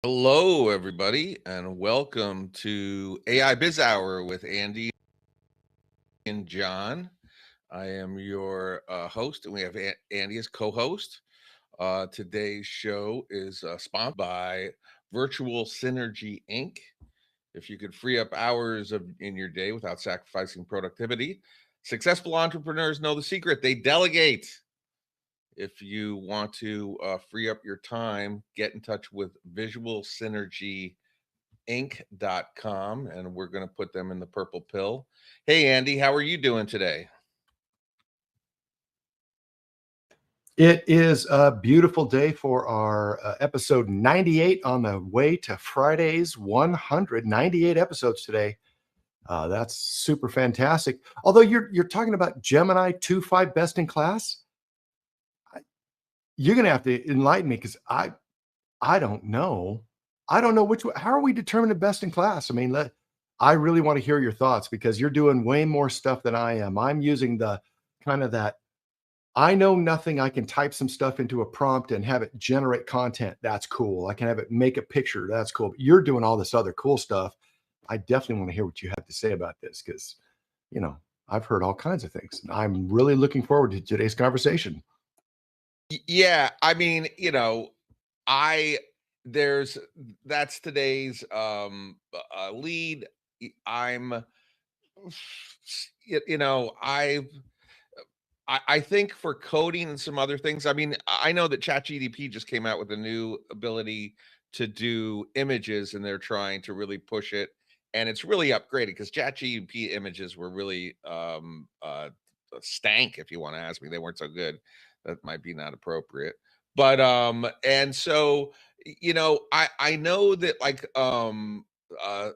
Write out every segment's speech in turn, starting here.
Hello, everybody, and welcome to AI Biz Hour with Andy and John. I am your host, and we have Andy as co-host. Today's show is sponsored by Virtual Synergy Inc. If you could free up hours in your day without sacrificing productivity, successful entrepreneurs know the secret. They delegate. If you want to free up your time, get in touch with Visual Synergy Inc.com, and we're going to put them in the purple pill. Hey, Andy, how are you doing today? It is a beautiful day for our episode 98 on the way to Friday's 198 episodes today. That's super fantastic. Although you're talking about Gemini 2.5 best in class, you're going to have to enlighten me because I don't know. I don't know which way. How are we determining best in class? I mean, I really want to hear your thoughts because you're doing way more stuff than I am. I'm using the kind of that I know nothing. I can type some stuff into a prompt and have it generate content. That's cool. I can have it make a picture. That's cool. But you're doing all this other cool stuff. I definitely want to hear what you have to say about this because, you know, I've heard all kinds of things. And I'm really looking forward to today's conversation. Yeah, I mean, I there's that's today's lead. I'm you know, I think for coding and some other things, I mean, I know that ChatGPT just came out with a new ability to do images, and they're trying to really push it, and it's really upgraded because ChatGPT images were really stank. If you want to ask me, they weren't so good. That might be not appropriate, but and so I know that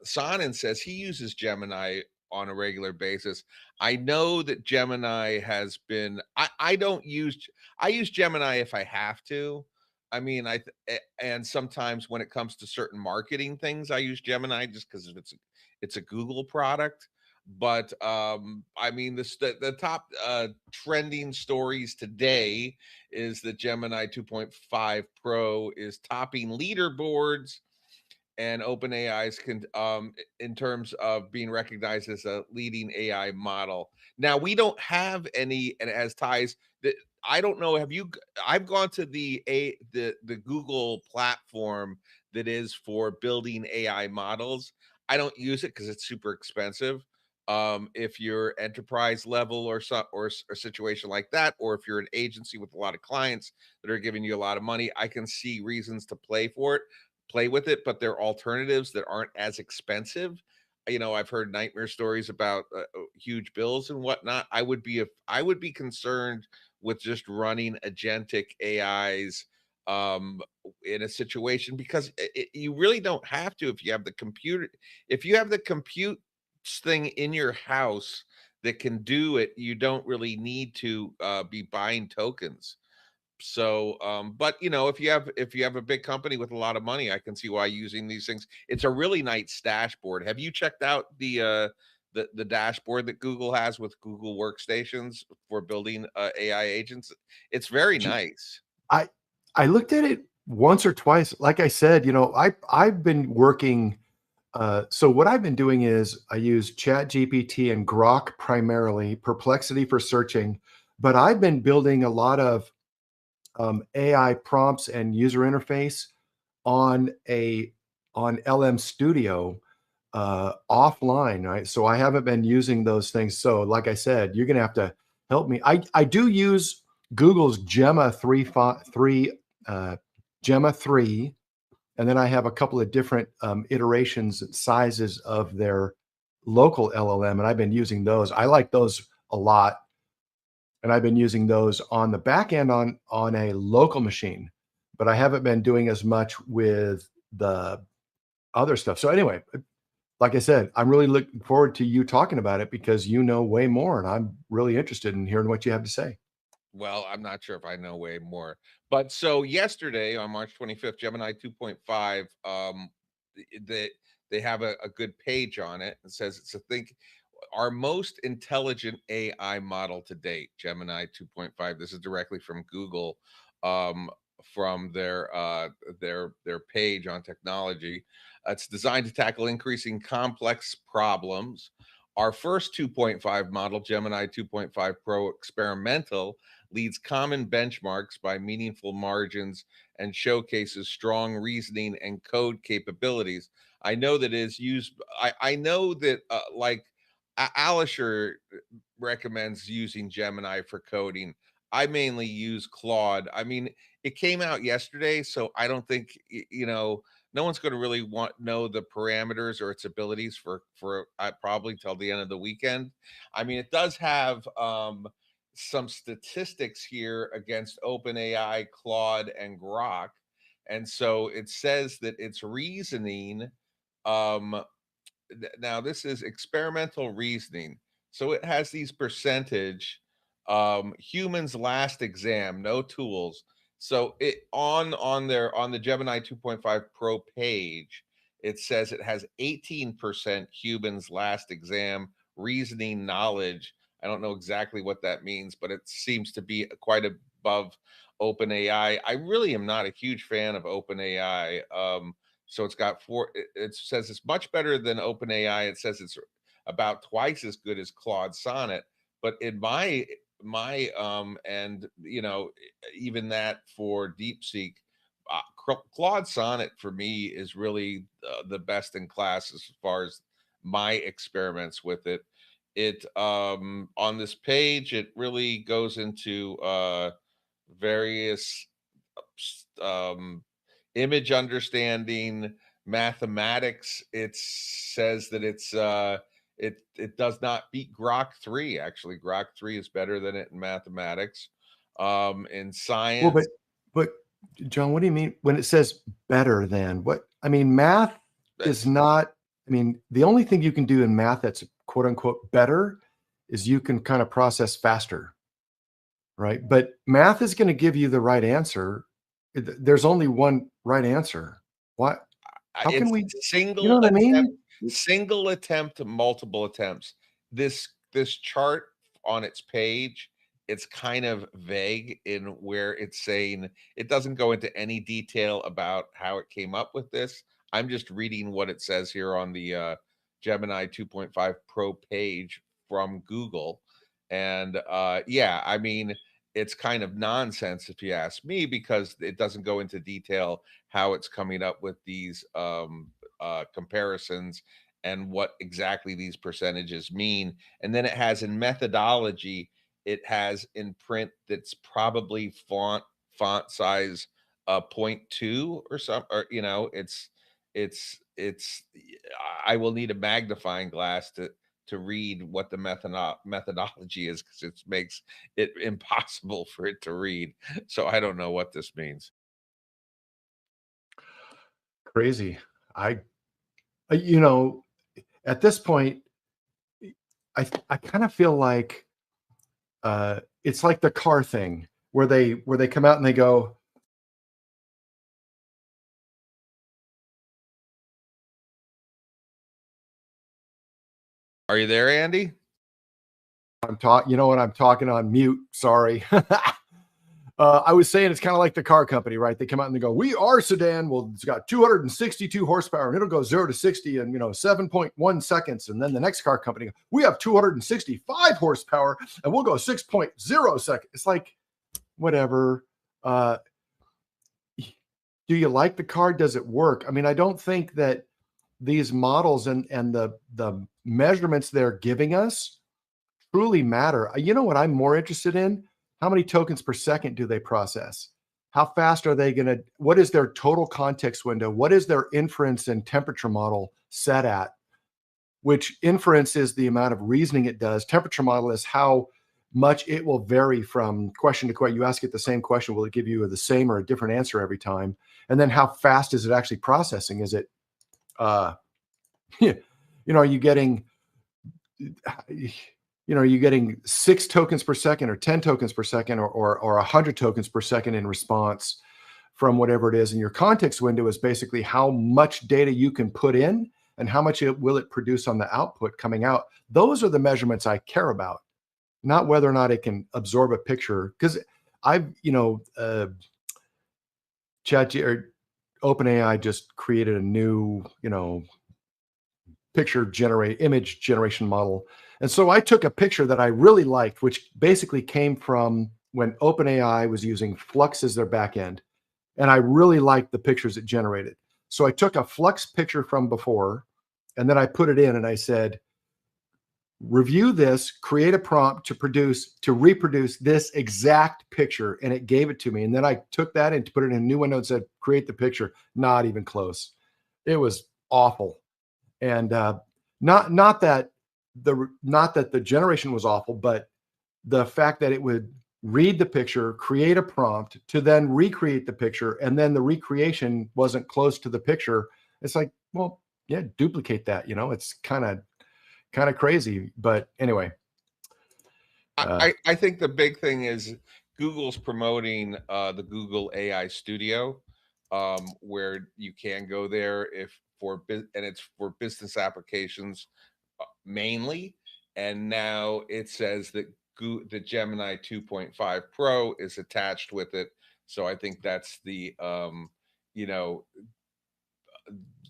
Sonnen says he uses Gemini on a regular basis. I know that Gemini has been I don't use I use Gemini if I have to. I mean, and sometimes when it comes to certain marketing things, I use Gemini just because it's a Google product. But I mean, the top trending stories today is that Gemini 2.5 Pro is topping leaderboards, and OpenAI's in terms of being recognized as a leading AI model. Now we don't have any, and it has ties that I don't know. I've gone to the Google platform that is for building AI models. I don't use it because it's super expensive. If you're enterprise level or a situation like that, or if you're an agency with a lot of clients that are giving you a lot of money, I can see reasons to play with it, but there are alternatives that aren't as expensive. I've heard nightmare stories about huge bills and whatnot. I would be concerned with just running agentic AIs um in a situation because you really don't have to if you have the computer. If you have the compute thing in your house that can do it, you don't really need to be buying tokens. So but if you have a big company with a lot of money, I can see why using these things. It's a really nice dashboard. Have you checked out the dashboard that Google has with Google Workstations for building AI agents? It's very nice. I I looked at it once or twice. Like I said, I've been working. So what I've been doing is I use Chat GPT and Grok primarily, Perplexity for searching, but I've been building a lot of AI prompts and user interface on a on LM Studio offline, right? So I haven't been using those things. So like I said, you're gonna have to help me. I do use Google's Gemma 3 Gemma 3, and then I have a couple of different iterations and sizes of their local LLM, and I've been using those. I like those a lot, and I've been using those on the back end on a local machine, but I haven't been doing as much with the other stuff. So anyway, like I said, I'm really looking forward to you talking about it because you know way more, and I'm really interested in hearing what you have to say. Well, I'm not sure if I know way more. But so yesterday on March 25th, Gemini 2.5, they have a good page on it. It says it's a think our most intelligent AI model to date, Gemini 2.5. This is directly from Google. from their page on technology. It's designed to tackle increasing complex problems. Our first 2.5 model, Gemini 2.5 Pro Experimental, leads common benchmarks by meaningful margins and showcases strong reasoning and code capabilities. I know that it is used. I know that like Alisher recommends using Gemini for coding. I mainly use Claude. I mean, it came out yesterday, so I don't think no one's going to really know the parameters or its abilities for probably till the end of the weekend. I mean, it does have some statistics here against OpenAI, Claude, and Grok, and so it says that its reasoning. Um, Now this is experimental reasoning, so it has these percentage. Humans last exam, no tools. So it on the Gemini 2.5 Pro page, it says it has 18% humans last exam reasoning knowledge. I don't know exactly what that means, but it seems to be quite above OpenAI. I really am not a huge fan of OpenAI. So it's got it says it's much better than OpenAI. It says it's about twice as good as Claude Sonnet. But in my and even that for DeepSeek, Claude Sonnet for me is really the best in class as far as my experiments with it. It On this page, it really goes into various um image understanding, mathematics. It says that it does not beat Grok 3. Actually, Grok 3 is better than it in mathematics. In Well, science, but John, what do you mean when it says better than? What I mean, math is it's not. I mean, the only thing you can do in math that's quote unquote better is you can kind of process faster, right? But math is going to give you the right answer. There's only one right answer. Why? How can it's we? You know single what I attempt, mean? single attempt to multiple attempts. This chart on its page, it's kind of vague in where it's saying it doesn't go into any detail about how it came up with this. I'm just reading what it says here on the Gemini 2.5 Pro page from Google. And yeah, I mean, it's kind of nonsense if you ask me, because it doesn't go into detail how it's coming up with these comparisons and what exactly these percentages mean. And then it has in methodology, it has in print that's probably font size point 0.2 or something, or it's I will need a magnifying glass to read what the methodology is, because it makes it impossible for it to read. So I don't know what this means. Crazy. I, you know, at this point, I kind of feel like it's like the car thing where they come out and they go, Are you there, Andy? I'm talking, you know what, I'm talking on mute. Sorry. I was saying it's kind of like the car company, right? They come out and they go, "We are sedan. Well, it's got 262 horsepower and it'll go 0 to 60 in 7.1 seconds." And then the next car company, "We have 265 horsepower and we'll go 6.0 seconds." It's like, whatever. Uh, do you like the car? Does it work? I mean, I don't think that these models and the measurements they're giving us truly matter. You know what I'm more interested in? How many tokens per second do they process? How fast are they going to? What is their total context window? What is their inference and temperature model set at? Which inference is the amount of reasoning it does. Temperature model is how much it will vary from question to question. You ask it the same question, will it give you the same or a different answer every time? And then how fast is it actually processing? Is it, are you getting are you getting 6 tokens per second or 10 tokens per second or 100 tokens per second in response from whatever it is? And your context window is basically how much data you can put in and how much will it produce on the output coming out. Those are the measurements I care about, not whether or not it can absorb a picture. Because I've, or OpenAI just created a new, image generation model. And so I took a picture that I really liked, which basically came from when OpenAI was using Flux as their backend. And I really liked the pictures it generated. So I took a Flux picture from before, and then I put it in and I said, review this, create a prompt to reproduce this exact picture. And it gave it to me. And then I took that and put it in a new window and said, create the picture. Not even close. It was awful. And not that the generation was awful, but the fact that it would read the picture, create a prompt to then recreate the picture, and then the recreation wasn't close to the picture. It's like, well, yeah, duplicate that. It's kind of crazy. But anyway, I think the big thing is Google's promoting the Google AI Studio, where you can go there if and it's for business applications mainly. And now it says that the Gemini 2.5 Pro is attached with it. So I think that's the you know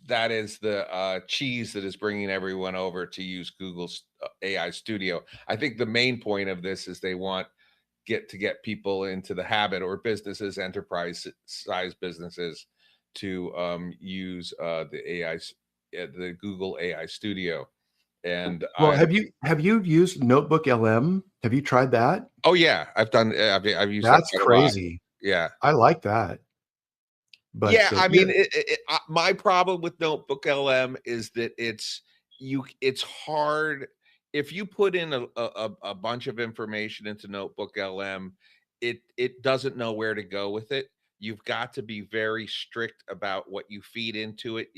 that is the cheese that is bringing everyone over to use Google's AI Studio. I think the main point of this is they want get people into the habit, or businesses, enterprise size businesses, to use the Google AI Studio. And well, have you used Notebook LM? Have you tried that? oh yeah, I've used that That's quite a lot. crazy. Yeah. I like that. But Yeah, I yeah, mean, my problem with Notebook LM is that it's hard if you put in a bunch of information into Notebook LM, it doesn't know where to go with it. You've got to be very strict about what you feed into it.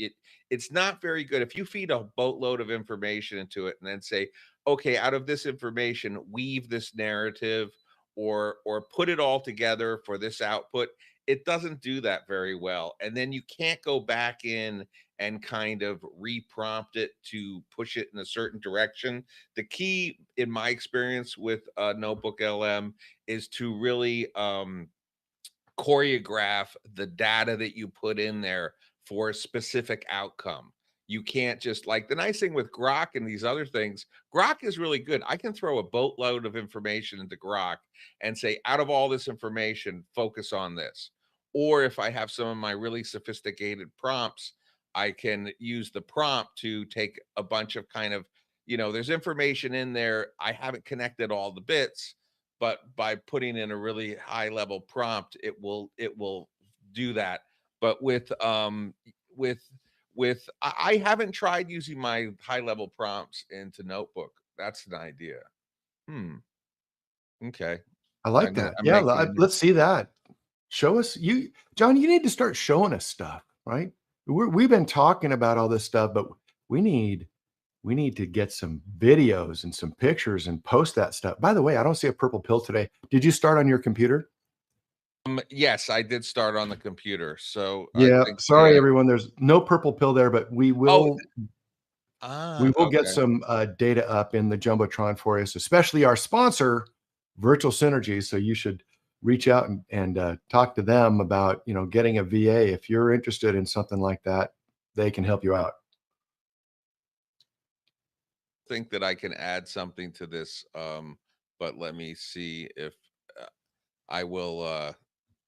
It's not very good if you feed a boatload of information into it and then say, okay, out of this information, weave this narrative, or put it all together for this output. It doesn't do that very well. And then you can't go back in and kind of reprompt it to push it in a certain direction. The key, in my experience with Notebook LM, is to really choreograph the data that you put in there for a specific outcome. You can't just, like, the nice thing with Grok and these other things, Grok is really good. I can throw a boatload of information into Grok and say, out of all this information, focus on this. Or if I have some of my really sophisticated prompts, I can use the prompt to take a bunch of kind of, there's information in there. I haven't connected all the bits, but by putting in a really high level prompt, it will do that. But with I haven't tried using my high level prompts into Notebook. That's an idea. Hmm. Okay. I like that. I'm Yeah, making let's see that. Show us John, you need to start showing us stuff, right? We've been talking about all this stuff, but we need we need to get some videos and some pictures and post that stuff. By the way, I don't see a purple pill today. Did you start on your computer? yes, I did start on the computer. So I Yeah, think, sorry yeah. everyone. There's no purple pill there, but we Oh, will get okay. some data up in the Jumbotron for us, especially our sponsor, Virtual Synergy. So you should reach out and talk to them about getting a VA if you're interested in something like that. They can help you out. Think that I can add something to this, but let me see if uh, I will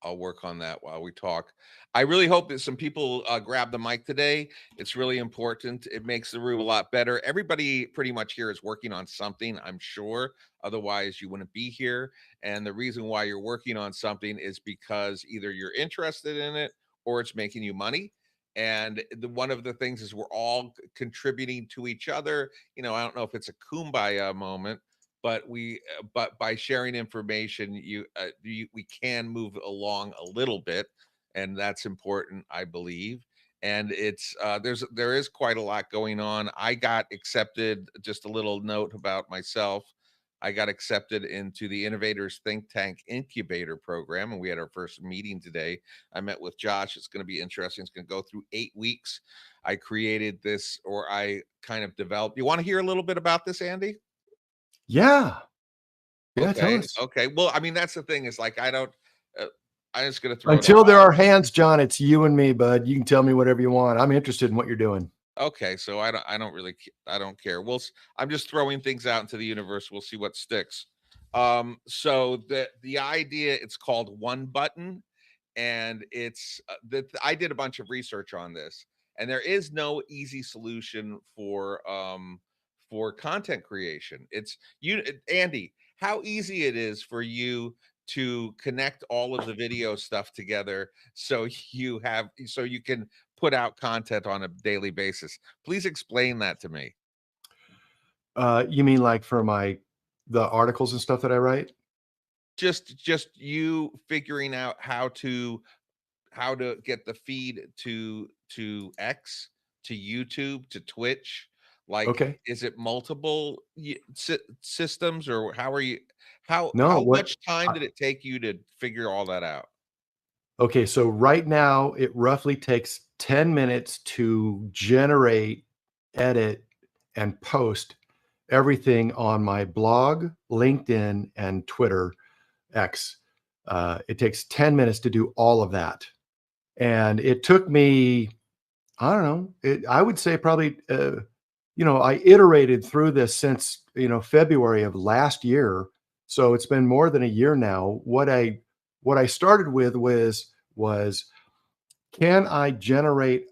I'll work on that while we talk. I really hope that some people grab the mic today. It's really important. It makes the room a lot better. Everybody pretty much here is working on something, I'm sure. Otherwise, you wouldn't be here. And the reason why you're working on something is because either you're interested in it or it's making you money. And one of the things is we're all contributing to each other. I don't know if it's a kumbaya moment, but by sharing information, we can move along a little bit, and that's important, I believe. And there is quite a lot going on. I got accepted, just a little note about myself, I got accepted into the Innovators Think Tank Incubator Program, and we had our first meeting today. I met with Josh. It's going to be interesting. It's going to go through 8 weeks. I created this, or I kind of developed. You want to hear a little bit about this, Andy? Yeah. Yeah, tell Okay, us. okay. Well, I mean, that's the thing, is like, uh, I'm just gonna throw it Until all there out. are hands, John, it's you and me, bud. You can tell me whatever you want. I'm interested in what you're doing. Okay, so I don't really I don't care. I'm just throwing things out into the universe. We'll see what sticks. So the idea, it's called One Button, and it's that I did a bunch of research on this, and there is no easy solution for content creation. It's you, Andy, how easy it is for you to connect all of the video stuff together so you can put out content on a daily basis. Please explain that to me. You mean like for the articles and stuff that I write? Just you figuring out how to get the feed to X, to YouTube, to Twitch. Like, Okay. is it multiple systems, or how are you? No, How what much time did it take you to figure all that out? okay, so right now it roughly takes 10 minutes to generate, edit, and post everything on my blog, LinkedIn, and Twitter X. It takes 10 minutes to do all of that. And it took me, I don't know, I would say probably, I iterated through this since, February of last year. So it's been more than a year now. What I started with was can I generate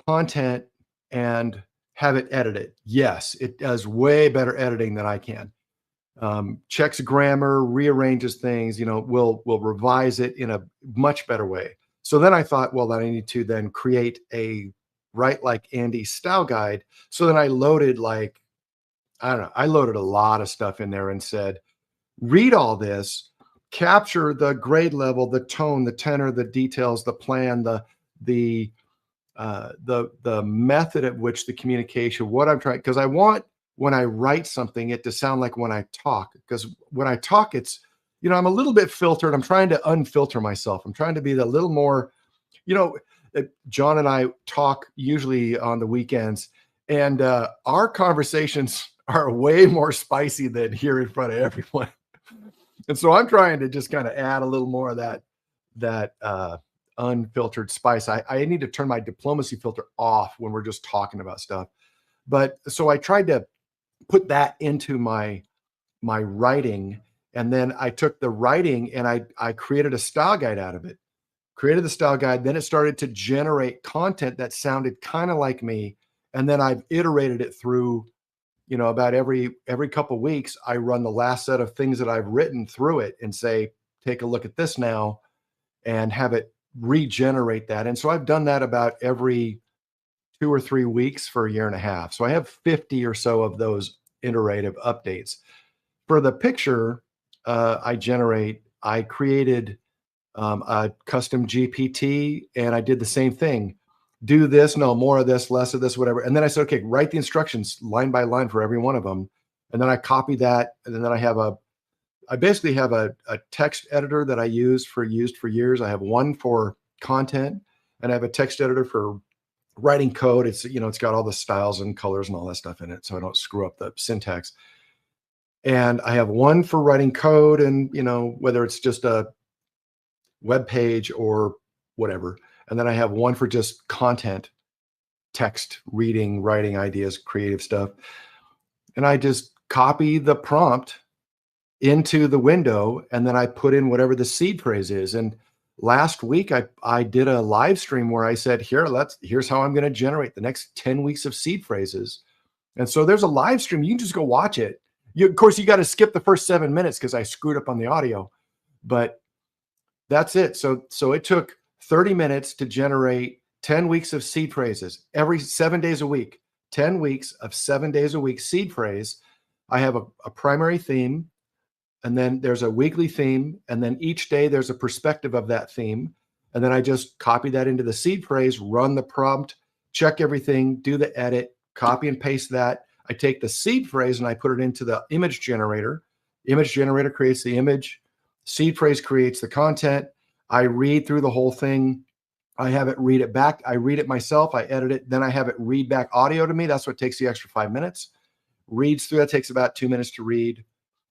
content and have it edited? Yes, it does way better editing than I can. Checks grammar, rearranges things, will revise it in a much better way. So then I thought, well, then I need to then create a Write Like Andy style guide. So then I loaded I don't know, I loaded a lot of stuff in there and said, read all this, capture the grade level, the tone, the tenor, the details, the plan, the the method at which the communication, what I'm trying, because I want when I write something it to sound like when I talk. Because when I talk, it's I'm a little bit filtered. I'm trying to unfilter myself. I'm trying to be a little more, you know. John and I talk usually on the weekends, and our conversations are way more spicy than here in front of everyone. And so I'm trying to just kind of add a little more of that unfiltered spice. I need to turn my diplomacy filter off when we're just talking about stuff. But so I tried to put that into my writing, and then I took the writing and I created a style guide out of it. Created the style guide, then it started to generate content that sounded kind of like me, and then I've iterated it through, about every couple of weeks I run the last set of things that I've written through it and say, take a look at this now, and have it regenerate that. And so I've done that about every 2 or 3 weeks for a year and a half. So I have 50 or so of those iterative updates. For the picture I created a custom GPT, and I did the same thing. Do this, no, more of this, less of this, whatever. And then I said, okay, write the instructions line by line for every one of them. And then I copy that. And then I basically have a text editor that I used for years. I have one for content, and I have a text editor for writing code. It's got all the styles and colors and all that stuff in it, so I don't screw up the syntax. And I have one for writing code, and whether it's just a web page or whatever. And then I have one for just content, text, reading, writing ideas, creative stuff. And I just copy the prompt into the window, and then I put in whatever the seed phrase is. And last week I did a live stream where I said, here's how I'm going to generate the next 10 weeks of seed phrases. And so there's a live stream. You can just go watch it. Of course, you got to skip the first 7 minutes because I screwed up on the audio, but that's it. So it took 30 minutes to generate 10 weeks of seed phrases every 7 days a week, 10 weeks of 7 days a week seed phrase. I have a primary theme, and then there's a weekly theme, and then each day there's a perspective of that theme. And then I just copy that into the seed phrase, run the prompt, check everything, do the edit, copy and paste that. I take the seed phrase and I put it into the image generator. Image generator creates the image. Seed phrase creates the content. I read through the whole thing. I have it read it back. I read it myself. I edit it. Then I have it read back audio to me. That's what takes the extra 5 minutes. Reads through. That takes about 2 minutes to read,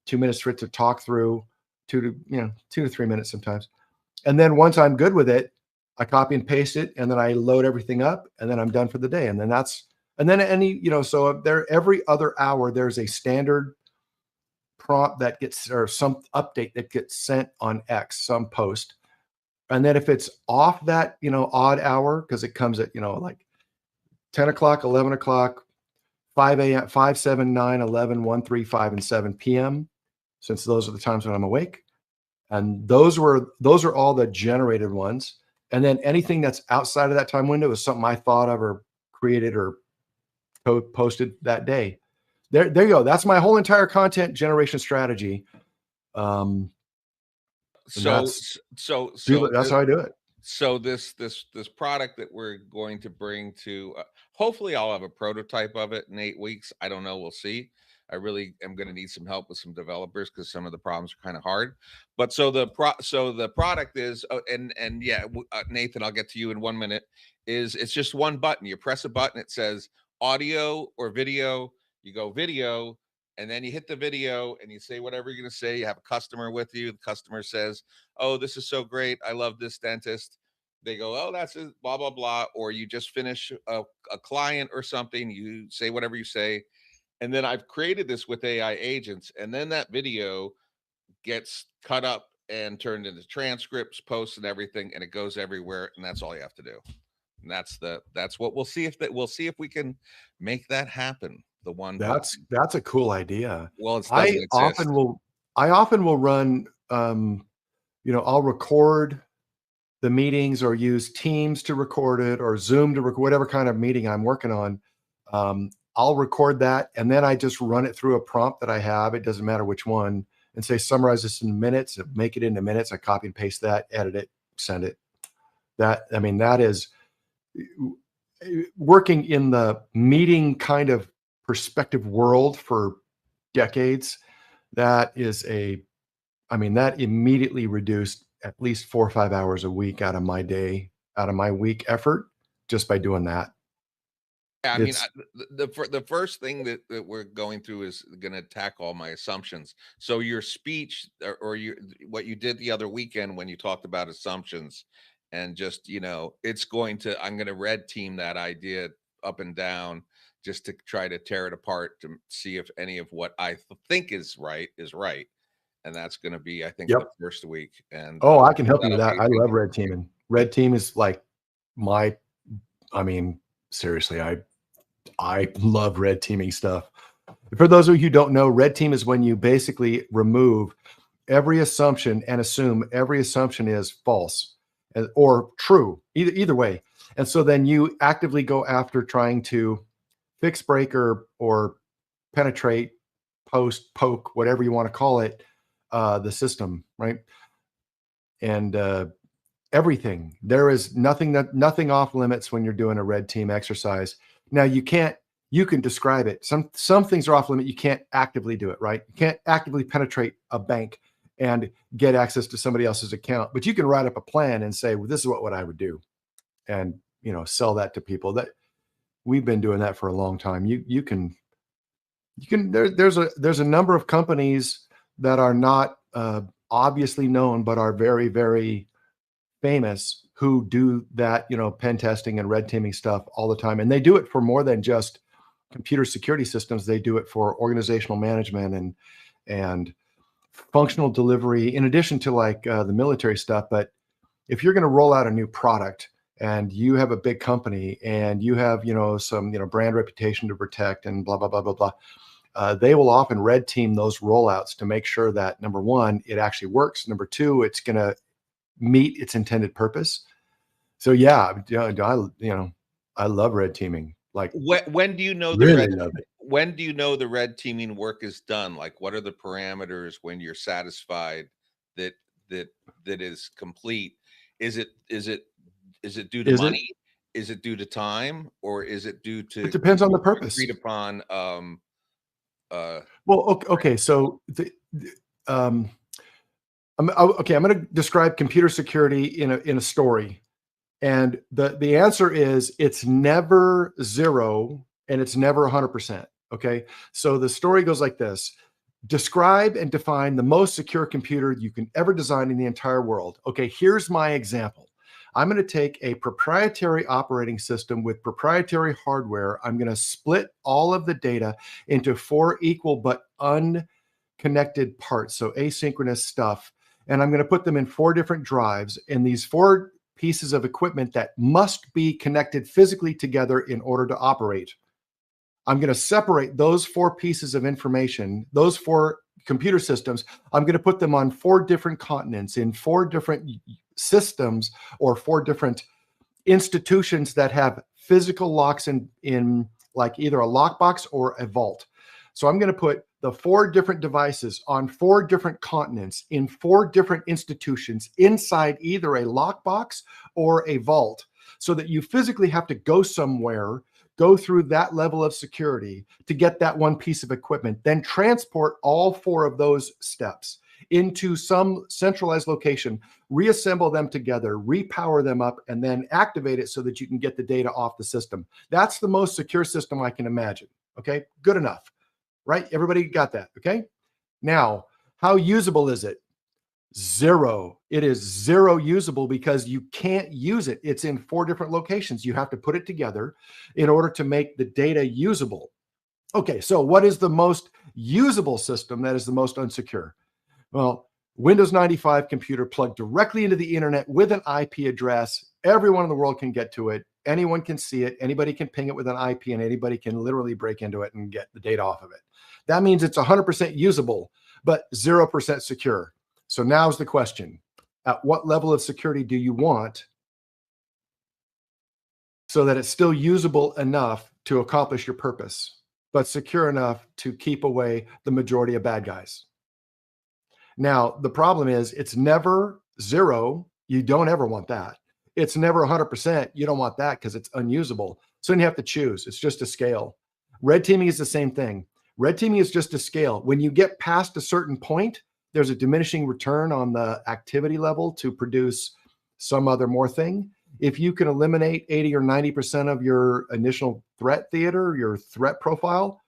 2 minutes for it to talk through, 2 to 3 minutes sometimes. And then once I'm good with it, I copy and paste it, and then I load everything up, and then I'm done for the day. And then any, so there every other hour, there's a standard prompt that gets, or some update that gets sent on X, some post. And then if it's off that, odd hour, because it comes at, like 10 o'clock, 11 o'clock, 5 a.m., 5, 7, 9, 11, 1, 3, 5, and 7 p.m., since those are the times when I'm awake. And those are all the generated ones. And then anything that's outside of that time window is something I thought of or created or posted that day. There you go. That's my whole entire content generation strategy. That's how I do it. So this product that we're going to bring to, hopefully I'll have a prototype of it in 8 weeks. I don't know. We'll see. I really am going to need some help with some developers because some of the problems are kind of hard. But so the product is, and yeah, Nathan, I'll get to you in 1 minute. It's just one button. You press a button. It says audio or video. You go video, and then you hit the video and you say whatever you're going to say. You have a customer with you. The customer says, "Oh, this is so great. I love this dentist." They go, "Oh, that's a blah, blah, blah." Or you just finish a client or something. You say whatever you say. And then I've created this with AI agents. And then that video gets cut up and turned into transcripts, posts, and everything. And it goes everywhere. And that's all you have to do. And that's what we'll see if we can make that happen. The one That's a cool idea. Well, it doesn't exist. I often will run, I'll record the meetings or use Teams to record it or Zoom to record whatever kind of meeting I'm working on. I'll record that, and then I just run it through a prompt that I have. It doesn't matter which one, and say, summarize this in minutes, make it into minutes. I copy and paste that, edit it, send it. That is working in the meeting kind of perspective world for decades. That immediately reduced at least 4 or 5 hours a week out of my day, out of my week effort, just by doing that. Yeah, I mean, the first thing that we're going through is going to attack all my assumptions. So your speech or what you did the other weekend when you talked about assumptions, and just I'm going to red team that idea up and down just to try to tear it apart to see if any of what I think is right, and that's going to be, I think, the first week. And I can help you with that. I love red teaming. Red team is like seriously, I love red teaming stuff. For those of you who don't know, red team is when you basically remove every assumption and assume every assumption is false or true, either way. And so then you actively go after trying to fix, break, or penetrate, poke, whatever you want to call it, the system, right? And everything. There is nothing off limits when you're doing a red team exercise. Now you can describe it. Some things are off limit. You can't actively do it, right? You can't actively penetrate a bank and get access to somebody else's account, but you can write up a plan and say, well, this is what I would do. And, sell that to people. That we've been doing that for a long time. There's a number of companies that are not obviously known, but are very, very famous, who do that, pen testing and red teaming stuff all the time. And they do it for more than just computer security systems. They do it for organizational management and functional delivery, in addition to like the military stuff. But if you're going to roll out a new product and you have a big company and you have, some, brand reputation to protect and blah, blah, blah, blah, blah, they will often red team those rollouts to make sure that, number one, it actually works. Number two, it's going to meet its intended purpose. So yeah, I love red teaming. Like, when do you know when do you know the red teaming work is done? Like, what are the parameters when you're satisfied that is complete? Is it due to money? Is it due to time, or is it due to? It depends on the purpose. Agreed upon. Well, okay. So I'm going to describe computer security in a story, and the answer is it's never 0 and it's never 100%. Okay, so the story goes like this: describe and define the most secure computer you can ever design in the entire world. Okay, here's my example. I'm going to take a proprietary operating system with proprietary hardware. I'm going to split all of the data into 4 equal but unconnected parts, so asynchronous stuff. And I'm going to put them in 4 different drives. And these 4 pieces of equipment that must be connected physically together in order to operate. I'm going to separate those 4 pieces of information, those 4 computer systems. I'm going to put them on 4 different continents in 4 different systems or 4 different institutions that have physical locks in like either a lockbox or a vault. So I'm going to put the 4 different devices on 4 different continents in 4 different institutions inside either a lockbox or a vault, so that you physically have to go somewhere, go through that level of security to get that one piece of equipment, then transport all 4 of those steps into some centralized location, reassemble them together, repower them up, and then activate it so that you can get the data off the system. That's the most secure system I can imagine. Okay, good enough, right? Everybody got that, okay? Now, how usable is it? 0. It is 0 usable because you can't use it. It's in 4 different locations. You have to put it together in order to make the data usable. Okay, so what is the most usable system that is the most unsecure? Well, Windows 95 computer plugged directly into the internet with an IP address. Everyone in the world can get to it. Anyone can see it. Anybody can ping it with an IP, and anybody can literally break into it and get the data off of it. That means it's 100% usable, but 0% secure. So now's the question. At what level of security do you want so that it's still usable enough to accomplish your purpose, but secure enough to keep away the majority of bad guys? Now, the problem is it's never 0. You don't ever want that. It's never 100%. You don't want that because it's unusable. So then you have to choose. It's just a scale. Red teaming is the same thing. Red teaming is just a scale. When you get past a certain point, there's a diminishing return on the activity level to produce some other more thing. If you can eliminate 80 or 90% of your initial threat theater, your threat profile,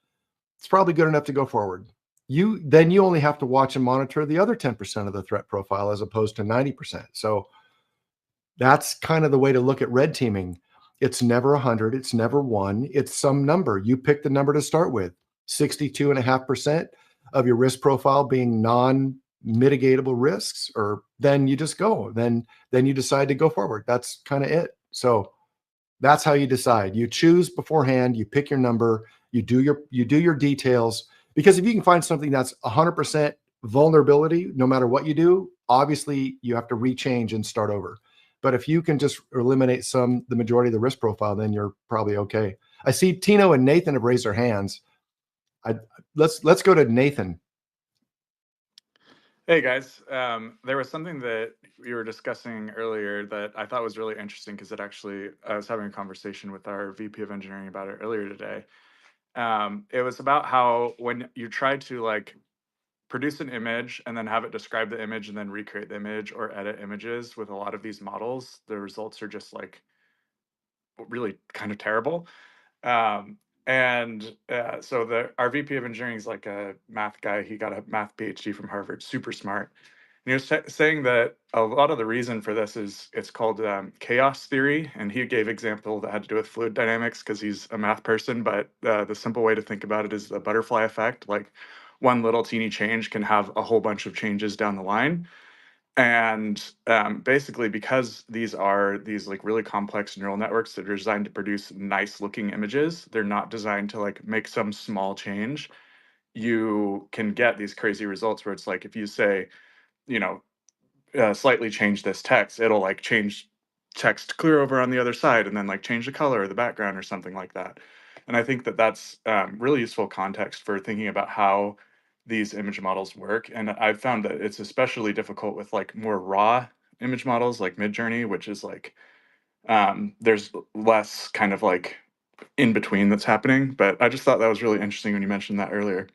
it's probably good enough to go forward. Then you only have to watch and monitor the other 10% of the threat profile as opposed to 90%. So that's kind of the way to look at red teaming. It's never 100. It's never 1. It's some number. You pick the number to start with. 62.5% of your risk profile being non-mitigatable risks, or then you just go. Then you decide to go forward. That's kind of it. So that's how you decide. You choose beforehand. You pick your number. You do your details. Because if you can find something that's 100% vulnerability, no matter what you do, obviously you have to rechange and start over. But if you can just eliminate the majority of the risk profile, then you're probably okay. I see Tino and Nathan have raised their hands. Let's go to Nathan. Hey guys, there was something that we were discussing earlier that I thought was really interesting because I was having a conversation with our VP of engineering about it earlier today. It was about how when you try to like produce an image and then have it describe the image and then recreate the image or edit images with a lot of these models, the results are just like really kind of terrible. So our VP of engineering is like a math guy. He got a math PhD from Harvard, super smart. And he was saying that a lot of the reason for this is it's called chaos theory. And he gave example that had to do with fluid dynamics because he's a math person. But the simple way to think about it is the butterfly effect. Like one little teeny change can have a whole bunch of changes down the line. And basically, because these are these like really complex neural networks that are designed to produce nice looking images, they're not designed to like make some small change. You can get these crazy results where it's like if you say, you know, slightly change this text, it'll like change text clear over on the other side and then like change the color or the background or something like that. And I think that that's really useful context for thinking about how these image models work. And I've found that it's especially difficult with like more raw image models like Midjourney, which is like there's less kind of like in between that's happening. But I just thought that was really interesting when you mentioned that earlier.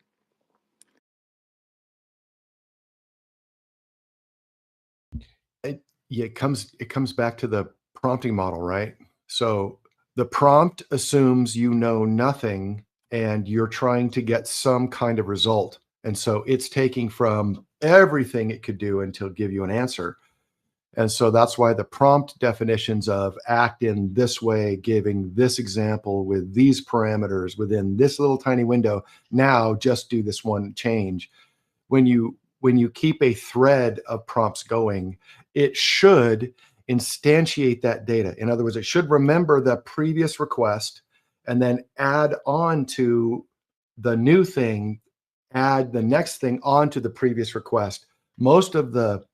It comes back to the prompting model, right? So the prompt assumes you know nothing and you're trying to get some kind of result. And so it's taking from everything it could do until give you an answer. And so that's why the prompt definitions of act in this way, giving this example with these parameters within this little tiny window, now just do this one change. When you keep a thread of prompts going, it should instantiate that data. In other words, it should remember the previous request and then add on to the new thing, add the next thing onto the previous request. Most of the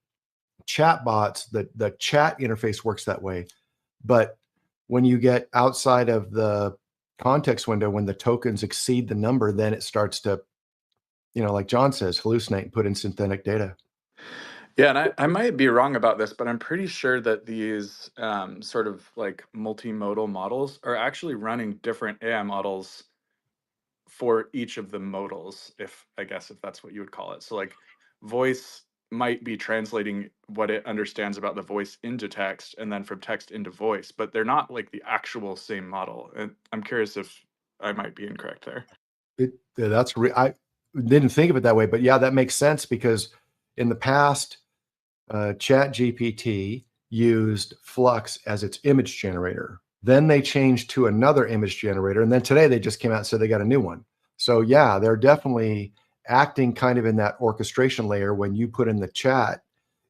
chat bots, the chat interface works that way. But when you get outside of the context window, when the tokens exceed the number, then it starts to, like John says, hallucinate and put in synthetic data. Yeah, and I might be wrong about this, but I'm pretty sure that these sort of like multimodal models are actually running different AI models for each of the modals, if that's what you would call it. So like voice might be translating what it understands about the voice into text and then from text into voice, but they're not like the actual same model. And I'm curious if I might be incorrect there. I didn't think of it that way, but yeah, that makes sense because in the past, ChatGPT used Flux as its image generator. Then they changed to another image generator, and then today they just came out and said they got a new one. So yeah, they're definitely acting kind of in that orchestration layer. When you put in the chat,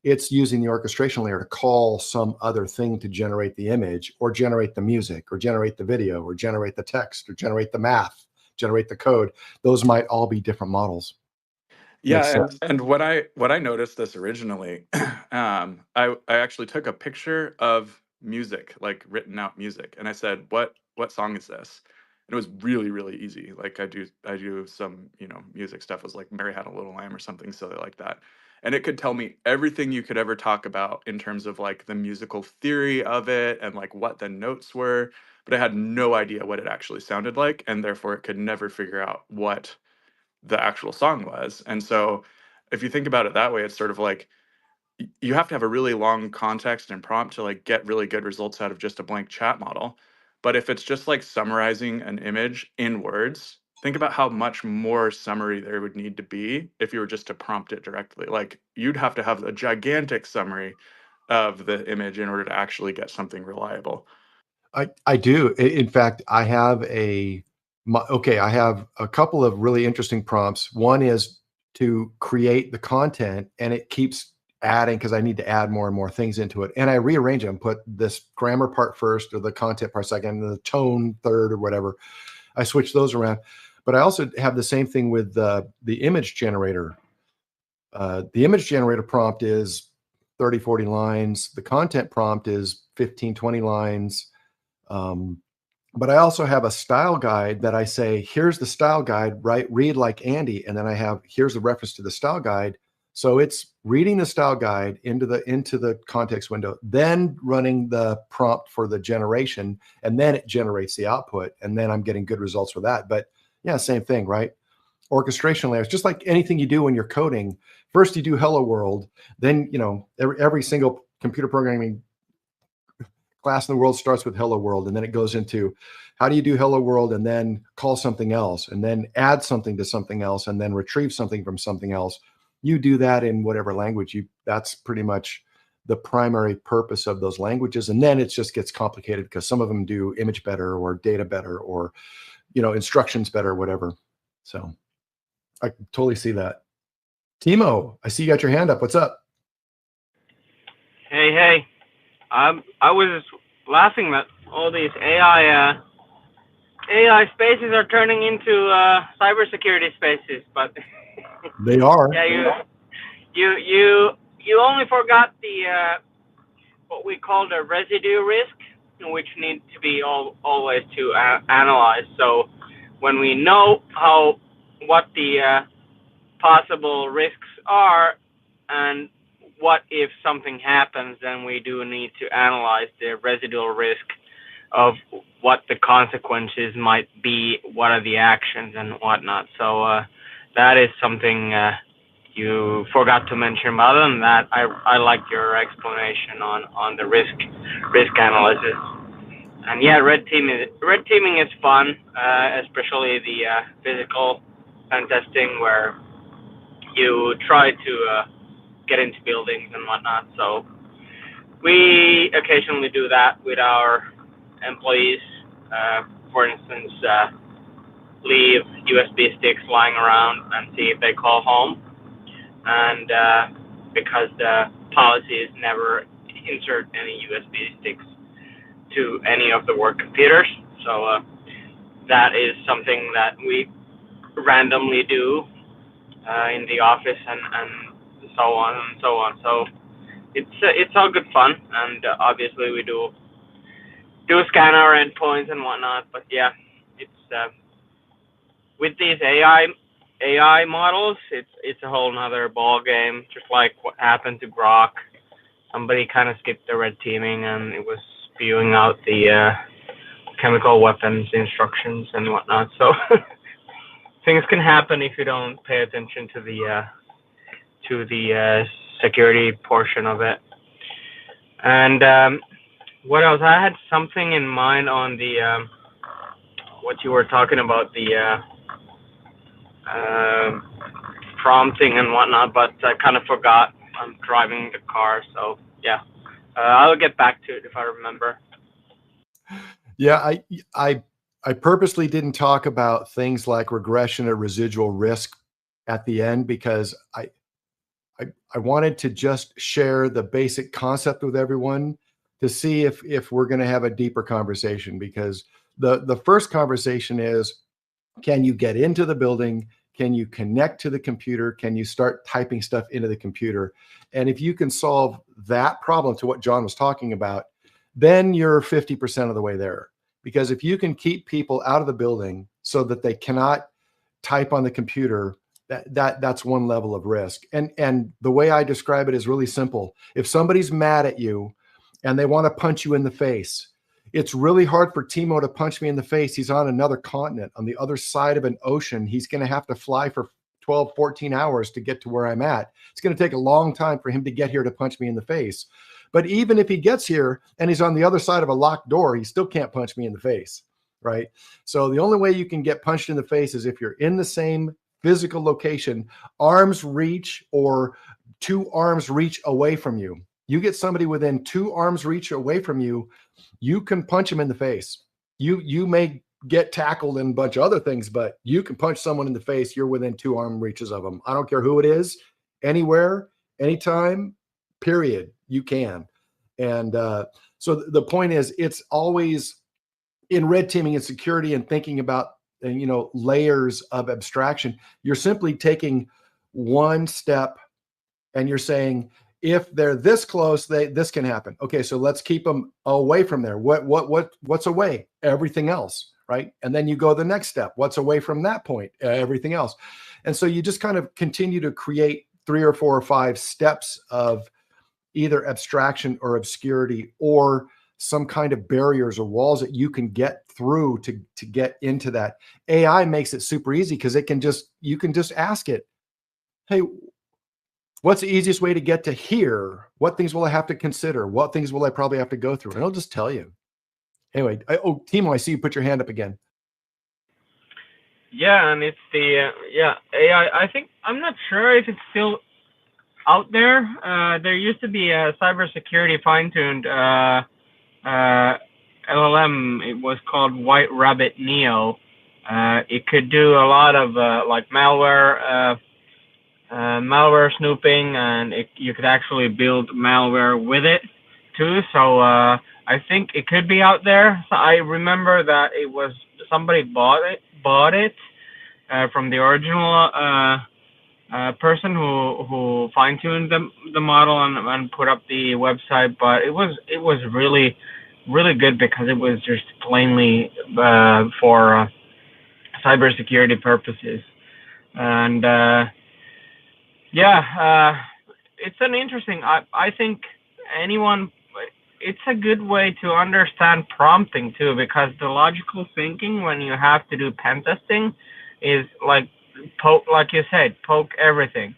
it's using the orchestration layer to call some other thing to generate the image or generate the music or generate the video or generate the text or generate the math, generate the code. Those might all be different models. Yeah, and what I noticed this originally, I actually took a picture of music, like written out music, and I said, what song is this? And it was really, really easy. Like I do some, music stuff. It was like Mary Had a Little Lamb or something silly like that. And it could tell me everything you could ever talk about in terms of like the musical theory of it and like what the notes were, but I had no idea what it actually sounded like, and therefore it could never figure out what the actual song was. And so if you think about it that way, it's sort of like you have to have a really long context and prompt to like get really good results out of just a blank chat model. But if it's just like summarizing an image in words, think about how much more summary there would need to be if you were just to prompt it directly. Like you'd have to have a gigantic summary of the image in order to actually get something reliable. I do. In fact, I have I have a couple of really interesting prompts. One is to create the content, and it keeps adding because I need to add more and more things into it. And I rearrange them, put this grammar part first or the content part second, and the tone third or whatever. I switch those around. But I also have the same thing with the image generator. The image generator prompt is 30, 40 lines. The content prompt is 15, 20 lines. But I also have a style guide that I say, here's the style guide, right? Read like Andy. And then I have, here's the reference to the style guide. So it's reading the style guide into the context window, then running the prompt for the generation, and then it generates the output. And then I'm getting good results with that. But yeah, same thing, right? Orchestration layers, just like anything you do when you're coding. First you do hello world, then, every single computer programming class in the world starts with hello world, and then it goes into how do you do hello world and then call something else and then add something to something else and then retrieve something from something else. You do that in whatever language that's pretty much the primary purpose of those languages. And then it just gets complicated because some of them do image better or data better or instructions better or whatever. So I totally see that. Timo, I see you got your hand up. What's up? Hey. I was laughing that all these AI spaces are turning into cybersecurity spaces, but they are. Yeah, you only forgot the what we call the residue risk, which needs to be always to analyze. So when we know what the possible risks are and what if something happens, then we do need to analyze the residual risk of what the consequences might be, what are the actions and whatnot. So that is something you forgot to mention. But other than that, I like your explanation on the risk analysis. And yeah, red teaming is fun, especially the physical pen testing where you try to get into buildings and whatnot. So we occasionally do that with our employees. For instance, leave USB sticks lying around and see if they call home. And because the policy is never insert any USB sticks to any of the work computers, so that is something that we randomly do in the office and so on and so on. So it's all good fun, and obviously we do scan our endpoints and whatnot. But yeah, it's with these AI models, it's a whole nother ball game. Just like what happened to Grok, somebody kind of skipped the red teaming and it was spewing out the chemical weapons instructions and whatnot. So things can happen if you don't pay attention to the security portion of it. And what else? I had something in mind on the what you were talking about, the prompting and whatnot, but I kind of forgot. I'm driving the car, so yeah, I'll get back to it if I remember. Yeah, I purposely didn't talk about things like regression or residual risk at the end because I wanted to just share the basic concept with everyone to see if we're going to have a deeper conversation, because the first conversation is, can you get into the building? Can you connect to the computer? Can you start typing stuff into the computer? And if you can solve that problem to what John was talking about, then you're 50% of the way there. Because if you can keep people out of the building so that they cannot type on the computer, that's one level of risk. And the way I describe it is really simple. If somebody's mad at you and they want to punch you in the face, it's really hard for Timo to punch me in the face. He's on another continent, on the other side of an ocean. He's going to have to fly for 12, 14 hours to get to where I'm at. It's going to take a long time for him to get here to punch me in the face. But even if he gets here and he's on the other side of a locked door, he still can't punch me in the face, right? So the only way you can get punched in the face is if you're in the same physical location, arm's reach or 2 arms reach away from you. You get somebody within 2 arms reach away from you, you can punch him in the face. You may get tackled and a bunch of other things, but you can punch someone in the face. You're within 2 arm reaches of them. I don't care who it is, anywhere, anytime, period. You can. And so the point is, it's always in red teaming and security and thinking about, layers of abstraction. You're simply taking one step and you're saying, if they're this close, this can happen. Okay, so let's keep them away from there. What's away? Everything else, right? And then you go the next step. What's away from that point? Everything else. And so you just kind of continue to create 3 or 4 or 5 steps of either abstraction or obscurity or some kind of barriers or walls that you can get through to get into that. AI makes it super easy because you can just ask it, hey, what's the easiest way to get to here? What things will I have to consider? What things will I probably have to go through? And it'll just tell you. Anyway, Timo, I see you put your hand up again. Yeah, and it's the AI. I think, I'm not sure if it's still out there. There used to be a cybersecurity fine-tuned LLM. It was called White Rabbit Neo. It could do a lot of like malware snooping, and you could actually build malware with it too. So I think it could be out there. So I remember that it was somebody bought it from the original person who fine-tuned the model and put up the website. But it was really, really good because it was just plainly for cybersecurity purposes. And it's an interesting, I think it's a good way to understand prompting too, because the logical thinking when you have to do pen testing is like you said, poke everything.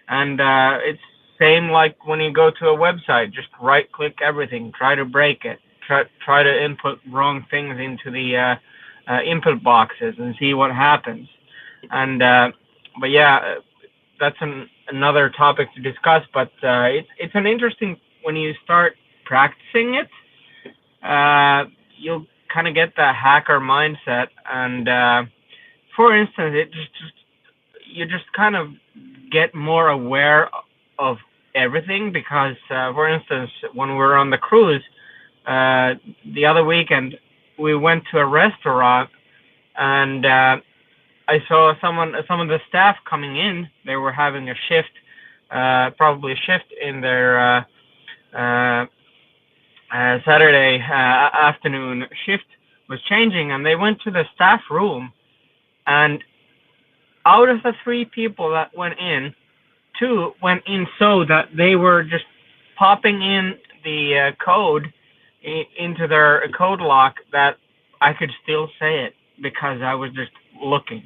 And it's same like when you go to a website, just right click everything, try to break it, try to input wrong things into the input boxes and see what happens. And but yeah, that's another topic to discuss. But it's an interesting, when you start practicing it, you'll kind of get the hacker mindset. And for instance, you just kind of get more aware of everything, because for instance, when we were on the cruise the other weekend, we went to a restaurant, and I saw some of the staff coming in. They were having a shift, probably a shift in their Saturday afternoon shift was changing, and they went to the staff room, and out of the 3 people that went in, 2 went in so that they were just popping in the code into their code lock, that I could still say it because I was just looking.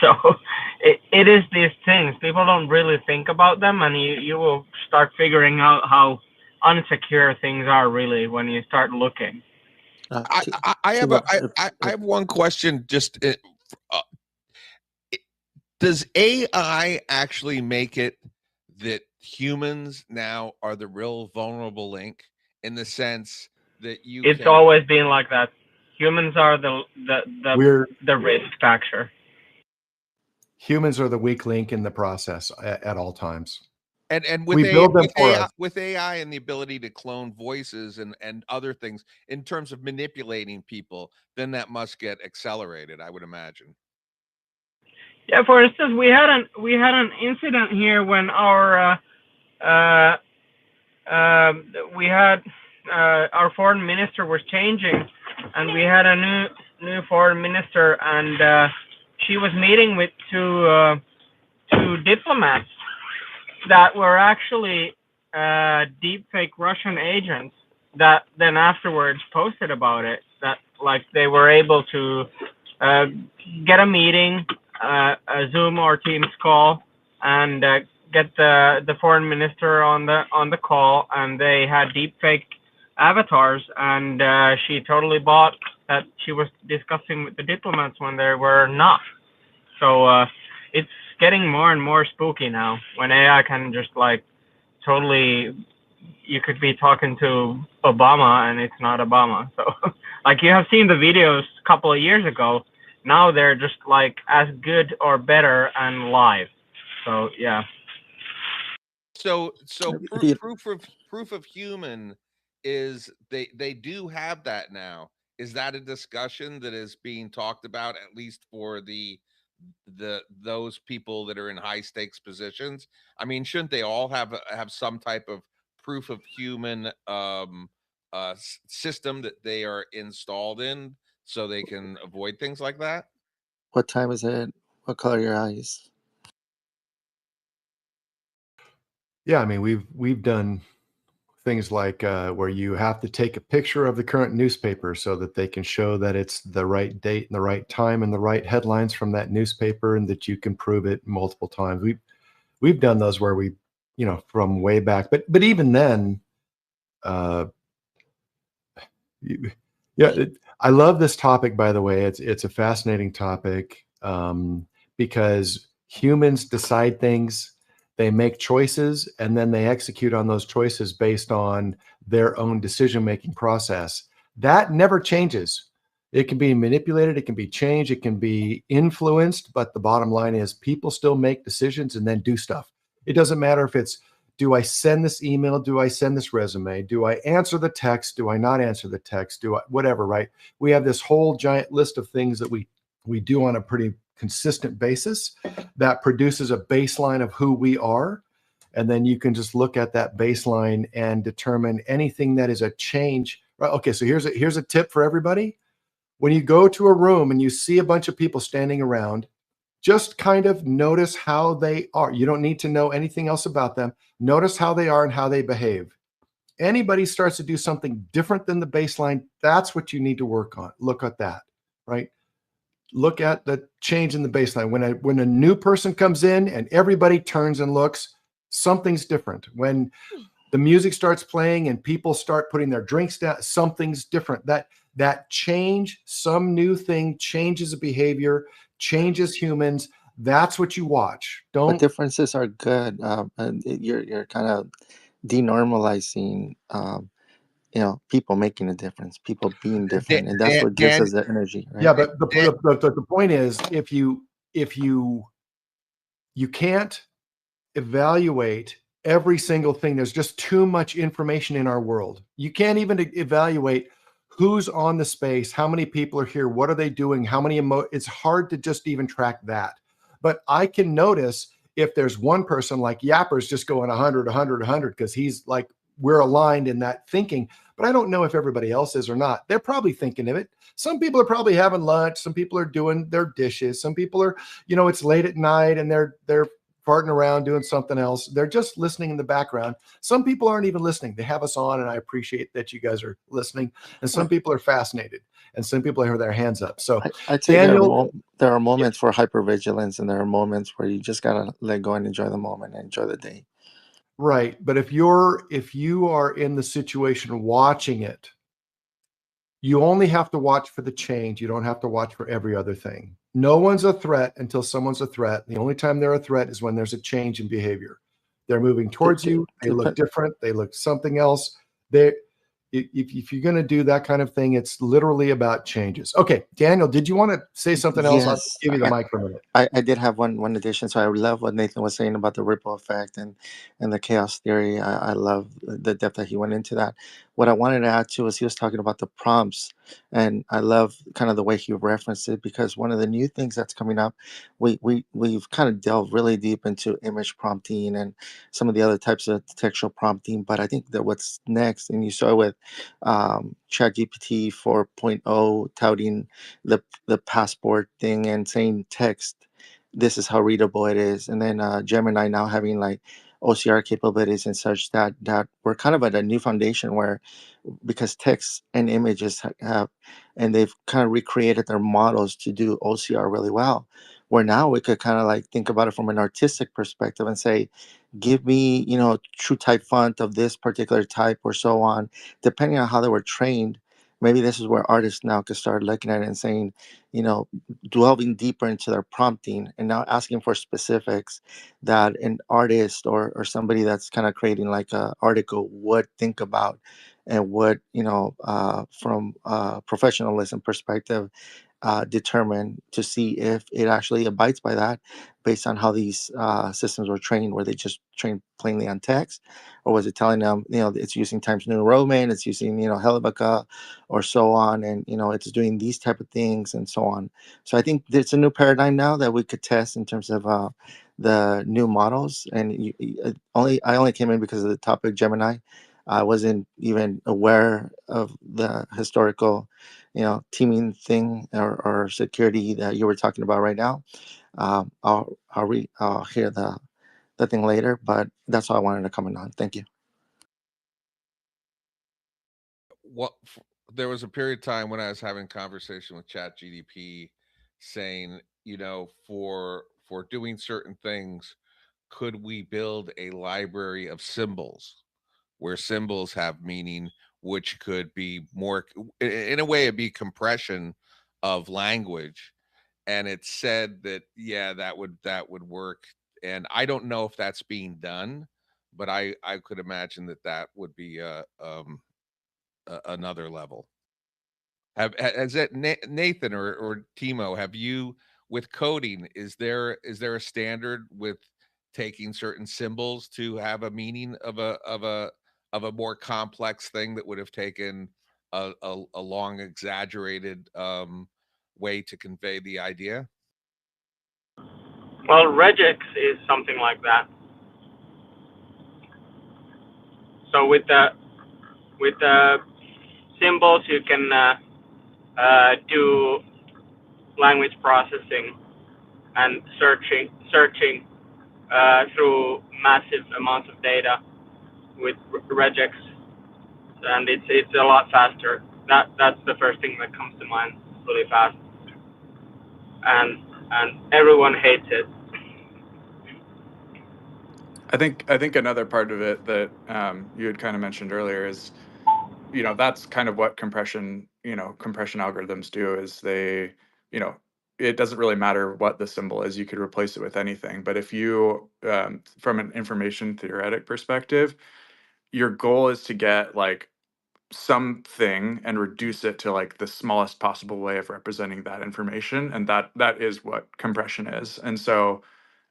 So it is these things. People don't really think about them, and you will start figuring out how unsecure things are really when you start looking. I have one question. Just does AI actually make it that humans now are the real vulnerable link, in the sense that it's always been like that. Humans are the risk factor. Humans are the weak link in the process at all times. And with AI and the ability to clone voices and other things in terms of manipulating people, then that must get accelerated, I would imagine. Yeah, for instance, we had an incident here when our our foreign minister was changing, and we had a new foreign minister, and she was meeting with two diplomats that were actually deepfake Russian agents, that then afterwards posted about it, that like they were able to get a meeting, a Zoom or Teams call, and get the foreign minister on the call, and they had deepfake avatars, and she totally bought that she was discussing with the diplomats when they were not. So it's getting more and more spooky now, when AI can just like totally, you could be talking to Obama and it's not Obama. So like, you have seen the videos a couple of years ago. Now they're just like as good or better and live. So yeah. So proof of human is they do have that now. Is that a discussion that is being talked about, at least for those people that are in high stakes positions? I mean, shouldn't they all have some type of proof of human system that they are installed in, so they can avoid things like that? What time is it? What color are your eyes? Yeah, I mean, we've done things like where you have to take a picture of the current newspaper so that they can show that it's the right date and the right time and the right headlines from that newspaper, and that you can prove it multiple times. We've done those where we, from way back, but even then, I love this topic, by the way. It's a fascinating topic because humans decide things. They make choices, and then they execute on those choices based on their own decision-making process. That never changes. It can be manipulated, it can be changed, it can be influenced, but the bottom line is people still make decisions and then do stuff. It doesn't matter if it's, do I send this email? Do I send this resume? Do I answer the text? Do I not answer the text? Do I, whatever, right? We have this whole giant list of things that we do on a pretty consistent basis that produces a baseline of who we are. And then you can just look at that baseline and determine anything that is a change. Right? Okay, so here's a tip for everybody. When you go to a room and you see a bunch of people standing around, just kind of notice how they are. You don't need to know anything else about them. Notice how they are and how they behave. Anybody starts to do something different than the baseline, that's what you need to work on. Look at that, right? Look at the change in the baseline. When a new person comes in and everybody turns and looks, something's different. When the music starts playing and people start putting their drinks down, something's different. That change, some new thing changes the behavior, changes humans. That's what you watch. But Don't. differences are good. And you're kind of denormalizing, people making a difference, people being different, and that's what gives Dan, us the energy, Yeah, right? but the point is, if you can't evaluate every single thing. There's just too much information in our world. You can't even evaluate who's on the space, how many people are here, what are they doing, how many it's hard to just even track that. But I can notice if there's one person like Yapper's just going 100, 100, 100 because he's like, we're aligned in that thinking. But I don't know if everybody else is or not. They're probably thinking of it. Some people are probably having lunch. Some people are doing their dishes. Some people are, it's late at night and they're farting around doing something else. They're just listening in the background. Some people aren't even listening. They have us on, and I appreciate that you guys are listening. And some people are fascinated, and some people have their hands up. So, I'd say Daniel, there are moments for hypervigilance, and there are moments where you just gotta let go and enjoy the moment and enjoy the day. right. But if you are in the situation watching it, you only have to watch for the change. You don't have to watch for every other thing. No one's a threat until someone's a threat. The only time they're a threat is when there's a change in behavior. They're moving towards you. They look different. They look something else. If you're going to do that kind of thing, it's literally about changes. Okay, Daniel, did you want to say something else? I'll Yes, give you the mic for a minute. I did have one addition. So I love what Nathan was saying about the ripple effect and the chaos theory. I love the depth that he went into that. What I wanted to add to was he was talking about the prompts, and I love kind of the way he referenced it, because one of the new things that's coming up, we've kind of delved really deep into image prompting and some of the other types of textual prompting. But I think that what's next, and you saw with ChatGPT 4.0 touting the passport thing and saying text, this is how readable it is, and then Gemini now having like OCR capabilities and such, that we're kind of at a new foundation where, because text and images have, and they've kind of recreated their models to do OCR really well, where now we could kind of like think about it from an artistic perspective and say, give me, true type font of this particular type or so on, depending on how they were trained. Maybe this is where artists now could start looking at it and saying, you know, delving deeper into their prompting and now asking for specifics that an artist or somebody that's kind of creating like a article would think about, and would, from a professionalism perspective, determine to see if it actually abides by that, based on how these systems were trained. Were they just trained plainly on text, or was it telling them, it's using Times New Roman, it's using, Helvetica or so on, and it's doing these type of things and so on. So I think there's a new paradigm now that we could test in terms of the new models. And I only came in because of the topic Gemini. I wasn't even aware of the historical, teaming thing or security that you were talking about right now. I'll hear the thing later, but that's all I wanted to comment on. Thank you. There was a period of time when I was having conversation with ChatGPT saying, for doing certain things, could we build a library of symbols where symbols have meaning, which could be more, in a way, it'd be compression of language. And it said that, yeah, that would work. And I don't know if that's being done, but I could imagine that would be another level. Has that Nathan or Timo, have you, with coding, is there a standard with taking certain symbols to have a meaning of a more complex thing that would have taken a long exaggerated way to convey the idea? Well, regex is something like that. So with the symbols, you can do language processing and searching through massive amounts of data with regex, and it's a lot faster. That's the first thing that comes to mind, really fast, and everyone hates it. I think another part of it that you had kind of mentioned earlier is, that's kind of what compression algorithms do, is they, it doesn't really matter what the symbol is. You could replace it with anything. But if you, from an information theoretic perspective, your goal is to get like something and reduce it to like the smallest possible way of representing that information, and that is what compression is. And so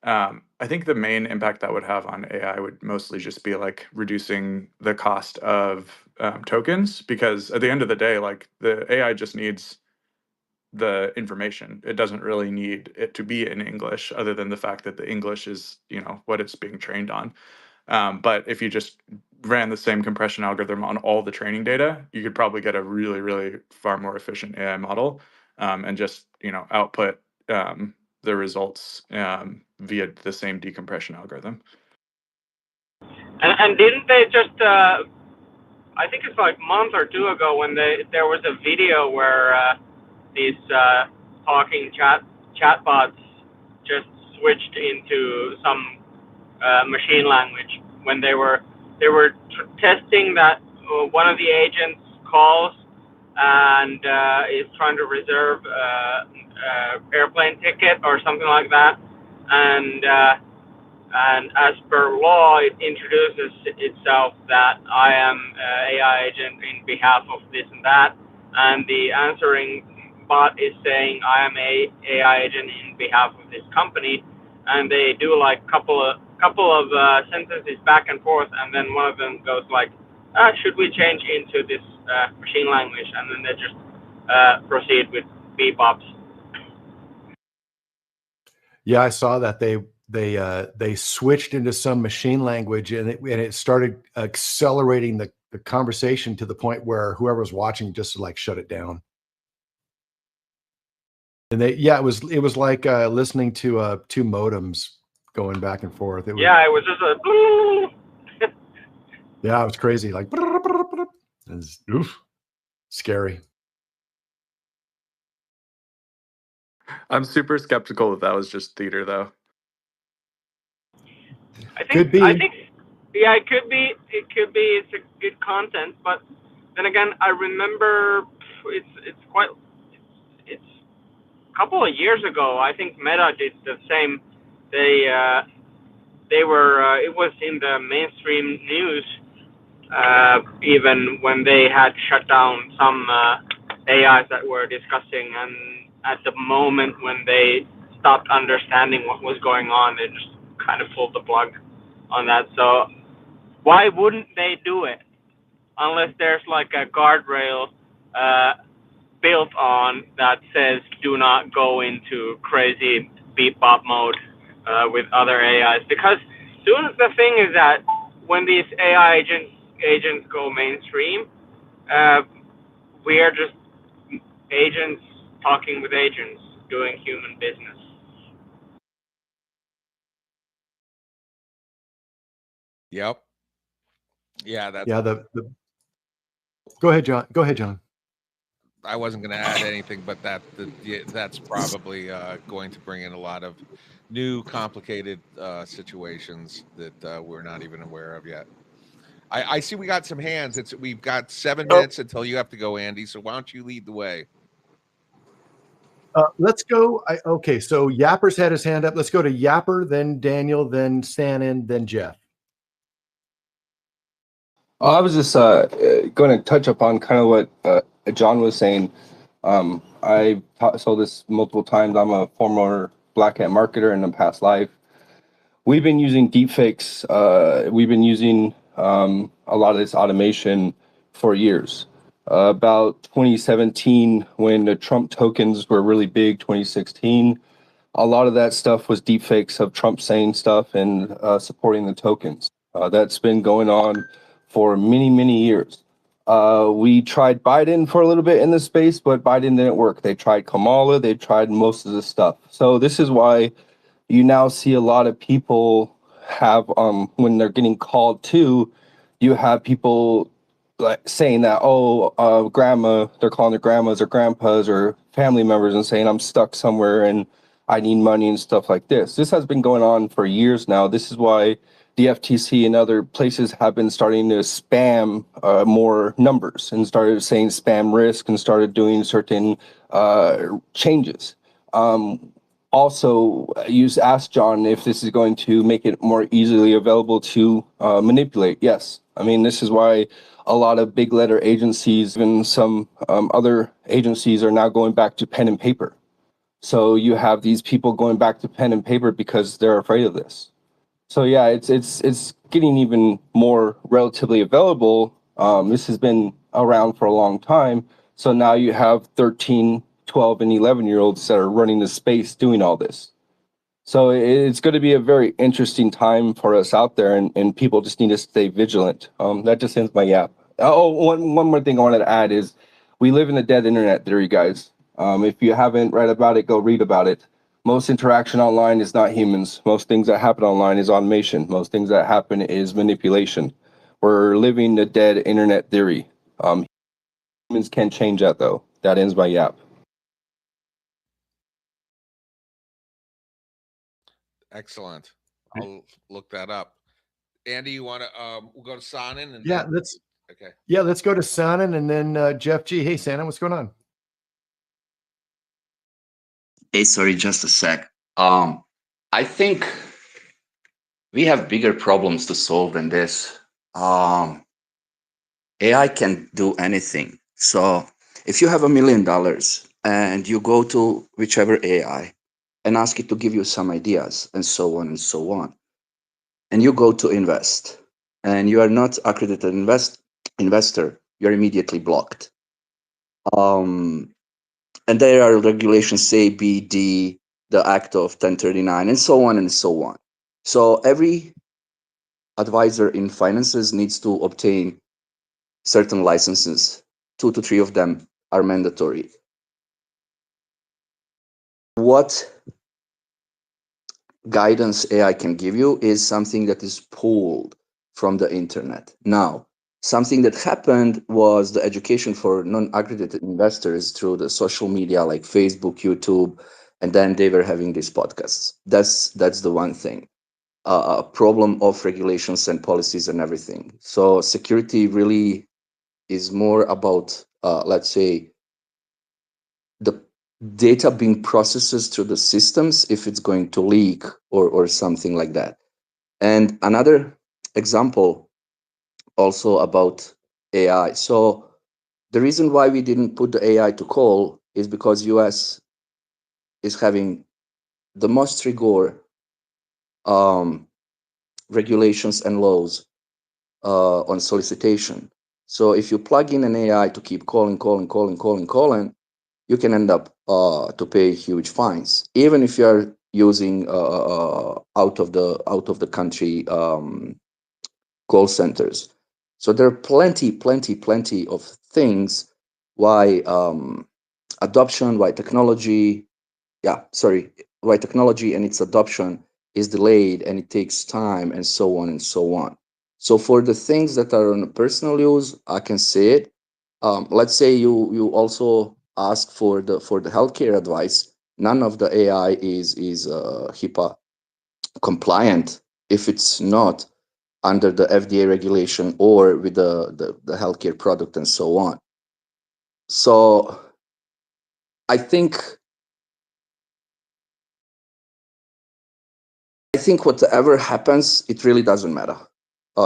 I think the main impact that would have on AI would mostly just be like reducing the cost of tokens, because at the end of the day, like the AI just needs the information. It doesn't really need it to be in English, other than the fact that the English is, you know, what it's being trained on. But if you just ran the same compression algorithm on all the training data, you could probably get a really, really far more efficient AI model, and just, you know, output the results via the same decompression algorithm. And didn't they just? I think it's like a month or two ago when there was a video where these talking chatbots just switched into some machine language when they were testing that one of the agents calls and is trying to reserve airplane ticket or something like that, and as per law, it introduces itself that I am AI agent in behalf of this and that, and the answering bot is saying I am a AI agent in behalf of this company, and they do like couple of sentences back and forth, and then one of them goes like, should we change into this machine language, and then they just proceed with bebops. Yeah, I saw that they switched into some machine language, and it started accelerating the conversation to the point where whoever was watching just like shut it down. And it was like listening to two modems going back and forth. It was just a yeah, it was crazy. Like it was, scary. I'm super skeptical that was just theater, though. Could be. I think, yeah, it could be. It could be. It's a good content, but then again, I remember it's a couple of years ago. I think Meta did the same. They were. It was in the mainstream news, even when they had shut down some AIs that were discussing, and at the moment when they stopped understanding what was going on, they just kind of pulled the plug on that. So why wouldn't they do it unless there's like a guardrail built on that says do not go into crazy bebop mode with other AIs? Because soon the thing is that when these AI agents go mainstream, we are just agents talking with agents doing human business. Yep. Yeah, that's. Yeah, Go ahead, John. Go ahead, John. I wasn't going to add anything, but that's probably going to bring in a lot of new, complicated situations that we're not even aware of yet. I see we got some hands. We've got 7 minutes until you have to go, Andy. So why don't you lead the way? Let's go. Okay, so Yapper's had his hand up. Let's go to Yapper, then Daniel, then Stanin, then Jeff. I was just going to touch upon kind of what John was saying. I saw this multiple times. I'm a former Black Hat marketer in a past life. We've been using deepfakes. We've been using a lot of this automation for years. About 2017, when the Trump tokens were really big, 2016, a lot of that stuff was deepfakes of Trump saying stuff and supporting the tokens. That's been going on for many, many years. We tried Biden for a little bit in the space, but Biden didn't work. They tried Kamala, they tried most of the stuff. So this is why you now see a lot of people have, when they're getting called to, you have people like saying that, grandma, they're calling their grandmas or grandpas or family members and saying, I'm stuck somewhere and I need money and stuff like this. This has been going on for years now. This is why the FTC and other places have been starting to spam more numbers and started saying spam risk and started doing certain changes. Also, you asked John if this is going to make it more easily available to manipulate. Yes. I mean, this is why a lot of big letter agencies, even some other agencies, are now going back to pen and paper. So you have these people going back to pen and paper because they're afraid of this. So yeah, it's getting even more relatively available. This has been around for a long time. So now you have 13, 12, and 11-year-olds that are running the space doing all this. So it's going to be a very interesting time for us out there, and people just need to stay vigilant. That just ends my yap. Oh, one more thing I wanted to add is we live in a dead internet theory, guys. If you haven't read about it, go read about it. Most interaction online is not humans. Most things that happen online is automation. Most things that happen is manipulation. We're living the dead internet theory. Humans can change that, though. That ends my yap. Excellent. I'll look that up. Andy, you want to we'll go to Sanan and Yeah, then, let's go to Sanan and then Jeff G. Hey, Sanan, what's going on? Hey, sorry, just a sec. I think we have bigger problems to solve than this. AI can do anything. So if you have $1 million and you go to whichever AI and ask it to give you some ideas and so on and so on, and you go to invest and you are not accredited investor, you're immediately blocked. And there are regulations, say B, D, the Act of 1039, and so on and so on. So every advisor in finances needs to obtain certain licenses. 2 to 3 of them are mandatory. What guidance AI can give you is something that is pulled from the internet. Now, something that happened was the education for non-accredited investors through the social media like Facebook, YouTube, and then they were having these podcasts. That's the one thing. A problem of regulations and policies and everything. So security really is more about, let's say, the data being processed through the systems if it's going to leak or something like that. And another example also about AI. So the reason why we didn't put the AI to call is because US is having the most rigor regulations and laws on solicitation. So if you plug in an AI to keep calling, you can end up to pay huge fines, even if you are using out of the country call centers. So there are plenty of things why adoption, why technology and its adoption is delayed and it takes time and so on and so on. So for the things that are on personal use, I can say it. Let's say you also ask for the healthcare advice. None of the AI is HIPAA compliant if it's not under the FDA regulation or with the healthcare product and so on. So I think whatever happens, it really doesn't matter.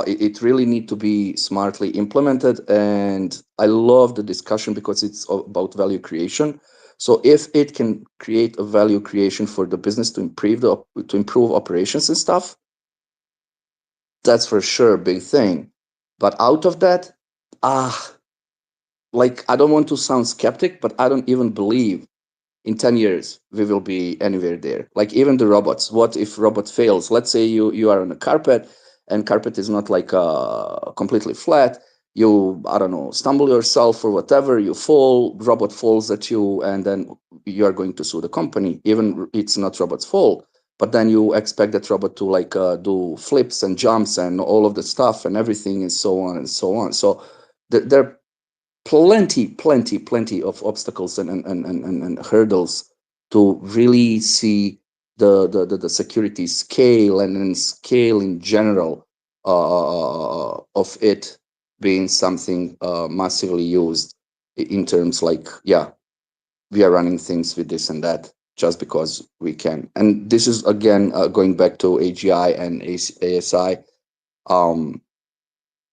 It really need to be smartly implemented, and I love the discussion because it's about value creation. So if it can create a value creation for the business to improve operations and stuff, that's for sure a big thing. But out of that, like, I don't want to sound skeptic, but I don't even believe in 10 years we will be anywhere there. Like even the robots, what if robot fails? Let's say you are on a carpet and carpet is not like completely flat. You, I don't know, stumble yourself or whatever, you fall, robot falls at you, and then you are going to sue the company, even it's not robot's fault. But then you expect that robot to like do flips and jumps and all of the stuff and everything and so on and so on. So there are plenty of obstacles and hurdles to really see the security scale and scale in general of it being something massively used in terms like, yeah, we are running things with this and that. just because we can. And this is again going back to AGI and ASI.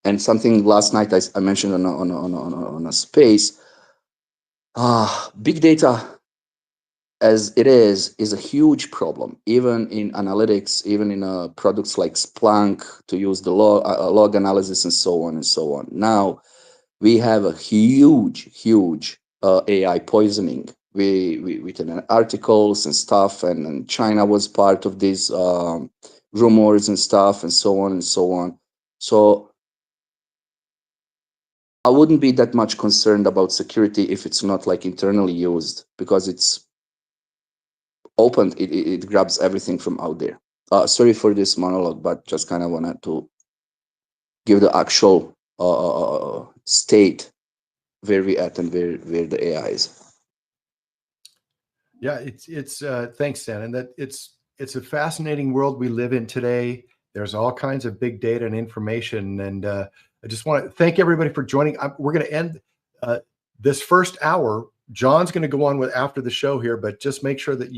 And something last night I mentioned on a space. Big data, as it is a huge problem, even in analytics, even in products like Splunk to use the log analysis and so on and so on. Now we have a huge AI poisoning. We written articles and stuff, and China was part of these rumors and stuff, and so on and so on. So I wouldn't be that much concerned about security if it's not like internally used, because it's open. It grabs everything from out there. Sorry for this monologue, but just kind of wanted to give the actual state where we at and where the AI is. Yeah, it's thanks, Dan. And that it's a fascinating world we live in today. There's all kinds of big data and information, and I just want to thank everybody for joining. We're going to end this first hour. John's going to go on with after the show here, but just make sure that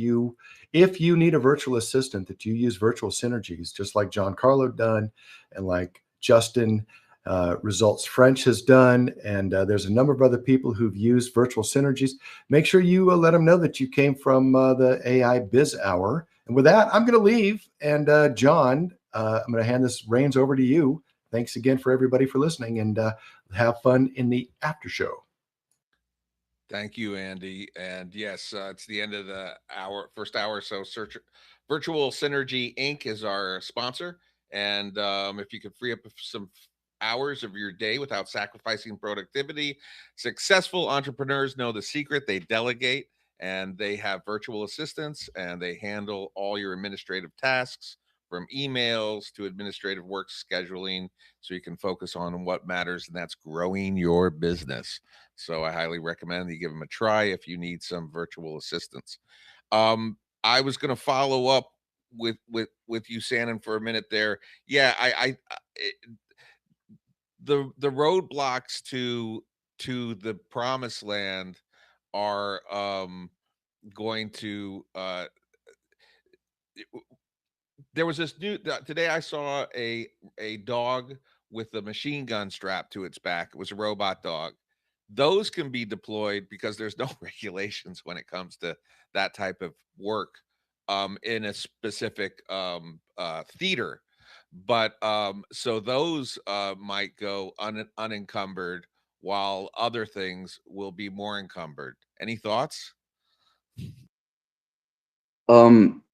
if you need a virtual assistant, that you use Virtual Synergies, just like John Carlo done, and like Justin Results French has done, and there's a number of other people who've used Virtual Synergies. Make sure you let them know that you came from the AI Biz Hour. And with that, I'm going to leave. And John, I'm going to hand this reins over to you. Thanks again for everybody for listening, and have fun in the after show. Thank you, Andy. And yes, it's the end of the first hour. So Virtual Synergy Inc. is our sponsor. And if you could free up some hours of your day without sacrificing productivity, successful entrepreneurs know the secret. They delegate, and they have virtual assistants, and they handle all your administrative tasks, from emails to administrative work scheduling, so you can focus on what matters, and that's growing your business. So I highly recommend that you give them a try if you need some virtual assistance. I was going to follow up with you, Shannon, for a minute there. Yeah, the roadblocks to the promised land are going to there was this new today I saw a dog with a machine gun strapped to its back. It was a robot dog. Those can be deployed because there's no regulations when it comes to that type of work in a specific theater. But so those might go unencumbered, while other things will be more encumbered. Any thoughts?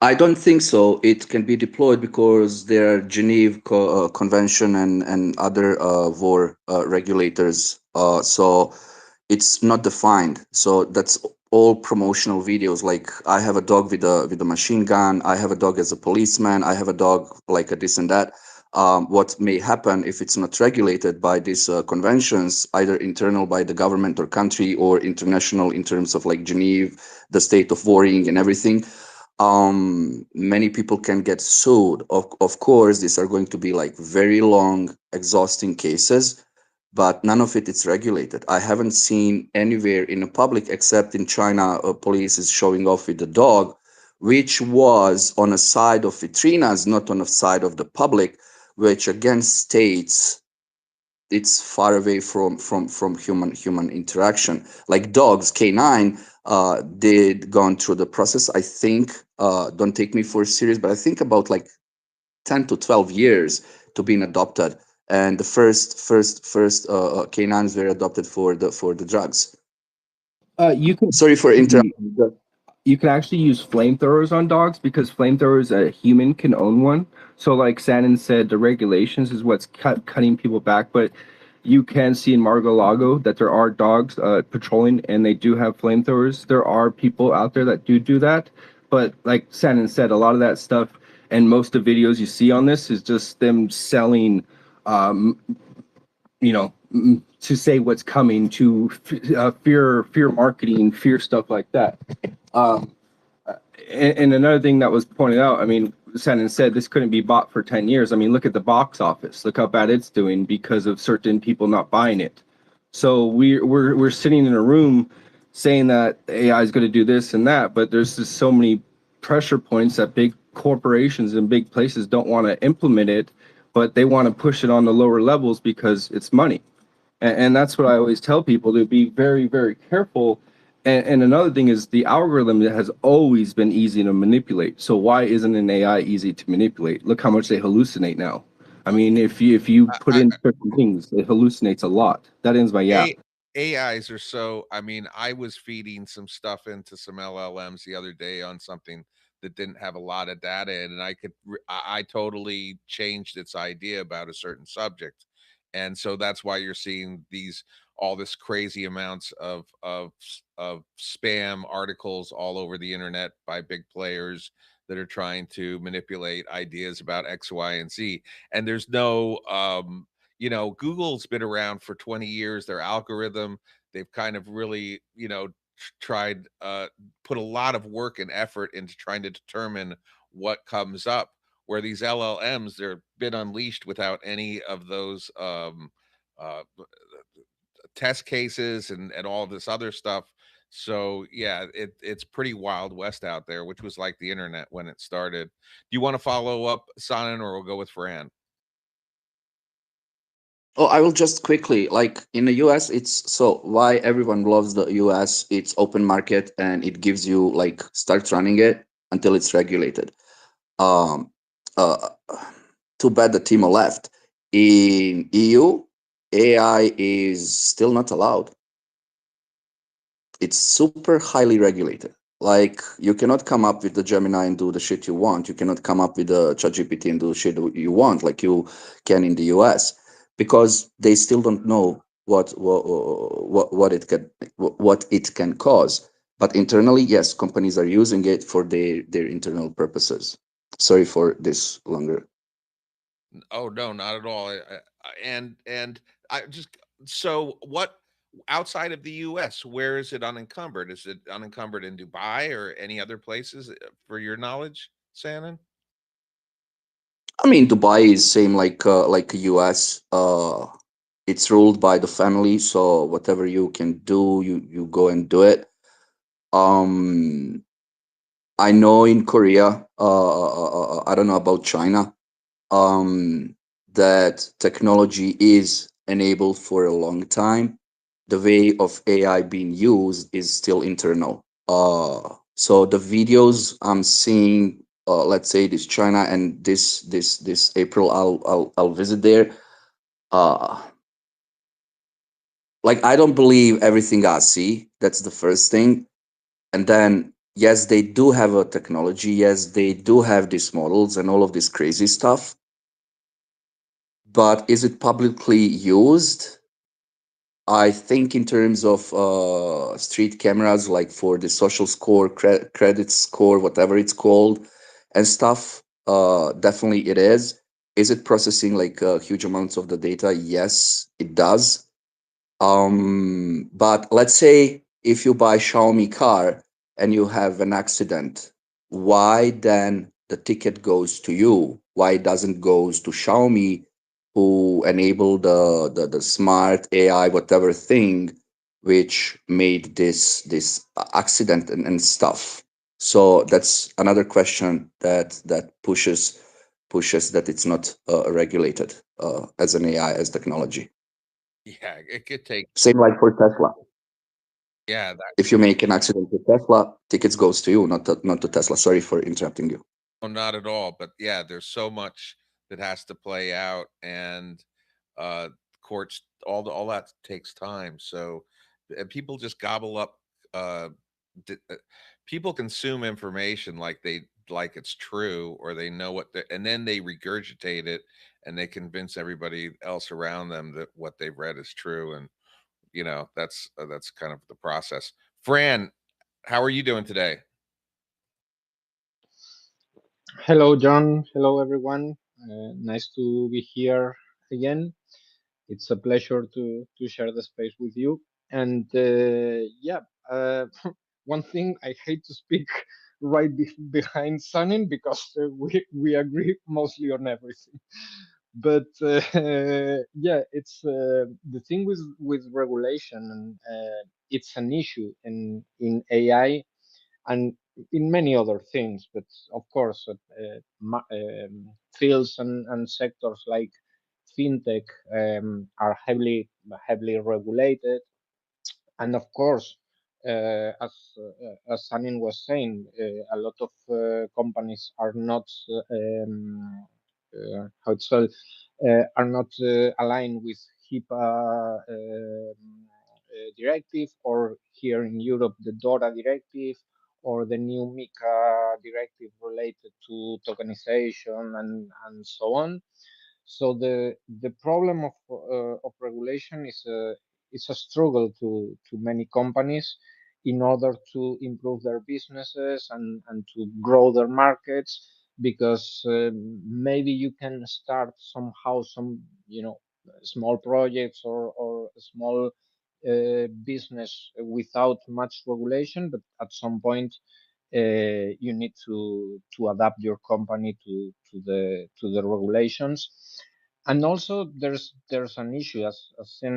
I don't think so. It can be deployed because there are Geneva Convention and other war regulators. So it's not defined. So that's all promotional videos. Like, I have a dog with a machine gun. I have a dog as a policeman. I have a dog like a this and that. What may happen if it's not regulated by these conventions, either internal by the government or country, or international in terms of like Geneva, the state of warring and everything. Many people can get sued. Of course, these are going to be like very long, exhausting cases, but none of it is regulated. I haven't seen anywhere in the public, except in China, police is showing off with the dog, which was on a side of vitrinas, not on a side of the public, which again states it's far away from human interaction. Like dogs, canine, did gone through the process. I think, don't take me for serious, but I think about like 10 to 12 years to being adopted, and the first canines were adopted for the drugs. You can Sorry for interrupting. you can actually use flamethrowers on dogs, because flamethrowers, a human can own one. So like Shannon said, the regulations is what's cutting people back. But you can see in Mar-a-Lago that there are dogs patrolling, and they do have flamethrowers. There are people out there that do that. But like Shannon said, a lot of that stuff and most of the videos you see on this is just them selling, to say what's coming, to fear marketing, fear stuff like that. And another thing that was pointed out, I mean, Shannon said this couldn't be bought for 10 years. I mean, look at the box office. Look how bad it's doing because of certain people not buying it. So we're sitting in a room saying that AI is going to do this and that, but there's just so many pressure points that big corporations and big places don't want to implement it, but they want to push it on the lower levels because it's money. And that's what I always tell people, to be very, very careful. And another thing is, the algorithm has always been easy to manipulate. So why isn't an AI easy to manipulate? Look how much they hallucinate now. I mean, if you put I, in certain things, it hallucinates a lot. That ends my yap. AIs are so, I mean, I was feeding some stuff into some LLMs the other day on something that didn't have a lot of data in, and I totally changed its idea about a certain subject. And so that's why you're seeing all this crazy amounts of spam articles all over the internet by big players that are trying to manipulate ideas about X, Y, and Z. And there's no Google's been around for 20 years. Their algorithm, they've kind of really, tried, put a lot of work and effort into trying to determine what comes up. Where these LLMs, they're been unleashed without any of those uh, test cases and all this other stuff. So yeah, it's pretty wild west out there, which was like the internet when it started. Do you want to follow up, Sanan, or we'll go with Fran? Oh, I will just quickly, like in the US, it's so why everyone loves the US. It's open market and it gives you like start running it until it's regulated. Um, uh, Too bad the Timo left. In EU, AI is still not allowed. It's super highly regulated. Like you cannot come up with the Gemini and do the shit you want. You cannot come up with the ChatGPT and do the shit you want, like you can in the US, because they still don't know what it can cause. But internally, yes, companies are using it for their internal purposes. Sorry for this longer. Oh no, not at all. And I just so what outside of the U.S., where is it unencumbered? Is it unencumbered in Dubai or any other places, for your knowledge, Shannon? I mean, Dubai is same like US. It's ruled by the family, so whatever you can do, you go and do it. Um, I know in Korea, I don't know about China, that technology is enabled for a long time. The way of AI being used is still internal. So the videos I'm seeing, let's say this China and this April, I'll visit there. Uh, like I don't believe everything I see. That's the first thing. And then yes, they do have a technology. Yes, they do have these models and all of this crazy stuff. But is it publicly used? I think in terms of street cameras, like for the social score, credit score, whatever it's called, and stuff, definitely it is. Is it processing like huge amounts of the data? Yes, it does. But let's say if you buy Xiaomi car and you have an accident, why then the ticket goes to you? Why it doesn't goes to Xiaomi, who enabled the smart AI whatever thing, which made this accident and stuff? So that's another question that pushes that it's not regulated as an AI as technology. Yeah, it could take. Same like for Tesla. Yeah, that. If you make an accident with Tesla, tickets goes to you, not to Tesla. Sorry for interrupting you. Oh, not at all. But yeah, there's so much that has to play out, and courts, all that takes time. So, and people just gobble up. Uh, uh, People consume information like it's true, or they know and then they regurgitate it, and they convince everybody else around them that what they've read is true. And that's kind of the process. Fran, how are you doing today? Hello, John. Hello, everyone. Nice to be here again. It's a pleasure to share the space with you. And yeah, one thing I hate to speak right behind Sanin because we agree mostly on everything. but yeah, it's the thing with regulation, and it's an issue in AI and in many other things. But of course, fields and sectors like fintech are heavily regulated, and of course, as Sanin was saying, a lot of companies are not how it's called are not aligned with HIPAA directive, or here in Europe the DORA directive, or the new MiCA directive related to tokenization and so on. So the problem of regulation is a struggle to many companies in order to improve their businesses and to grow their markets, because maybe you can start somehow some small projects or small business without much regulation, but at some point you need to adapt your company to the regulations. And also there's an issue, as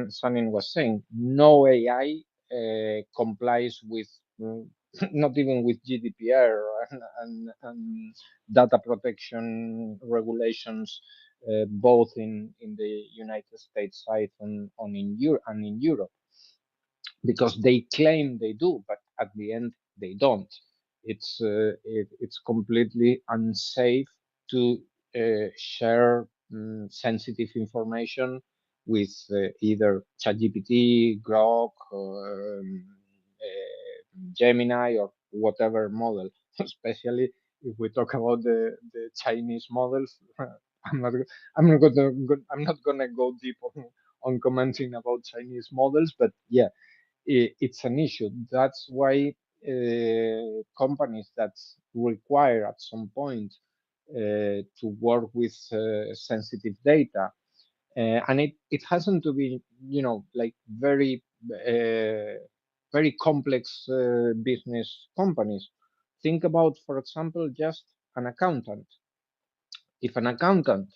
Sanin was saying, no AI complies with not even with GDPR and data protection regulations, both in the United States side and in Europe, because they claim they do, but at the end they don't. It's completely unsafe to share sensitive information with either ChatGPT, Grok, or Gemini, or whatever model. Especially if we talk about the Chinese models. I'm not I'm not gonna go deep on commenting about Chinese models, but yeah, it's an issue. That's why companies that require at some point to work with sensitive data, and it hasn't to be like very complex business companies. Think about, for example, just an accountant. If an accountant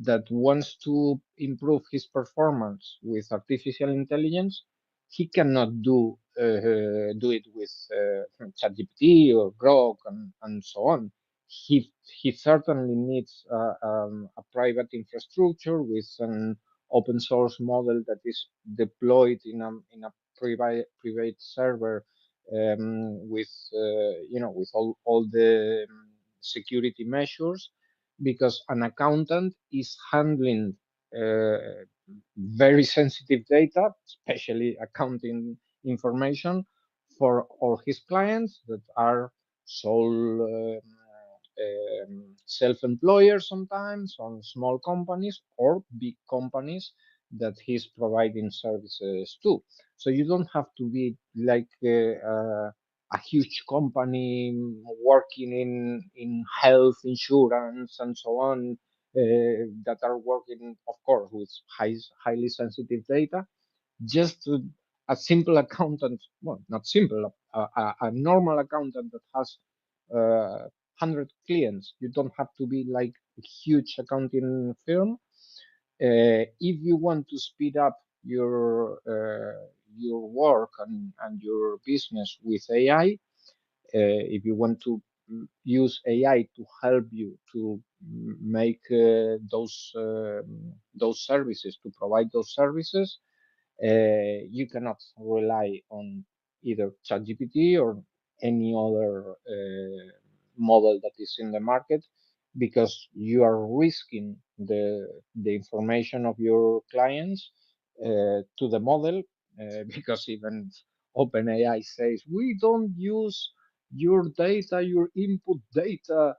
that wants to improve his performance with artificial intelligence, he cannot do it with ChatGPT or Grok and so on. He certainly needs a private infrastructure with an open source model that is deployed in a private server, with with all the security measures, because an accountant is handling uh, very sensitive data, especially accounting information, for all his clients that are sole self-employers, sometimes on small companies or big companies that he's providing services to. So you don't have to be like a huge company working in health insurance and so on, that are working, of course, with highly sensitive data. Just a simple accountant, well, not simple, a normal accountant that has 100 clients. You don't have to be like a huge accounting firm. If you want to speed up your work and your business with AI, if you want to use AI to help you to make those services, to provide those services, you cannot rely on either ChatGPT or any other model that is in the market, because you are risking the information of your clients to the model, because even OpenAI says we don't use your data, your input data,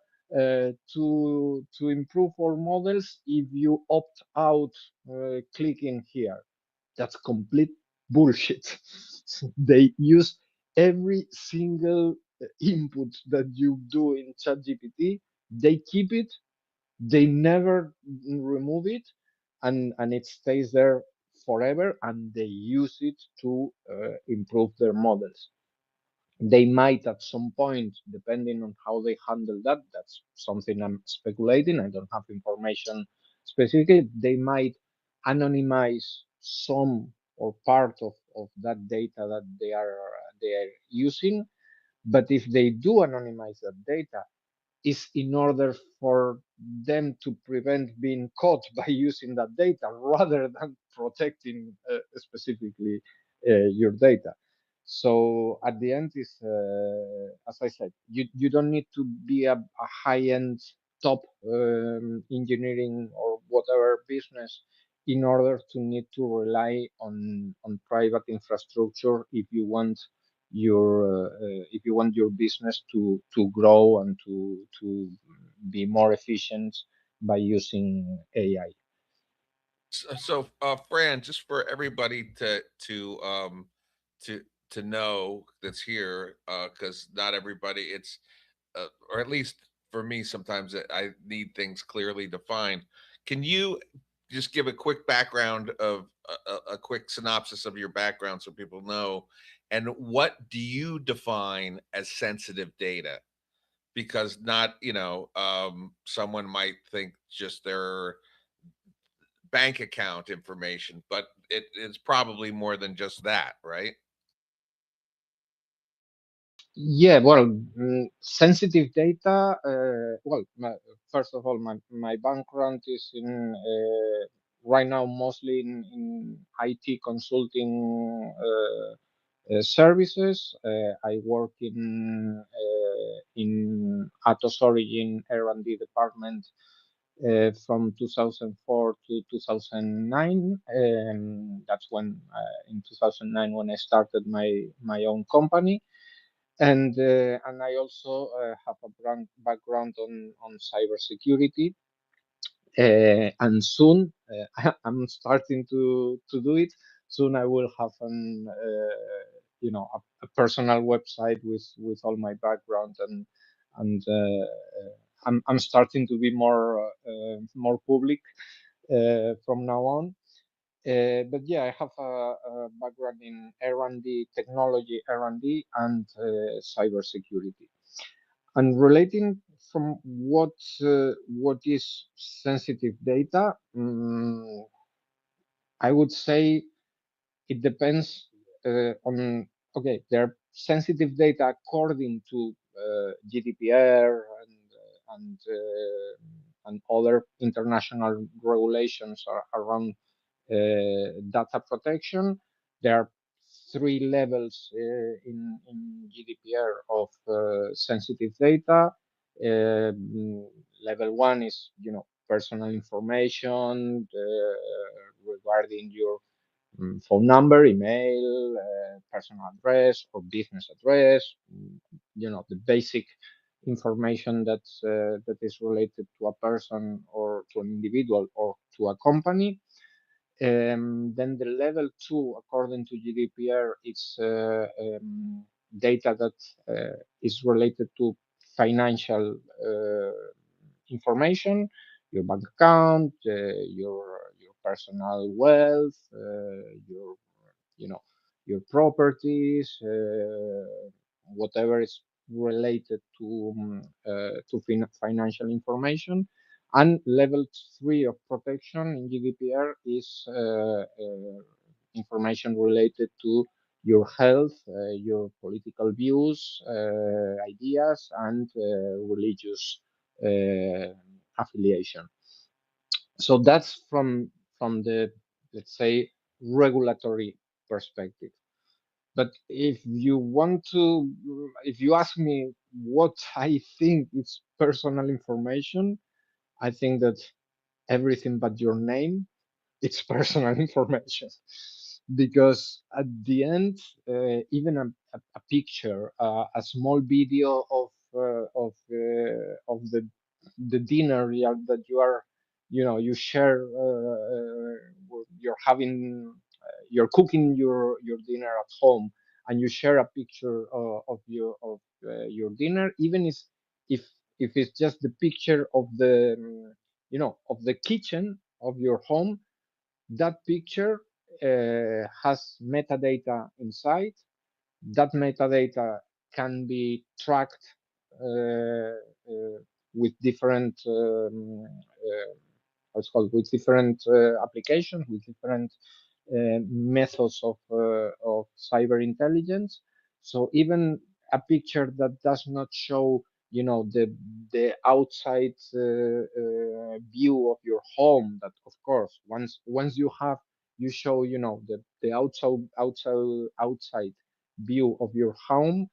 to improve our models if you opt out clicking here. That's complete bullshit. They use every single input that you do in ChatGPT. They keep it. They never remove it, and it stays there forever. And they use it to improve their models. They might at some point, depending on how they handle that. That's something I'm speculating. I don't have information specifically, they might anonymize some or part of that data that they are using. But if they do anonymize that data, is in order for them to prevent being caught by using that data rather than protecting specifically your data. So at the end is, as I said, you don't need to be a high-end top engineering or whatever business in order to need to rely on private infrastructure if you want your business to grow and to be more efficient by using AI. So, Fran, just for everybody to to know that's here, because not everybody, it's or at least for me, sometimes I need things clearly defined. Can you just give a quick background of a quick synopsis of your background so people know, and what do you define as sensitive data? Because not, someone might think just their bank account information, but it's probably more than just that, right? Yeah, well, sensitive data. Well, first of all, my background is in right now mostly in IT consulting services. I work in Atos Origin R&D department from 2004 to 2009. That's when in 2009 when I started my own company, and I also have a background on cybersecurity. And soon I'm starting to do it. Soon I will have a personal website with all my background, and I'm starting to be more public from now on. But yeah, I have a background in R&D, technology R&D, and cybersecurity. And relating from what is sensitive data, I would say it depends on. Okay, there are sensitive data according to GDPR and other international regulations around data protection. There are three levels in GDPR of sensitive data. Level one is, personal information regarding your phone number, email, personal address, or business address. The basic information that is related to a person or to an individual or to a company. Then the level two, according to GDPR, it's data that is related to financial information, your bank account, your personal wealth, you know your properties, whatever is related to financial information. And level three of protection in GDPR is information related to your health, your political views, ideas, and religious affiliation. So that's from the, let's say, regulatory perspective. But if you ask me what I think is personal information, I think that everything but your name, it's personal information. Because at the end, even a picture, a small video of the dinner that you are, you share, you're cooking your dinner at home, and you share a picture of your dinner, even if it's just the picture of the kitchen of your home. That picture has metadata inside. That metadata can be tracked with different what's called, with different applications, with different methods of cyber intelligence. So even a picture that does not show, you know, the outside view of your home, that of course once you show, you know, the outside view of your home,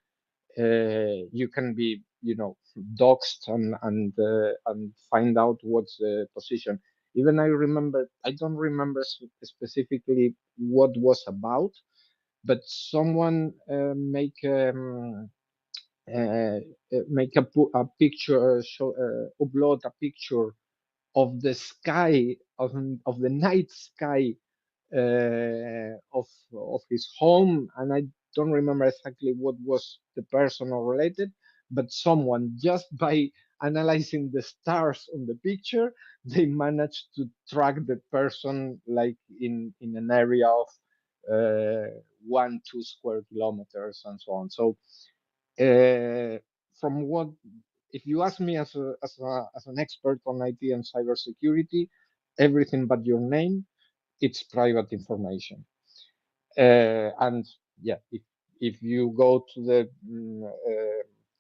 you can be, you know, doxed and find out what's the position. Even I don't remember specifically what was about, but someone make a picture, upload a picture of the sky, of the night sky of his home, and I don't remember exactly what was the person or related, but someone, just by analyzing the stars on the picture, they managed to track the person like in an area of 1-2 square kilometers and so on. So from what, if you ask me as an expert on IT and cybersecurity, everything but your name, it's private information. And yeah, if you go to the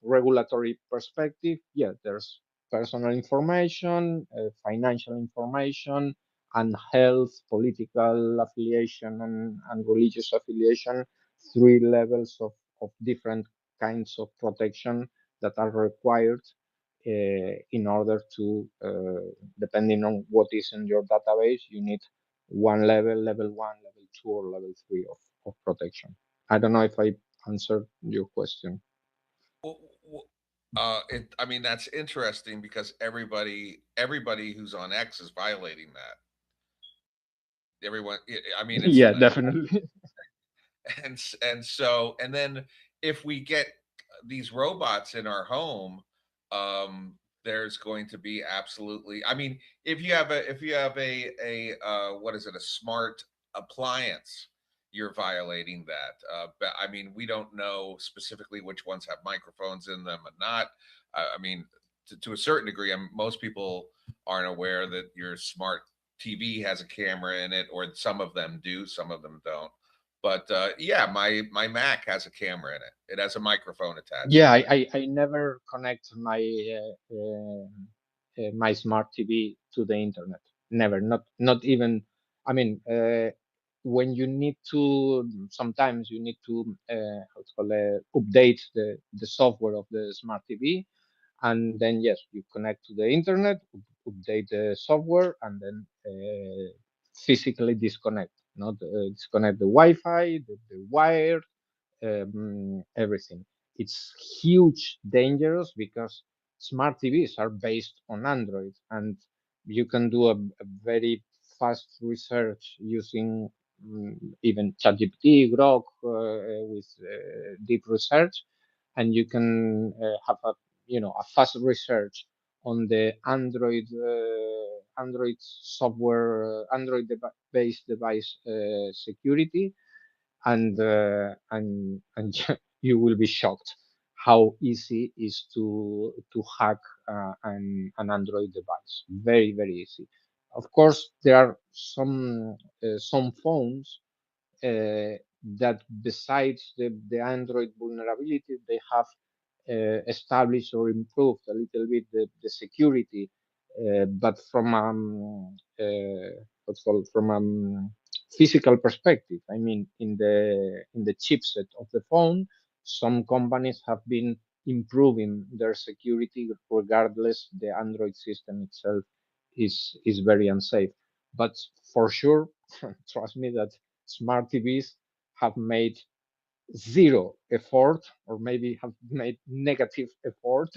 regulatory perspective, yeah, there's personal information, financial information, and health, political affiliation, and religious affiliation, 3 levels of different kinds of protection that are required in order to, depending on what is in your database, you need one level, level 1, level 2, or level 3 of protection. I don't know if I answered your question. Well, I mean, that's interesting because everybody who's on X is violating that. Everyone, I mean, it's Yeah, definitely. and then if we get these robots in our home, there's going to be absolutely, I mean, if you have a what is it, a smart appliance, you're violating that. But I mean, we don't know specifically which ones have microphones in them and not. I mean, to a certain degree, most people aren't aware that your smart TV has a camera in it, or some of them do, some of them don't. But yeah, my Mac has a camera in it. It has a microphone attached Yeah, to it. I never connect my smart TV to the internet. Never, not even. I mean, when you need to, sometimes you need to update the software of the smart TV, and then yes, you connect to the internet, update the software, and then physically disconnect. Not disconnect the Wi-Fi, the wire, everything. It's huge dangerous because smart TVs are based on Android, and you can do a very fast research using even ChatGPT, Grok, with deep research, and you can have a, you know, a fast research on the Android software, based device security, and you will be shocked how easy is to hack an Android device. Very, very easy. Of course, there are some phones that, besides the Android vulnerability, they have established or improved a little bit the security, but from what's called, from physical perspective. I mean, in the chipset of the phone, some companies have been improving their security regardless the Android system itself is very unsafe. But for sure, trust me that smart TVs have made zero effort, or maybe have made negative effort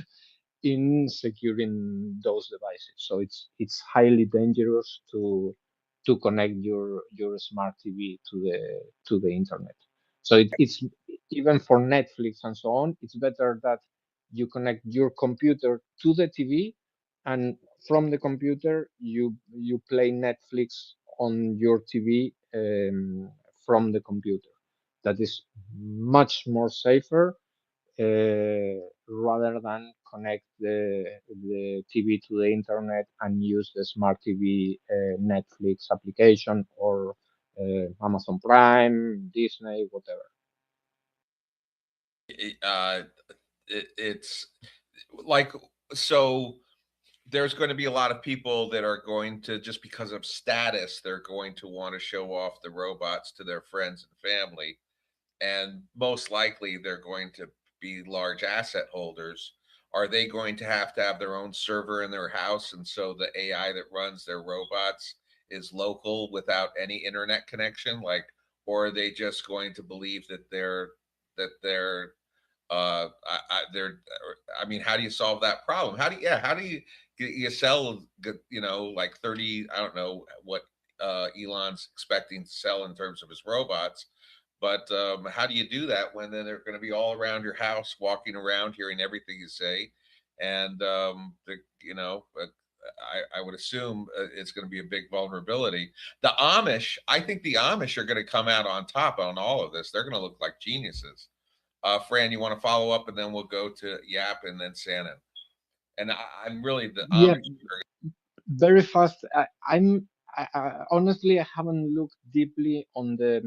in securing those devices. So it's highly dangerous to connect your smart TV to the internet. So it's even for Netflix and so on. It's better that you connect your computer to the TV, and from the computer you play Netflix on your TV from the computer. That is much more safer rather than connect the TV to the internet and use the smart TV Netflix application or Amazon Prime, Disney, whatever. uh, it's like, so there's going to be a lot of people that are going to, just because of status, they're going to want to show off the robots to their friends and family. And most likely they're going to be large asset holders. Are they going to have their own server in their house? And so the AI that runs their robots is local without any internet connection? Like, or are they just going to believe that they're they're, I mean, how do you solve that problem? How do you sell, like 30, I don't know what Elon's expecting to sell in terms of his robots, but how do you do that when then they're going to be all around your house, walking around, hearing everything you say? And I would assume it's going to be a big vulnerability. The Amish, I think the Amish are going to come out on top on all of this. They're going to look like geniuses. Fran, you want to follow up, and then we'll go to Yap and then Shannon. And I'm really the Yeah, Amish. very fast. Honestly, I haven't looked deeply on the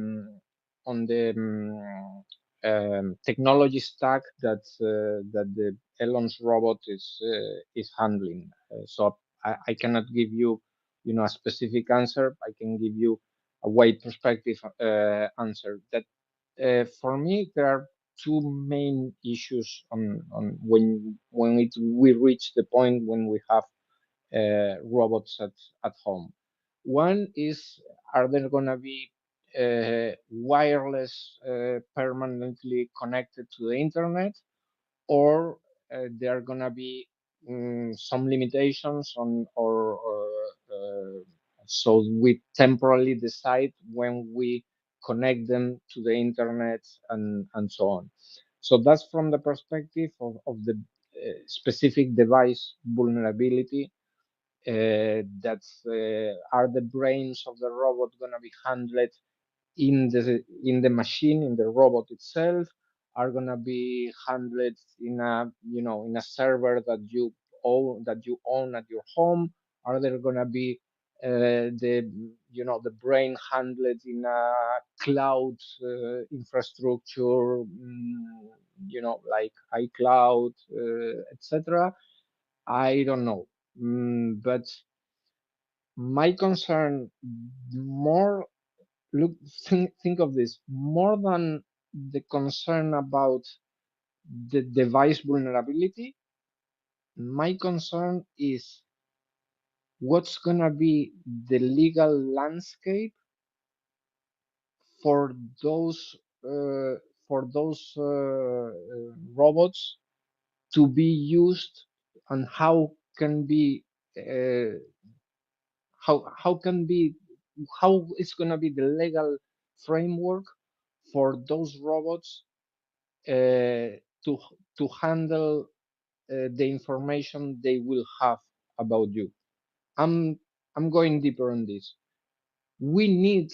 technology stack that the Elon's robot is handling. So I cannot give you, a specific answer. I can give you a wide perspective answer. That for me, there are two main issues on when we reach the point when we have robots at home. One is, are there going to be wireless permanently connected to the internet, or there are going to be some limitations on, or so we temporarily decide when we connect them to the internet and so on. So that's from the perspective of the specific device vulnerability. That's are the brains of the robot going to be handled in the machine, in the robot itself? Are going to be handled in a in a server that you own at your home? Are there going to be the brain handled in a cloud infrastructure, like iCloud, etc.? I don't know. But my concern more, look, think of this, more than the concern about the device vulnerability. My concern is what's gonna be the legal landscape for those uh, robots to be used, and uh, how can be how it's going to be the legal framework for those robots to handle the information they will have about you. I'm going deeper on this. We need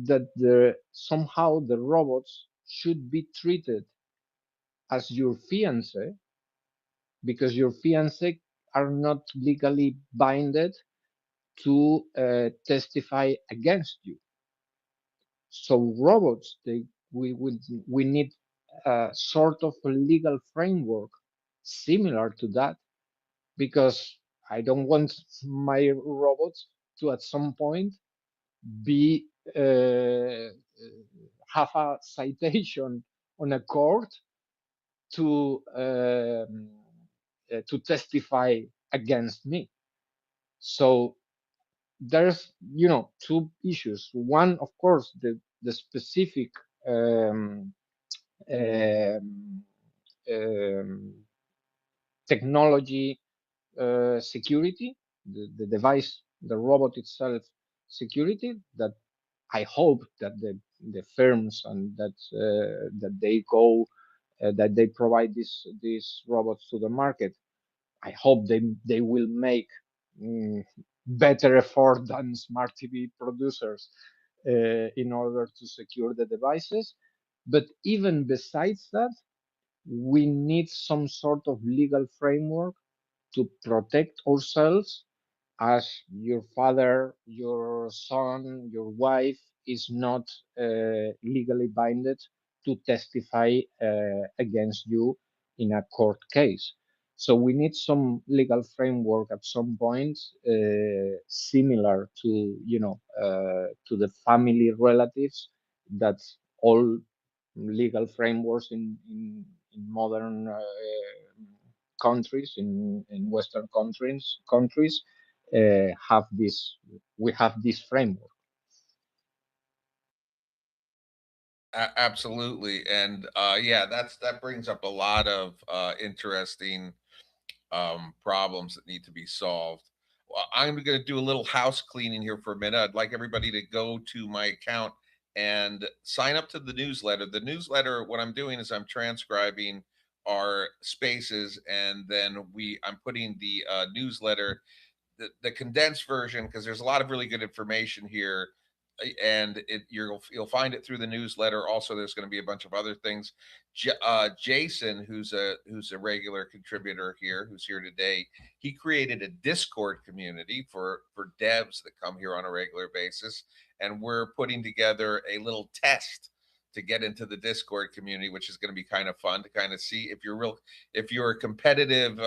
that somehow the robots should be treated as your fiance, because your fiance are not legally binded to testify against you. So robots, we need a sort of a legal framework similar to that, because I don't want my robots to at some point be have a citation on a court to testify against me. So there's two issues. One, of course, the specific um, um, um, technology security, the device, the robot itself security, that I hope that the firms and that they go that they provide these robots to the market. I hope they will make better effort than smart TV producers in order to secure the devices. But even besides that, we need some sort of legal framework to protect ourselves as your father, your son, your wife is not legally binded to testify against you in a court case. So we need some legal framework at some point, similar to to the family relatives that all legal frameworks in modern countries, in Western countries have this. We have this framework. Absolutely, and yeah, that brings up a lot of interesting problems that need to be solved. Well, I'm going to do a little house cleaning here for a minute. I'd like everybody to go to my account and sign up to the newsletter. The newsletter, what I'm doing is I'm transcribing our spaces, and then I'm putting the newsletter, the condensed version, because there's a lot of really good information here, and you'll find it through the newsletter. Also, there's going to be a bunch of other things. Jason, who's a regular contributor here, who's here today, he created a Discord community for devs that come here on a regular basis, and we're putting together a little test to get into the Discord community, which is going to be kind of fun to kind of see if you're a competitive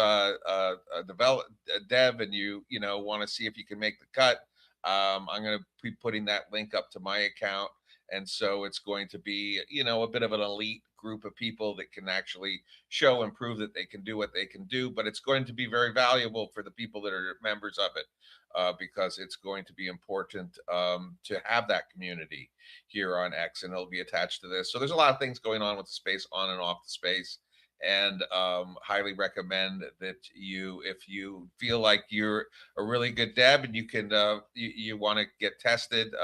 dev, and you want to see if you can make the cut. I'm going to be putting that link up to my account, and so it's going to be a bit of an elite group of people that can actually show and prove that they can do what they can do. But it's going to be very valuable for the people that are members of it, because it's going to be important to have that community here on X, and it'll be attached to this. So there's a lot of things going on with the space, on and off the space, and highly recommend that if you feel like you're a really good dev and you can you want to get tested,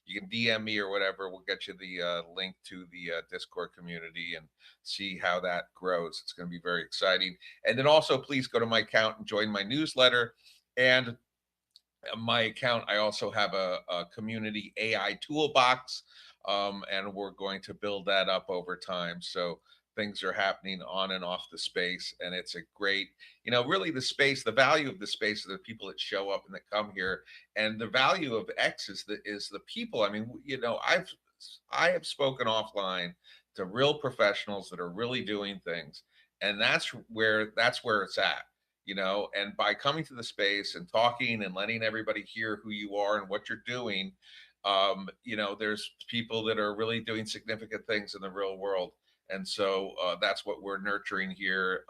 you can DM me or whatever. We'll get you the link to the Discord community and see how that grows. It's going to be very exciting. And then also, please go to my account and join my newsletter. And my account, I also have a community AI toolbox, and we're going to build that up over time. So things are happening on and off the space, and it's a great, really the space, the value of the space are the people that show up and that come here, and the value of X is the people. I mean, I have spoken offline to real professionals that are really doing things, and that's where it's at. And by coming to the space and talking and letting everybody hear who you are and what you're doing, there's people that are really doing significant things in the real world. And so that's what we're nurturing here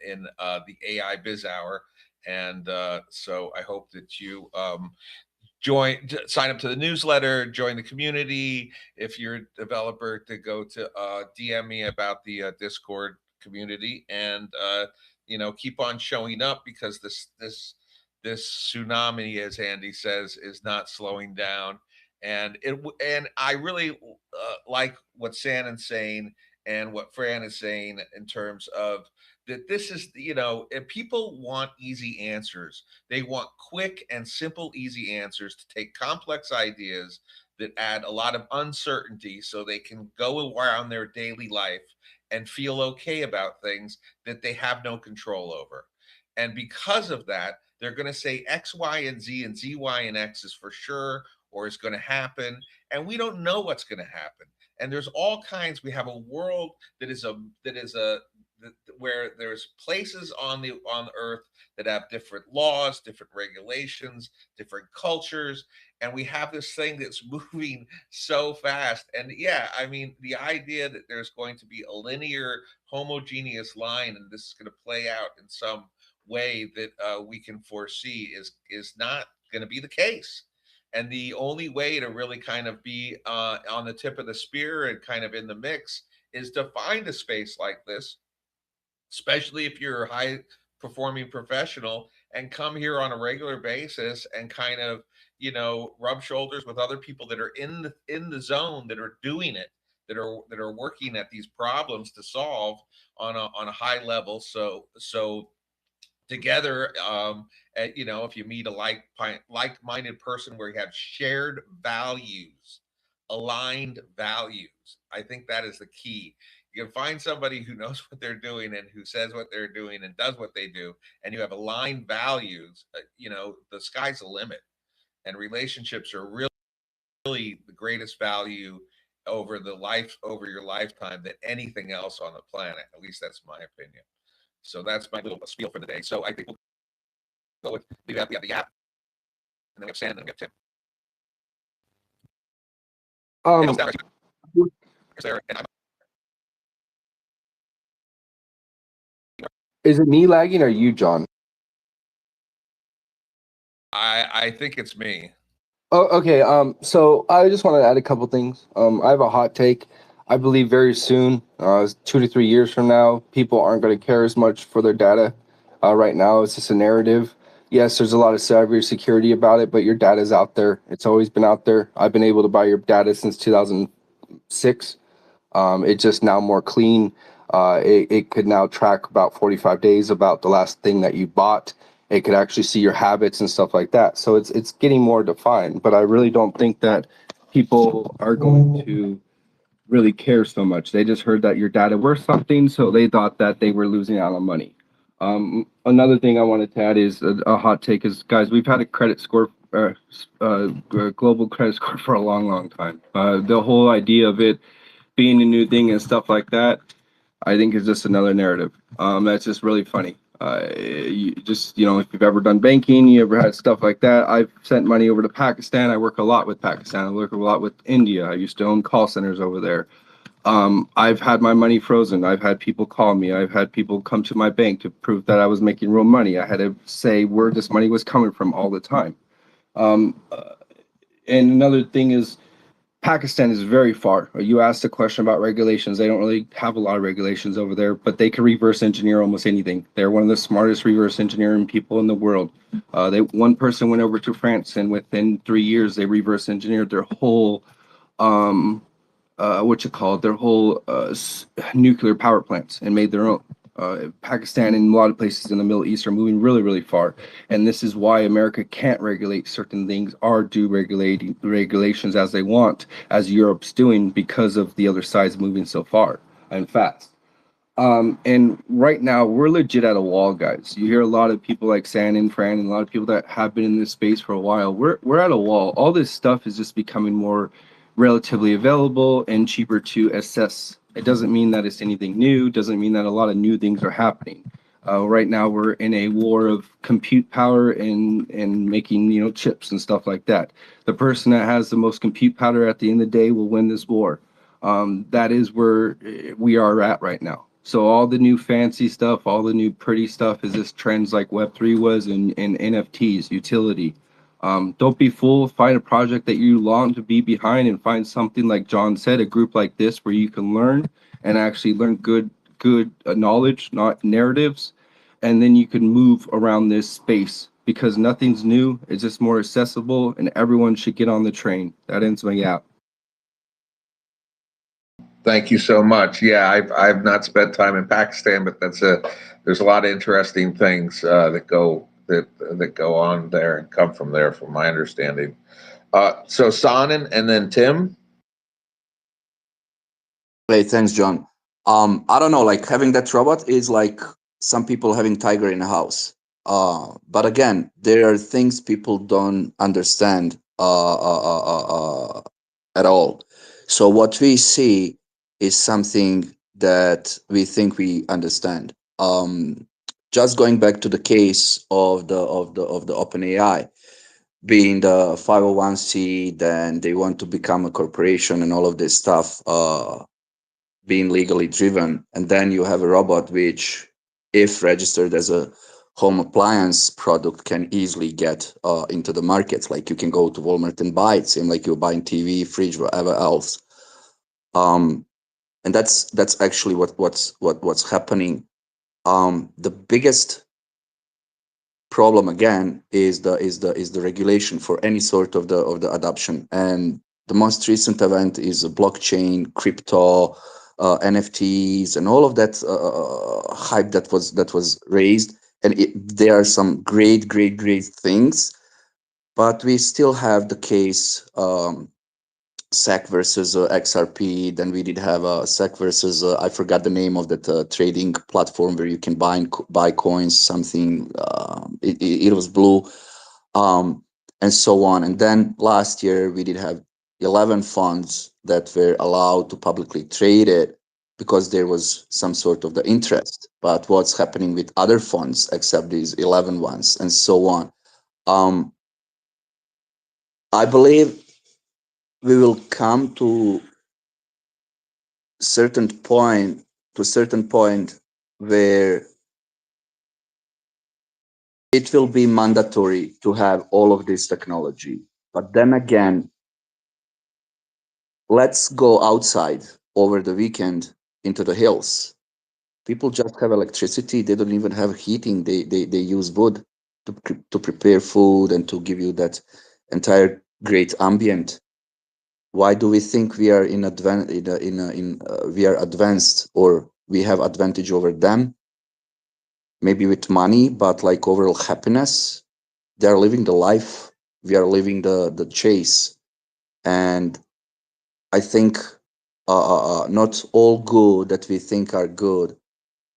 in the AI Biz Hour. And so I hope that you sign up to the newsletter, join the community. If you're a developer, to go to DM me about the Discord community, and keep on showing up, because this tsunami, as Andy says, is not slowing down. And I really like what Shannon's saying and what Fran is saying in terms of that this is, if people want easy answers, they want quick and simple, easy answers to take complex ideas that add a lot of uncertainty so they can go around their daily life and feel okay about things that they have no control over. And because of that, they're going to say X, Y, and Z, and Z, Y, and X is for sure, or is going to happen. And we don't know what's going to happen. And there's all kinds. We have a world that is where there's places on the earth that have different laws, different regulations, different cultures, and we have this thing that's moving so fast. And yeah, I mean, the idea that there's going to be a linear, homogeneous line and this is going to play out in some way that we can foresee is not going to be the case. And the only way to really kind of be on the tip of the spear and kind of in the mix is to find a space like this, especially if you're a high performing professional, and come here on a regular basis and kind of rub shoulders with other people that are in the zone, that are doing it, that are working at these problems to solve on a high level. So together, if you meet a like-minded person where you have shared values, aligned values. I think that is the key. You can find somebody who knows what they're doing and who says what they're doing and does what they do, and you have aligned values. The sky's the limit, and relationships are really the greatest value over your lifetime than anything else on the planet. At least that's my opinion. So that's my little spiel for the day. So I think we'll go with we have the app, and then we have Sand, and then we have Tim. Is it me lagging or you, John? I think it's me. Oh, okay. So I just want to add a couple things. I have a hot take. I believe very soon, 2 to 3 years from now, people aren't going to care as much for their data. Right now, it's just a narrative. Yes, there's a lot of cybersecurity about it, but your data is out there. It's always been out there. I've been able to buy your data since 2006. It's just now more clean. It could now track about 45 days about the last thing that you bought. It could actually see your habits and stuff like that. So it's getting more defined, but I really don't think that people are going to really care so much. They just heard that your data worth something, so they thought that they were losing out on money. Another thing I wanted to add is a hot take is, guys, we've had a credit score, global credit score for a long, long time. The whole idea of it being a new thing and stuff like that, I think is just another narrative. That's just really funny. If you've ever done banking, you ever had stuff like that. I've sent money over to Pakistan. I work a lot with Pakistan. I work a lot with India. I used to own call centers over there. I've had my money frozen. I've had people call me. I've had people come to my bank to prove that I was making real money. I had to say where this money was coming from all the time. And another thing is, Pakistan is very far. You asked a question about regulations. They don't really have a lot of regulations over there, but they can reverse engineer almost anything. They're one of the smartest reverse engineering people in the world. One person went over to France, and within 3 years, they reverse engineered their whole, nuclear power plants and made their own. Pakistan and a lot of places in the Middle East are moving really, really far. And this is why America can't regulate certain things or do regulations as they want, as Europe's doing, because of the other side's moving so far and fast. And right now, we're legit at a wall, guys. You hear a lot of people like San and Fran and a lot of people that have been in this space for a while. We're at a wall. All this stuff is just becoming more relatively available and cheaper to assess. It doesn't mean that it's anything new, doesn't mean that a lot of new things are happening. Right now we're in a war of compute power and making chips and stuff like that. The person that has the most compute power at the end of the day will win this war. That is where we are at right now. So all the new fancy stuff, all the new pretty stuff is just trends like Web3 was and NFTs, utility. Don't be fooled. Find a project that you long to be behind and find something like John said, a group like this where you can learn and actually learn good knowledge, not narratives. And then you can move around this space because nothing's new. It's just more accessible and everyone should get on the train. That ends my gap. Thank you so much. Yeah, I've not spent time in Pakistan, but there's a lot of interesting things that go on there and come from there, from my understanding. So Sanan and then Tim. Hey, thanks, John. I don't know, like having that robot is like some people having tiger in a house. But again, there are things people don't understand at all. So what we see is something that we think we understand. Just going back to the case of the OpenAI being the 501c, then they want to become a corporation and all of this stuff, being legally driven, and then you have a robot which, if registered as a home appliance product, can easily get into the markets. Like you can go to Walmart and buy it, same like you're buying TV, fridge, whatever else. And that's actually what's happening. The biggest problem again is the regulation for any sort of the adoption. And the most recent event is a blockchain, crypto, NFTs, and all of that hype that was raised. And there are some great things, but we still have the case SEC versus XRP. Then we did have a SEC versus I forgot the name of that trading platform where you can buy coins. Something it was blue, and so on. And then last year we did have 11 funds that were allowed to publicly trade it because there was some sort of the interest. But what's happening with other funds except these 11 ones, and so on? I believe we will come to certain point where it will be mandatory to have all of this technology. But then again, let's go outside over the weekend into the hills. People just have electricity. They don't even have heating. They use wood to prepare food and to give you that entire great ambient. Why do we think we are we are advanced, or we have advantage over them? Maybe with money, but like overall happiness, they are living the life. We are living the chase, and I think not all good that we think are good,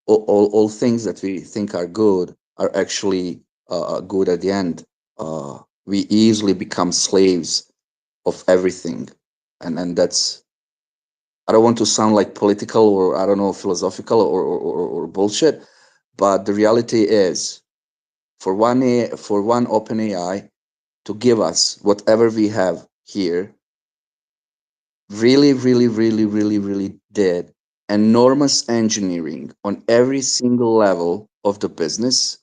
all things that we think are good are actually good at the end. We easily become slaves of everything, and that's, I don't want to sound like political or I don't know, philosophical or bullshit, but the reality is, for one OpenAI to give us whatever we have here, really did enormous engineering on every single level of the business.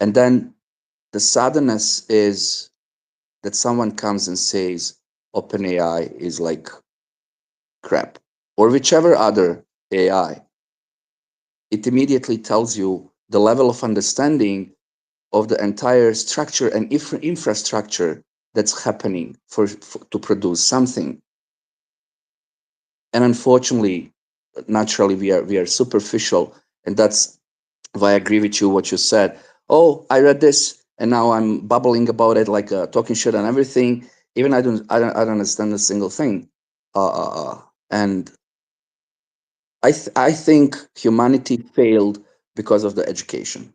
And then the saddenness is that someone comes and says OpenAI is like crap, or whichever other AI. It immediately tells you the level of understanding of the entire structure and infrastructure that's happening to produce something. And unfortunately, naturally, we are superficial, and that's why I agree with you what you said. Oh, I read this, and now I'm bubbling about it, like talking shit and everything. Even I don't understand a single thing. And I think humanity failed because of the education.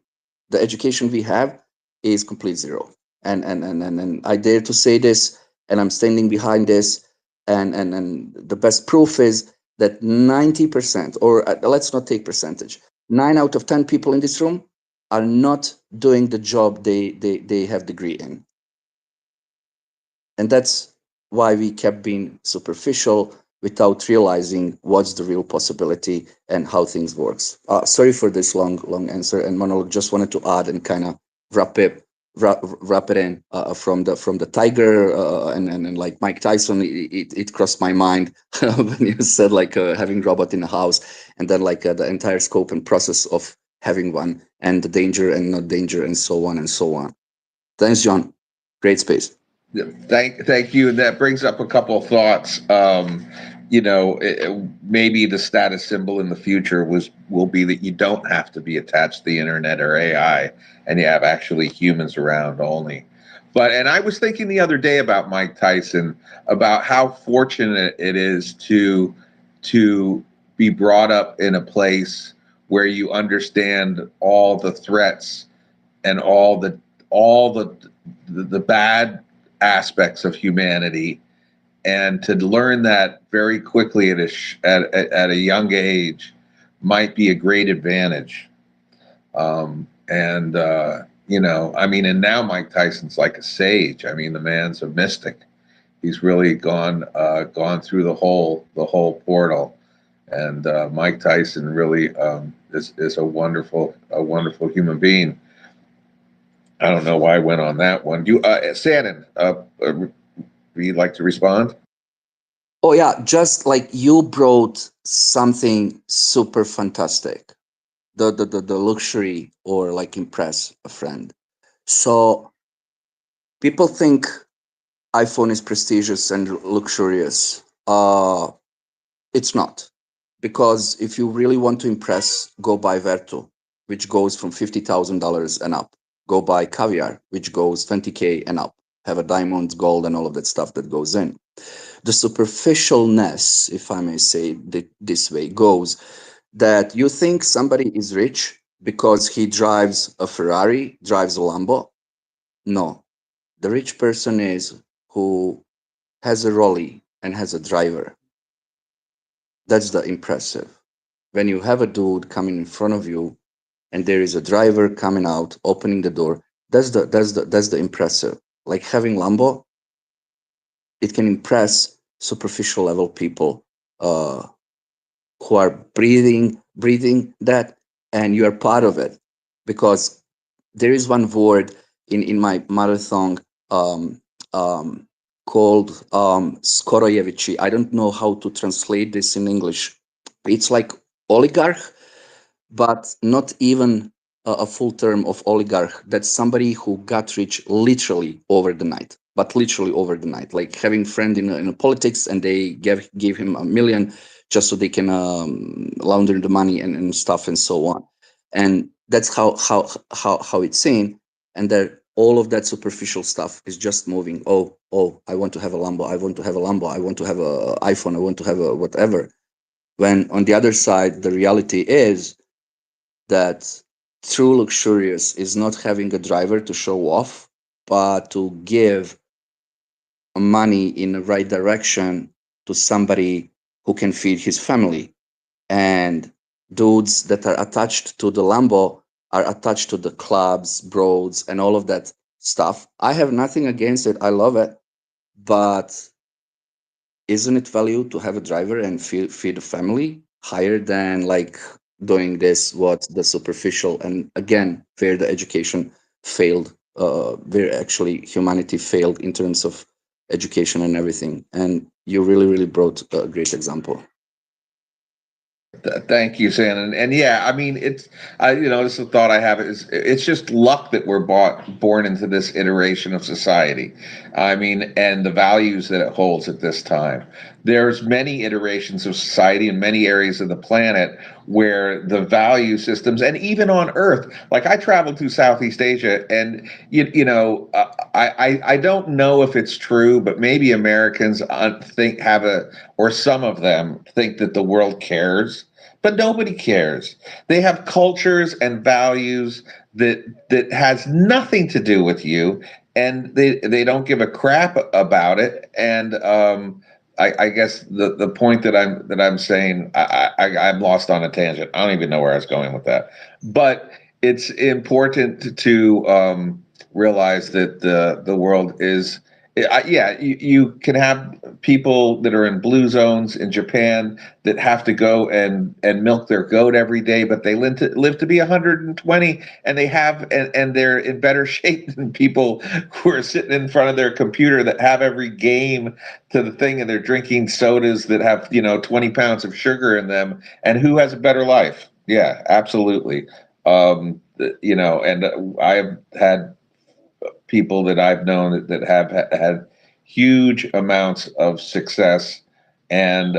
The education we have is complete zero. And I dare to say this, and I'm standing behind this. And the best proof is that 90%, or let's not take percentage, 9 out of 10 people in this room are not doing the job they have degree in. And that's why we kept being superficial without realizing what's the real possibility and how things works. Sorry for this long answer and monologue. Just wanted to add and kind of wrap it in from the tiger and like Mike Tyson. It crossed my mind when you said like having robot in the house, and then like the entire scope and process of having one, and the danger and not danger, and so on and so on. Thanks, John. Great space. Thank you. And that brings up a couple of thoughts. Maybe the status symbol in the future will be that you don't have to be attached to the internet or AI, and you have actually humans around only. And I was thinking the other day about Mike Tyson, about how fortunate it is to be brought up in a place where you understand all the threats and all the bad aspects of humanity, and to learn that very quickly at a young age might be a great advantage. And now Mike Tyson's like a sage. I mean, the man's a mystic. He's really gone through the whole portal. And Mike Tyson really is a wonderful human being. I don't know why I went on that one. You, Shannon, would you like to respond? Oh yeah, just like you brought something super fantastic, the luxury, or like impress a friend. So people think iPhone is prestigious and luxurious. It's not, because if you really want to impress, go buy Vertu, which goes from $50,000 and up. Go buy Caviar, which goes $20K and up. have a diamond, gold, and all of that stuff that goes in. The superficialness, if I may say this way, goes that you think somebody is rich because he drives a Ferrari, drives a Lambo. No, the rich person is who has a Rollie and has a driver. That's the impressive. When you have a dude coming in front of you and there is a driver coming out, opening the door, that's the impressive. Like having Lambo, it can impress superficial level people who are breathing that, and you are part of it. Because there is one word in my mother tongue called skorojevici. I don't know how to translate this in English. It's like oligarch, but not even a full term of oligarch. That's somebody who got rich literally over the night, but literally over the night, like having friend in politics, and they gave him $1 million just so they can launder the money and stuff and so on. And that's how it's seen. And that all of that superficial stuff is just moving. Oh, I want to have a Lambo. I want to have a Lambo. I want to have an iPhone. I want to have a whatever. When on the other side, the reality is that true luxurious is not having a driver to show off, but to give money in the right direction to somebody who can feed his family. And dudes that are attached to the Lambo are attached to the clubs, broads, and all of that stuff. I have nothing against it. I love it. But isn't it value to have a driver and feed a family higher than like doing this, what the superficial, and again, where the education failed, where actually humanity failed in terms of education and everything. And you really brought a great example. Thank you, Sam. And yeah, I mean, it's, this is the thought I have is it's just luck that we're born into this iteration of society. I mean, and the values that it holds at this time. There's many iterations of society in many areas of the planet where the value systems, and even on Earth, like I traveled to Southeast Asia, and I don't know if it's true, but maybe Americans or some of them think that the world cares. But nobody cares. They have cultures and values that has nothing to do with you, and they don't give a crap about it. And I guess the point that I'm saying, I'm lost on a tangent. I don't even know where I was going with that. But it's important to realize that the world is. You can have people that are in blue zones in Japan that have to go and milk their goat every day, but they live to be 120, and they're in better shape than people who are sitting in front of their computer that have every game to the thing, and they're drinking sodas that have 20 pounds of sugar in them. And who has a better life? Yeah, absolutely. And I've had people that I've known that have had huge amounts of success, and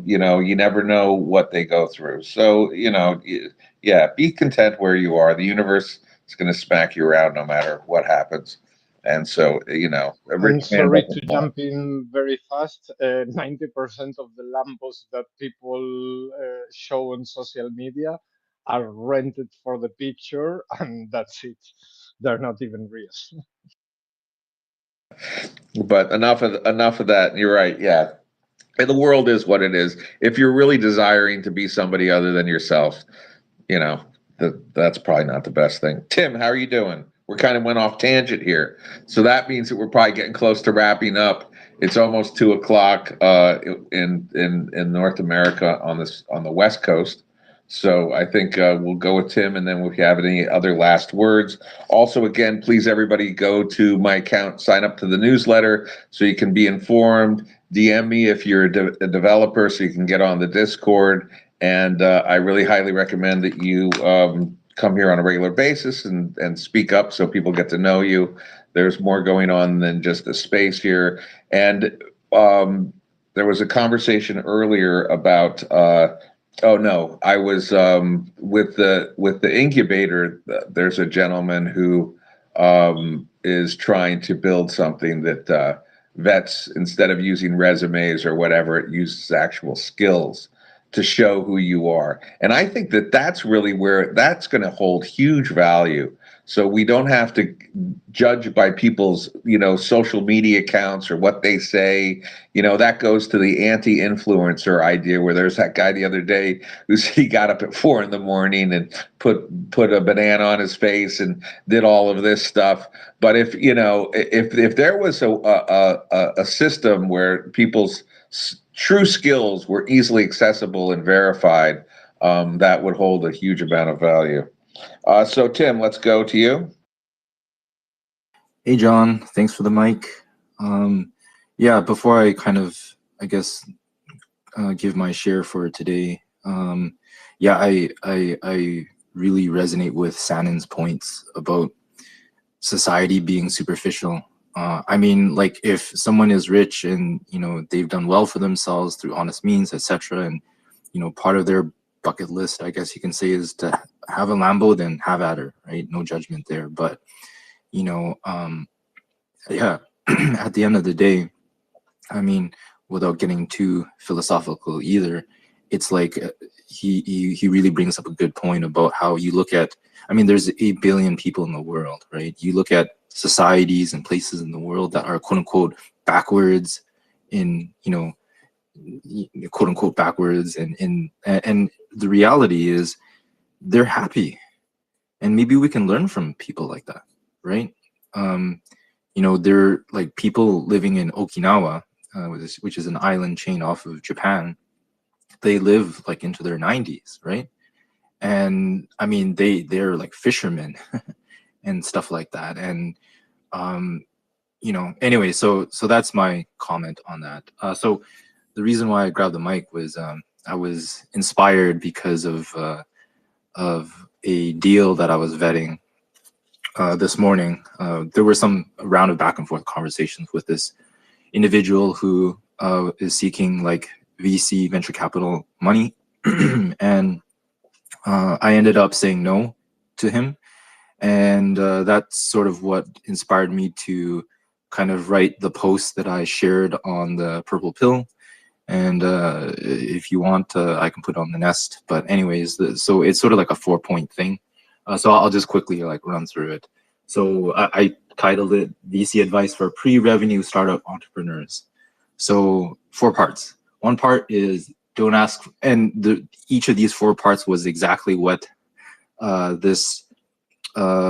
you never know what they go through. So be content where you are. The universe is going to smack you around no matter what happens. And so I'm sorry to jump in very fast. 90% of the Lambos that people show on social media are rented for the picture, and that's it. They're not even real. But enough of that. You're right. Yeah. And the world is what it is. If you're really desiring to be somebody other than yourself, that's probably not the best thing. Tim, how are you doing? We kind of went off tangent here. So that means that we're probably getting close to wrapping up. It's almost 2:00 in North America on the West Coast. So I think we'll go with Tim, and then if you have any other last words. Also, again, please, everybody, go to my account, sign up to the newsletter so you can be informed. DM me if you're a developer so you can get on the Discord. And I really highly recommend that you come here on a regular basis and speak up so people get to know you. There's more going on than just the space here. And there was a conversation earlier about I was with the incubator. There's a gentleman who is trying to build something that vets, instead of using resumes or whatever, it uses actual skills to show who you are. And I think that that's really where that's going to hold huge value. So we don't have to judge by people's, social media accounts or what they say. That goes to the anti-influencer idea, where there's that guy the other day he got up at 4 a.m. and put a banana on his face and did all of this stuff. But if there was a system where people's true skills were easily accessible and verified, that would hold a huge amount of value. So Tim, let's go to you. Hey John, thanks for the mic. Yeah, before I give my share for today. Yeah, I really resonate with Sannon's points about society being superficial. I mean, like, if someone is rich and they've done well for themselves through honest means, etc., and part of their bucket list, I guess you can say, is to have a Lambo, then have at her, right? No judgment there. But yeah, at the end of the day, I mean, without getting too philosophical either, it's like he really brings up a good point about how you look at, I mean, there's 8 billion people in the world, right? You look at societies and places in the world that are quote unquote backwards in, quote unquote backwards, and the reality is they're happy. And maybe we can learn from people like that, right? They're like people living in Okinawa, which is an island chain off of Japan. They live like into their 90s, right? And I mean, they're like fishermen and stuff like that. And anyway, so that's my comment on that. So the reason why I grabbed the mic was I was inspired because of a deal that I was vetting this morning. There were some round of back and forth conversations with this individual who is seeking like VC venture capital money, and I ended up saying no to him, and that's sort of what inspired me to kind of write the post that I shared on the Purple Pill. And if you want, I can put it on the Nest. But anyways, so it's sort of like a 4-point thing. So I'll just quickly like run through it. So I titled it VC Advice for Pre-Revenue Startup Entrepreneurs. So 4 parts. One part is don't ask, and each of these 4 parts was exactly what this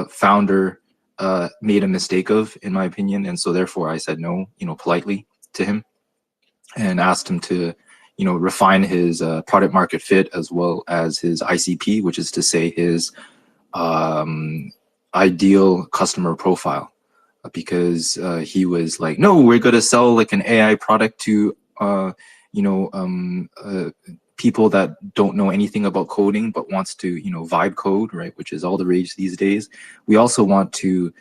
founder made a mistake of, in my opinion. And so therefore I said no, politely to him, and asked him to, refine his product market fit as well as his ICP, which is to say his ideal customer profile, because he was like, no, we're going to sell like an AI product to, people that don't know anything about coding, but wants to, vibe code, right? Which is all the rage these days. We also want to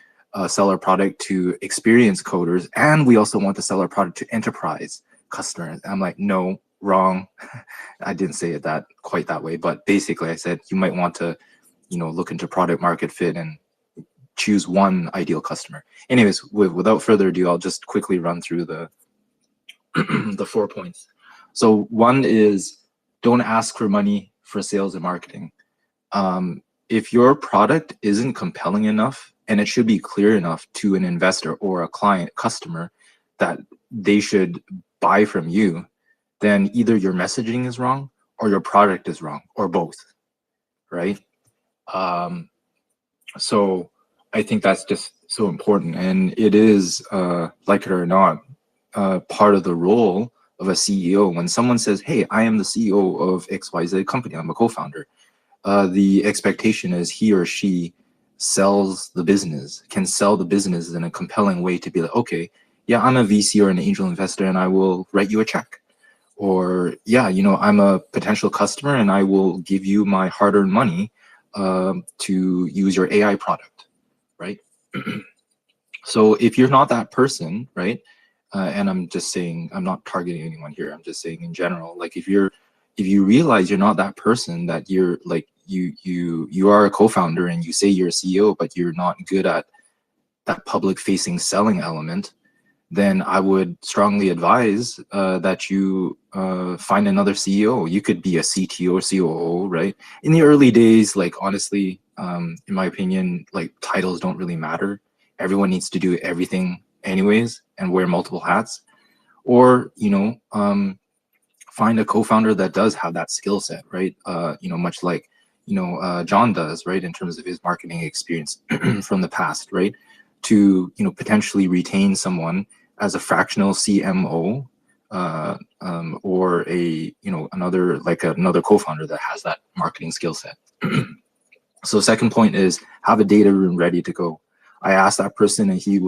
sell our product to experienced coders, and we also want to sell our product to enterprise customers. I'm like, no, wrong. I didn't say it quite that way, but basically I said you might want to, look into product market fit and choose one ideal customer. Anyways, without further ado, I'll just quickly run through the 4 points. So 1 is don't ask for money for sales and marketing. If your product isn't compelling enough, and it should be clear enough to an investor or a customer that they should buy from you, then either your messaging is wrong or your product is wrong, or both, right? So I think that's just so important. And it is, like it or not, part of the role of a CEO. When someone says, hey, I am the CEO of XYZ company, I'm a co-founder, the expectation is he or she can sell the business in a compelling way to be like, okay, yeah, I'm a VC or an angel investor and I will write you a check. Or yeah, I'm a potential customer and I will give you my hard-earned money to use your AI product, right? So if you're not that person, right? And I'm just saying, I'm not targeting anyone here. I'm just saying in general, like if you realize you're not that person, that you're like, you are a co-founder and you say you're a CEO, but you're not good at that public-facing selling element, then I would strongly advise that you find another CEO. You could be a CTO or COO, right? In the early days, like honestly, in my opinion, like titles don't really matter. Everyone needs to do everything anyways and wear multiple hats. Or, find a co-founder that does have that skill set, right? Much like, John does, right? In terms of his marketing experience from the past, right? To, potentially retain someone as a fractional CMO, or another co-founder that has that marketing skill set. So second point is have a data room ready to go. I asked that person and he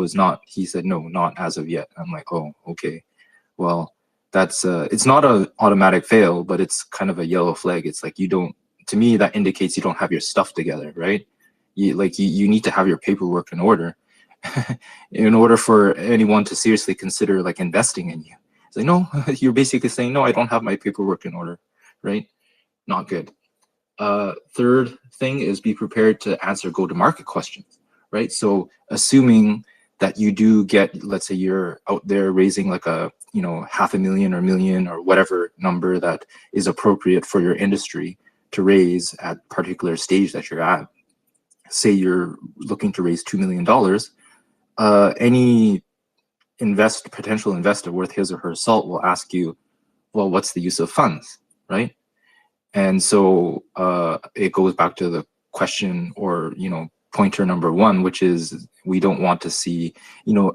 said, no, not as of yet. I'm like, oh, okay. Well, that's, it's not an automatic fail, but it's kind of a yellow flag. It's like, to me, that indicates you don't have your stuff together, right? You need to have your paperwork in order. In order for anyone to seriously consider like investing in you. It's like, no, you're basically saying, no, I don't have my paperwork in order, right? Not good. Third thing is be prepared to answer go-to-market questions, right? So assuming that you do get, let's say you're out there raising like a, $500,000 or $1 million or whatever number that is appropriate for your industry to raise at particular stage that you're at. Say you're looking to raise $2 million. Any potential investor worth his or her salt will ask you, well, what's the use of funds, right? And so it goes back to the question or, pointer number one, which is we don't want to see,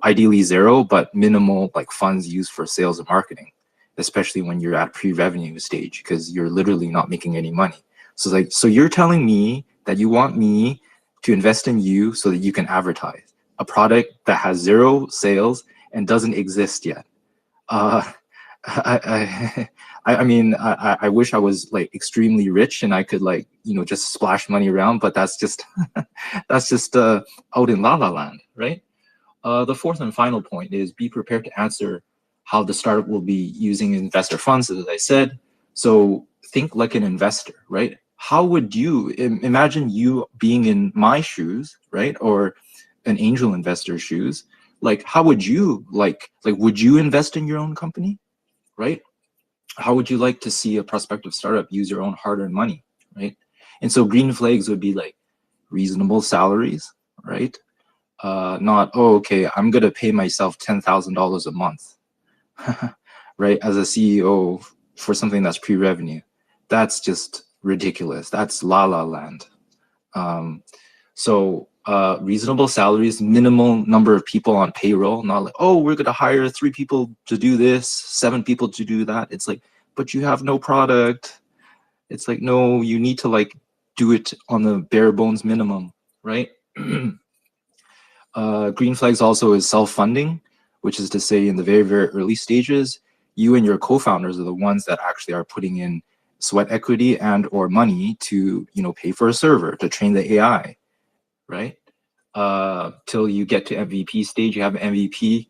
ideally zero, but minimal like funds used for sales and marketing, especially when you're at pre-revenue stage, because you're literally not making any money. So it's like, so you're telling me that you want me to invest in you so that you can advertise a product that has zero sales and doesn't exist yet. I mean, I wish I was like extremely rich and I could like, just splash money around, but that's just, out in La La Land, right? The fourth and final point is be prepared to answer how the startup will be using investor funds, as I said. So think like an investor, right? How would you imagine you being in my shoes, right? Or an angel investor's shoes? Like, how would you would you invest in your own company, right? How would you like to see a prospective startup use your own hard-earned money, right? And so green flags would be like reasonable salaries, right? Not, oh, okay, I'm gonna pay myself $10,000 a month, right? As a CEO for something that's pre-revenue. That's just ridiculous. That's La La Land. Reasonable salaries, minimal number of people on payroll, not like, oh, we're going to hire 3 people to do this, 7 people to do that. It's like, but you have no product. It's like, no, you need to like do it on the bare bones minimum, right? Green flags also is self-funding, which is to say in the very, very early stages, you and your co-founders are the ones that actually are putting in sweat equity and or money to, pay for a server, to train the AI, right? Till you get to MVP stage, you have an MVP,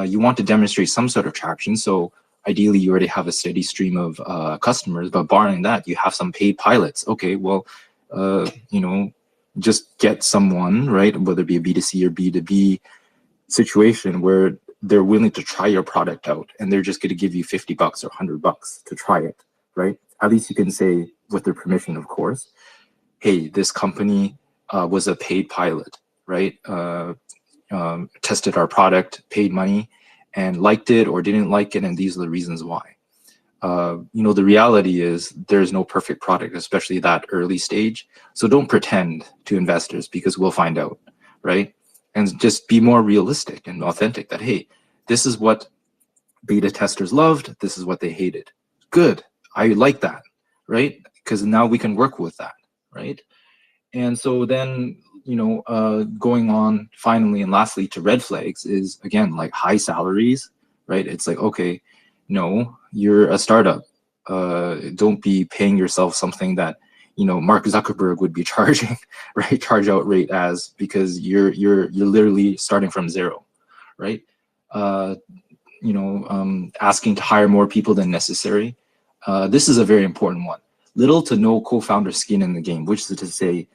you want to demonstrate some sort of traction. So ideally you already have a steady stream of customers, but barring that, you have some paid pilots. Okay, well, just get someone, right? Whether it be a B2C or B2B situation where they're willing to try your product out and they're just going to give you $50 or $100 to try it, right? At least you can say with their permission, of course, hey, this company was a paid pilot, right? Tested our product, paid money, and liked it or didn't like it, and these are the reasons why. The reality is there's no perfect product, especially that early stage. So don't pretend to investors because we'll find out, right? And just be more realistic and authentic that, hey, this is what beta testers loved. This is what they hated. Good. I like that, right? Because now we can work with that, right? And so then, going on finally and lastly to red flags is, again, like high salaries, right? It's like, okay, no, you're a startup. Don't be paying yourself something that, Mark Zuckerberg would be charging, right? Charge out rate as, because you're literally starting from zero, right? Asking to hire more people than necessary. This is a very important one. Little to no co-founder skin in the game, which is to say,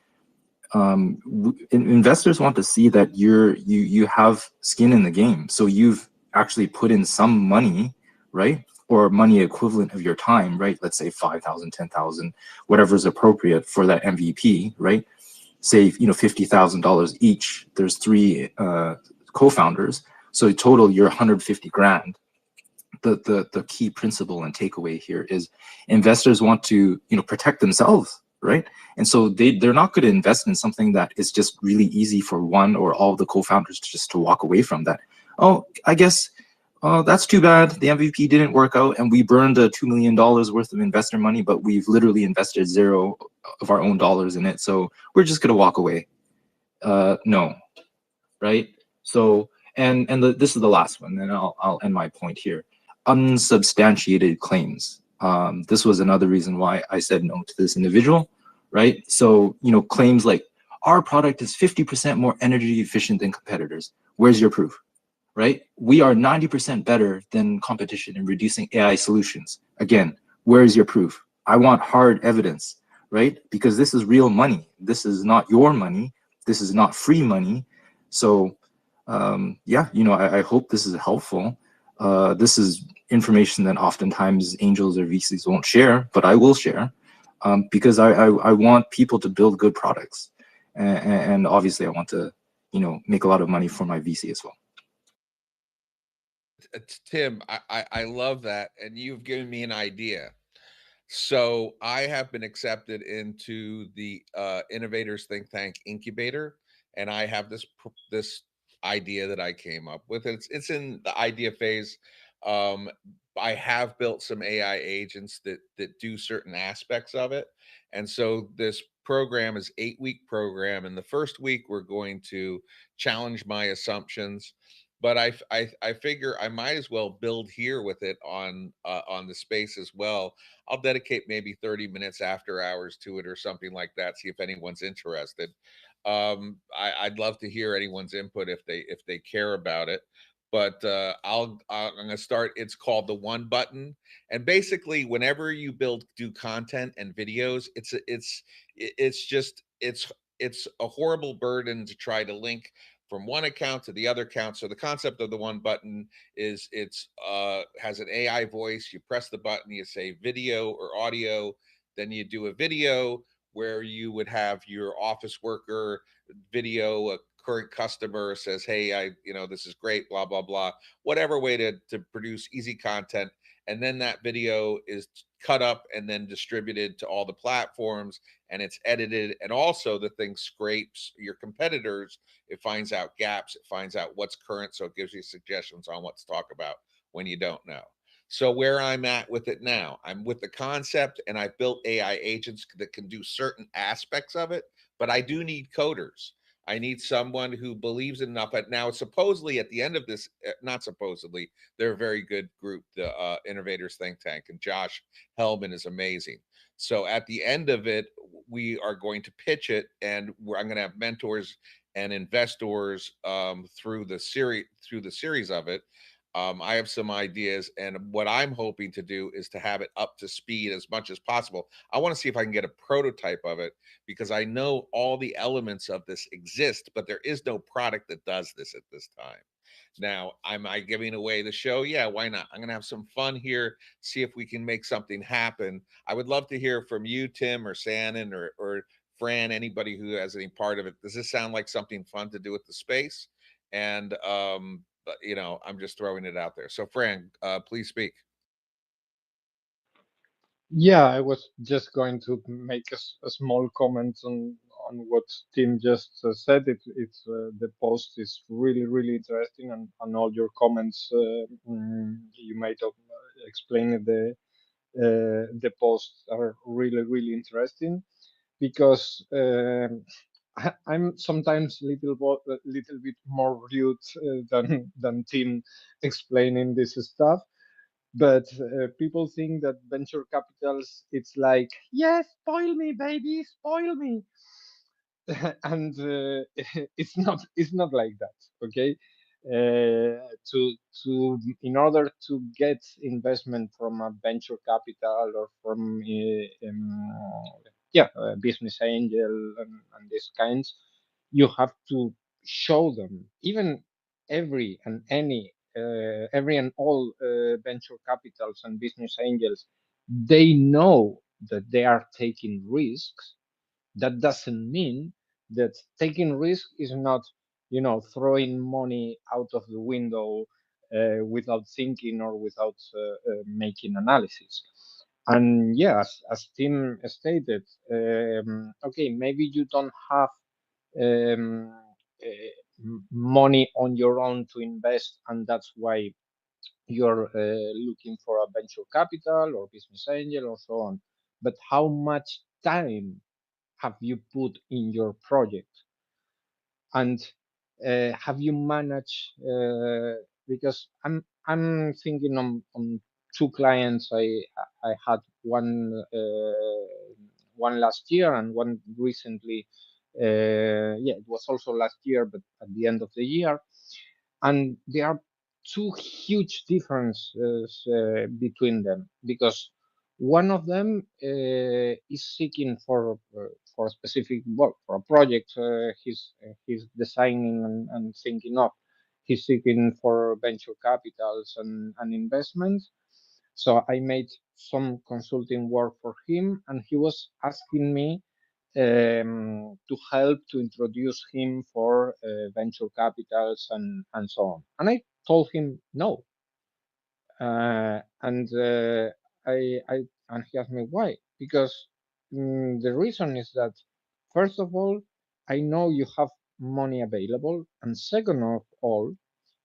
investors want to see that you have skin in the game. So you've actually put in some money, right? Or money equivalent of your time, right? Let's say 5,000, 10,000, whatever is appropriate for that MVP, right? Say, $50,000 each. There's three co-founders. So in total, you're 150 grand. The key principle and takeaway here is investors want to protect themselves, right? And so they're not going to invest in something that is just really easy for one or all the co-founders to walk away from. That, oh, I guess that's too bad, the MVP didn't work out and we burned $2 million worth of investor money, but we've literally invested zero of our own dollars in it, so we're just going to walk away. No, right? So this is the last one, and I'll end my point here. Unsubstantiated claims. This was another reason why I said no to this individual, right? So, claims like our product is 50% more energy efficient than competitors. Where's your proof, right? We are 90% better than competition in reducing AI solutions. Again, where's your proof? I want hard evidence, right? Because this is real money. This is not your money. This is not free money. So, yeah, I hope this is helpful. This is information that oftentimes angels or VCs won't share, but I will share, because I want people to build good products, and obviously I want to make a lot of money for my VC as well. Tim, I love that, and you've given me an idea. So I have been accepted into the Innovators Think Tank Incubator, and I have this idea that I came up with. It's in the idea phase. I have built some AI agents that do certain aspects of it, and so this program is 8-week program. And the first week we're going to challenge my assumptions, but I figure I might as well build here with it on the space as well. I'll dedicate maybe 30 minutes after hours to it or something like that. See if anyone's interested. I'd love to hear anyone's input if they care about it. But I'm gonna start. It's called the One Button, and basically, whenever you do content and videos, it's a horrible burden to try to link from one account to the other account. So the concept of the One Button is it's has an AI voice. You press the button, you say video or audio, then you do a video where you would have your office worker video, a current customer says, hey, this is great, blah blah blah, whatever way to produce easy content. And then that video is cut up and then distributed to all the platforms, and it's edited, and also the thing scrapes your competitors. It finds out gaps, it finds out what's current, so it gives you suggestions on what to talk about when you don't know. So where I'm at with it now, I'm with the concept, and I built AI agents that can do certain aspects of it, but I do need coders. I need someone who believes enough. Now, supposedly at the end of this, not supposedly, they're a very good group, the Innovators Think Tank, and Josh Hellman is amazing. So at the end of it, we are going to pitch it, and I'm going to have mentors and investors through the series of it. I have some ideas, and what I'm hoping to do is to have it up to speed as much as possible. I want to see if I can get a prototype of it, because I know all the elements of this exist, but there is no product that does this at this time. Now, am I giving away the show? Yeah, why not? I'm going to have some fun here, see if we can make something happen. I would love to hear from you, Tim, or Shannon, or Fran, anybody who has any part of it. Does this sound like something fun to do with the space? And but I'm just throwing it out there. So Fran, please speak. Yeah, I was just going to make a small comment on what Tim just said. It's the post is really interesting, and all your comments you made of explaining the post are really interesting, because I'm sometimes little bit more rude than Tim explaining this stuff. But people think that venture capitals, it's like, yes, spoil me, baby, spoil me. And it's not like that. Okay. To in order to get investment from a venture capital or from business angel and these kinds, you have to show them, even every and any every and all venture capitals and business angels, they know that they are taking risks. That doesn't mean that taking risk is not, throwing money out of the window without thinking or without making analysis. And yeah, as Tim stated, okay, maybe you don't have um, money on your own to invest, and that's why you're looking for a venture capital or business angel or so on. But how much time have you put in your project? And have you managed? Because I'm thinking on two clients. I had one last year and one recently. Yeah, it was also last year, but at the end of the year, and there are two huge differences between them, because one of them is seeking for a specific, well, for a project he's designing and thinking of. He's seeking for venture capitals and investments. So I made some consulting work for him, and he was asking me to help to introduce him for venture capitals and so on. And I told him no. And I and he asked me why. Because the reason is that, first of all, I know you have money available, and second of all,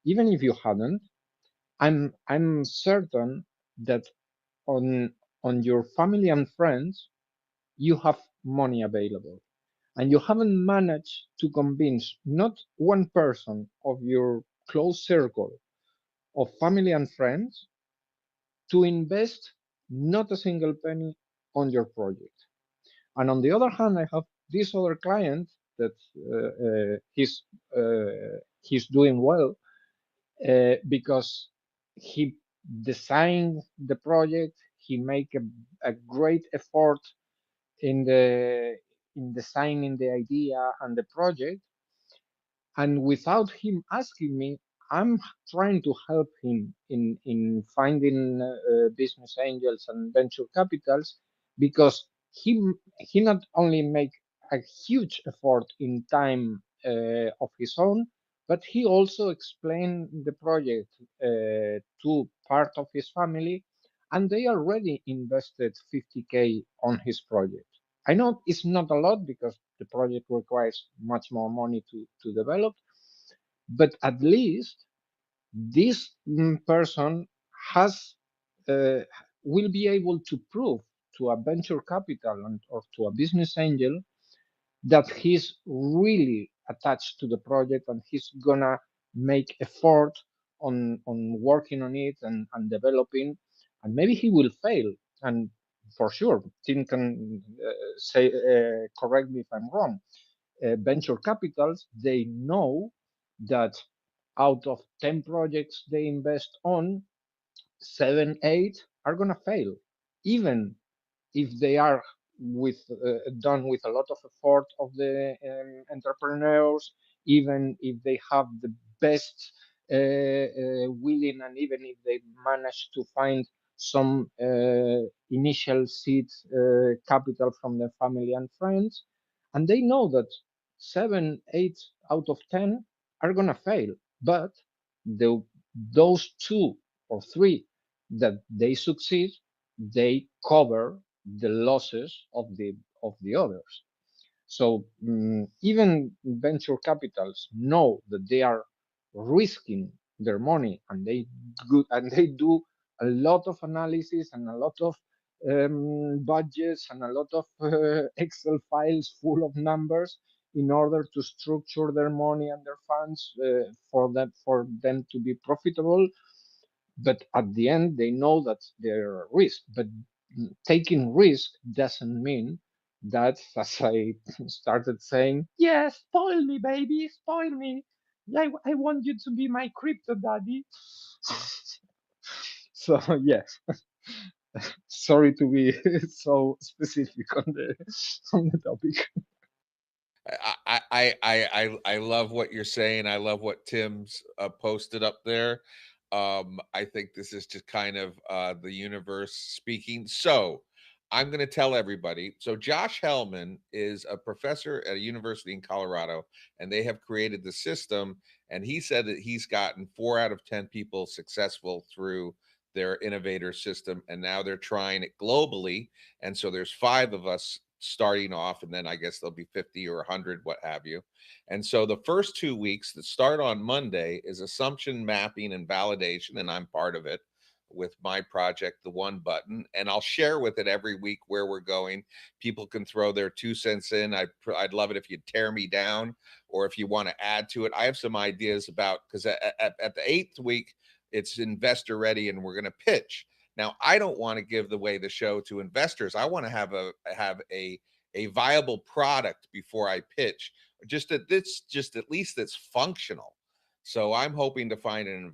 even if you hadn't, I'm certain that on your family and friends you have money available, and you haven't managed to convince not one person of your close circle of family and friends to invest not a single penny on your project. And on the other hand, I have this other client that he's doing well because he designed the project. He make a great effort in the in designing the idea and the project, and without him asking me, I'm trying to help him in finding business angels and venture capitals, because he not only make a huge effort in time of his own, but he also explained the project to part of his family, and they already invested 50K on his project. I know it's not a lot because the project requires much more money to develop, but at least this person has uh, will be able to prove to a venture capital or to a business angel that he's really attached to the project and he's gonna make effort on working on it and developing, and maybe he will fail. And for sure, Tim can say correct me if I'm wrong. Venture capitals, they know that out of 10 projects they invest on, 7, 8 are going to fail, even if they are done with a lot of effort of the entrepreneurs, even if they have the best willing, and even if they manage to find some initial seed capital from their family and friends, and they know that 7, 8 out of 10 are gonna fail, but the those 2 or 3 that they succeed, they cover the losses of the others. So even venture capitals know that they are risking their money, and they do a lot of analysis and a lot of budgets and a lot of Excel files full of numbers in order to structure their money and their funds for them to be profitable. But at the end, they know that there are risks. But taking risk doesn't mean that, as I started saying, yes, spoil me, baby, spoil me. I want you to be my crypto daddy. So yes. Sorry to be so specific on the topic. I love what you're saying. I love what Tim's posted up there. I think this is just kind of the universe speaking. So I'm going to tell everybody. So Josh Hellman is a professor at a university in Colorado, and they have created the system. And he said that he's gotten 4 out of 10 people successful through their innovator system, and now they're trying it globally. And so there's 5 of us starting off, and then I guess there'll be 50 or 100, what have you. And so the first 2 weeks that start on Monday is assumption mapping and validation, and I'm part of it with my project, The One Button, and I'll share with it every week where we're going. People can throw their 2 cents in. I'd love it if you tear me down, or if you want to add to it. I have some ideas about, because at the 8th week, it's investor ready, and we're going to pitch. Now, I don't want to give away the show to investors. I want to have a viable product before I pitch, just at least that's functional. So I'm hoping to find an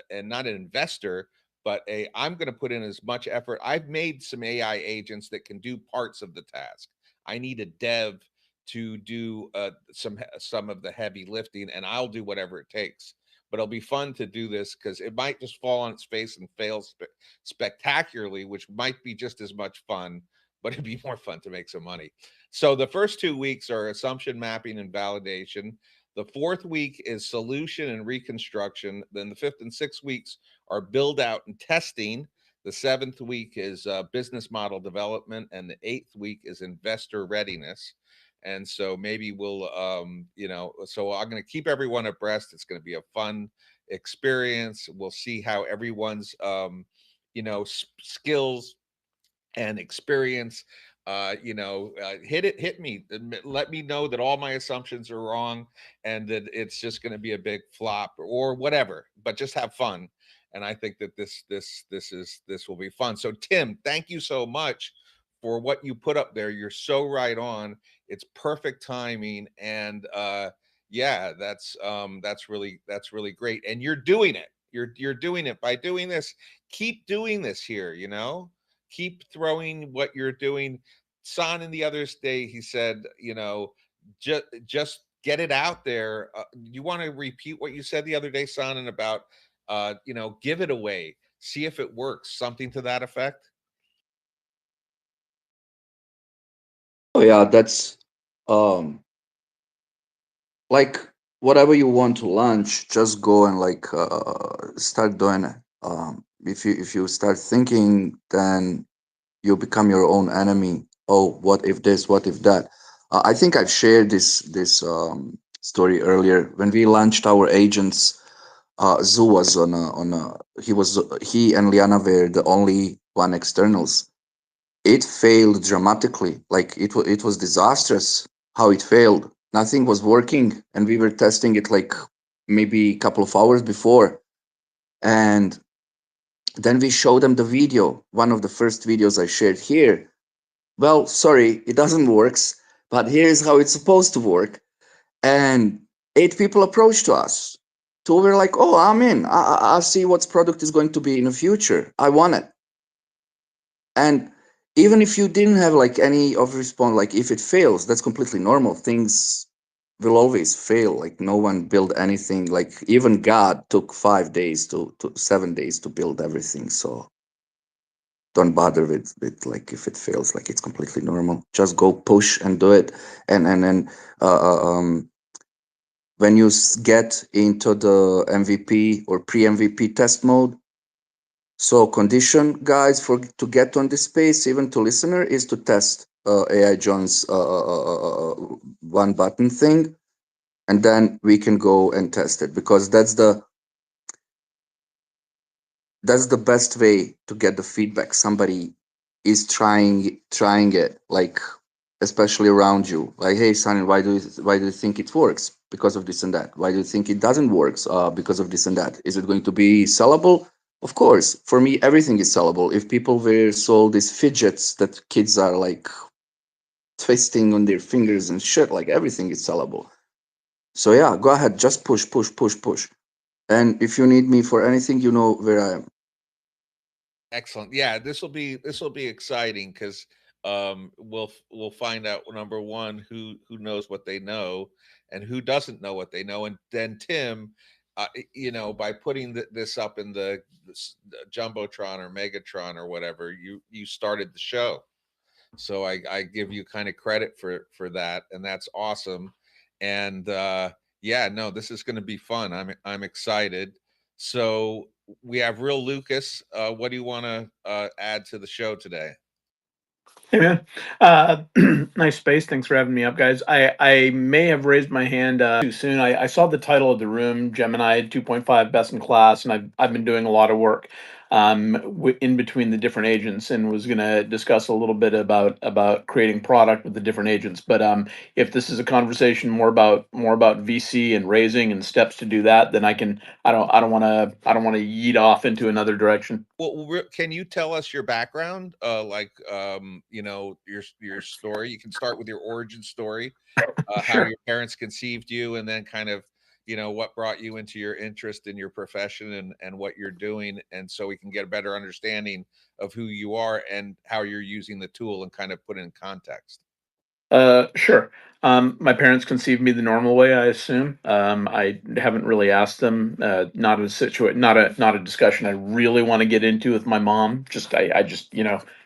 and not an investor, but I'm going to put in as much effort. I've made some AI agents that can do parts of the task. I need a dev to do some of the heavy lifting, and I'll do whatever it takes. But it'll be fun to do this, because it might just fall on its face and fail spectacularly, which might be just as much fun, but it'd be more fun to make some money. So the first 2 weeks are assumption mapping and validation. The 4th week is solution and reconstruction. Then the 5th and 6th weeks are build out and testing. The 7th week is business model development, and the 8th week is investor readiness. And so maybe we'll, so I'm going to keep everyone abreast. It's going to be a fun experience. We'll see how everyone's, skills and experience, hit me, let me know that all my assumptions are wrong, and that it's just going to be a big flop or whatever, but just have fun. And I think that this will be fun. So Tim, thank you so much for what you put up there. You're so right on. It's perfect timing. And yeah, that's really great. And you're doing it. You're doing it by doing this. Keep doing this here, keep throwing what you're doing. San in the other day, he said, just get it out there. You want to repeat what you said the other day, San, and about, give it away, see if it works, something to that effect? Oh yeah, that's like whatever you want to launch, just go and start doing it. If you start thinking, then you become your own enemy. Oh, what if this? What if that? I think I've shared this story earlier. When we launched our agents, Zoo was he and Liana were the only one externals. It failed dramatically. Like it was disastrous how it failed. Nothing was working, and we were testing it like maybe a couple of hours before, and then we showed them the video, one of the first videos I shared here. Well, sorry, it doesn't work, but here's how it's supposed to work. And 8 people approached to us. 2 were like, oh, I'm in. I see what product is going to be in the future. I want it. And even if you didn't have like any of response, like if it fails, that's completely normal. Things will always fail. Like no one built anything. Like even God took 5 days to 7 days to build everything. So don't bother with like if it fails, like it's completely normal. Just go push and do it. And when you get into the MVP or pre-MVP test mode, so condition, guys, for to get on this space, even to listener, is to test AI John's one button thing, and then we can go and test it, because that's the best way to get the feedback. Somebody is trying it, like especially around you, like, hey Sunny, why do you think it works? Because of this and that. Why do you think it doesn't work? Because of this and that. Is it going to be sellable? Of course, for me everything is sellable. If people were sold these fidgets that kids are like twisting on their fingers and shit, like everything is sellable. So yeah, go ahead, just push. And if you need me for anything, you know where I am. Excellent. Yeah, this will be exciting because we'll find out, number one, who knows what they know and who doesn't know what they know, and then Tim, by putting this up in the jumbotron or megatron or whatever, you started the show, so I give you kind of credit for that, and that's awesome. And yeah, no, this is going to be fun. I'm excited. So we have Real Lucas. What do you want to add to the show today? Hey man, nice space. Thanks for having me up, guys. I may have raised my hand too soon. I saw the title of the room, Gemini 2.5 Best in Class, and I've been doing a lot of work in between the different agents, and was going to discuss a little bit about creating product with the different agents. But if this is a conversation more about VC and raising and steps to do that, then I don't want to yeet off into another direction. Well, can you tell us your background? Your story. You can start with your origin story, how Sure. your parents conceived you, and then kind of, what brought you into your interest in your profession and what you're doing, and so we can get a better understanding of who you are and how you're using the tool and kind of put it in context. Sure. My parents conceived me the normal way, I assume. I haven't really asked them. Not a discussion I really want to get into with my mom. I just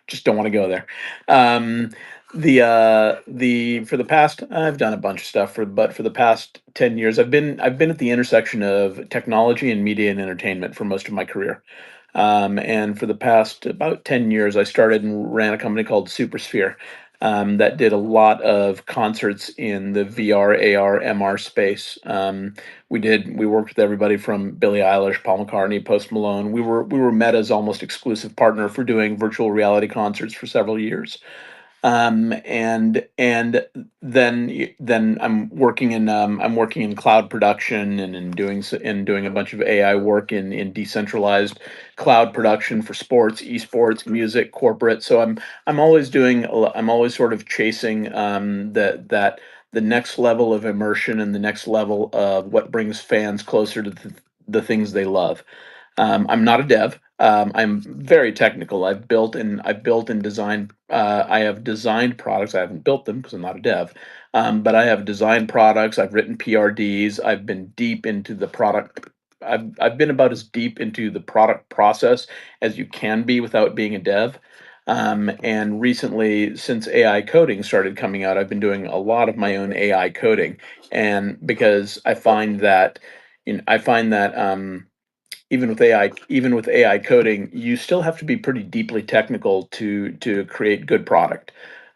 just don't want to go there. Um, the for the past I've done a bunch of stuff but for the past 10 years I've been at the intersection of technology and media and entertainment for most of my career. And for the past about 10 years, I started and ran a company called Supersphere that did a lot of concerts in the VR, AR, MR space. We worked with everybody from Billie Eilish, Paul McCartney, Post Malone. We were Meta's almost exclusive partner for doing virtual reality concerts for several years. And then I'm working in cloud production and in doing a bunch of AI work in decentralized cloud production for sports, esports, music, corporate. So I'm always sort of chasing the next level of immersion and the next level of what brings fans closer to the things they love. I'm not a dev. I'm very technical. I've built and designed. I have designed products. I haven't built them because I'm not a dev. But I have designed products. I've written PRDs. I've been deep into the product. I've been about as deep into the product process as you can be without being a dev. And recently, since AI coding started coming out, I've been doing a lot of my own AI coding, and because I find that even with AI coding, you still have to be pretty deeply technical to create good product.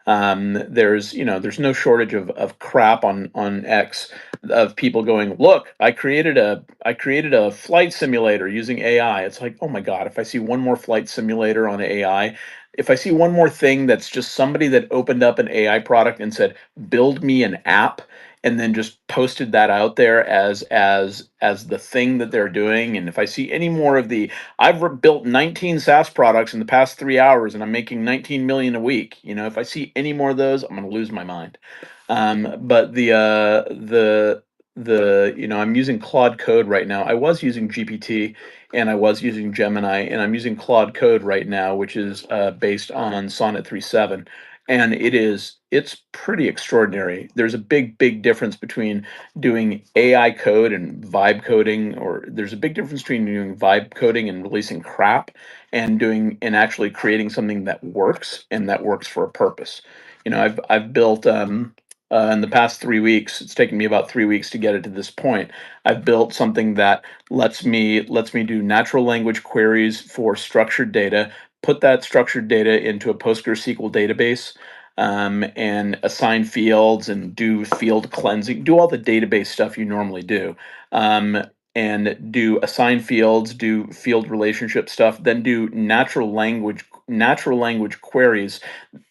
There's no shortage of crap on X of people going, look, I created a flight simulator using AI. It's like, oh my God, if I see one more flight simulator on AI, if I see one more thing that's just somebody that opened up an AI product and said, build me an app, and then just posted that out there as the thing that they're doing. And if I see any more of built 19 SaaS products in the past 3 hours and I'm making 19 million a week, if I see any more of those, I'm going to lose my mind. But I'm using Claude Code right now. I was using GPT and I was using Gemini, and I'm using Claude Code right now, which is based on Sonnet 3.7. And it's pretty extraordinary. There's a big difference between doing AI code and vibe coding, or there's a big difference between doing vibe coding and releasing crap and actually creating something that works and that works for a purpose. I've built in the past 3 weeks. It's taken me about 3 weeks to get it to this point. I've built something that lets me do natural language queries for structured data, put that structured data into a PostgreSQL database, and assign fields and do field cleansing, do all the database stuff you normally do. And do assign fields, do field relationship stuff, then do natural language queries,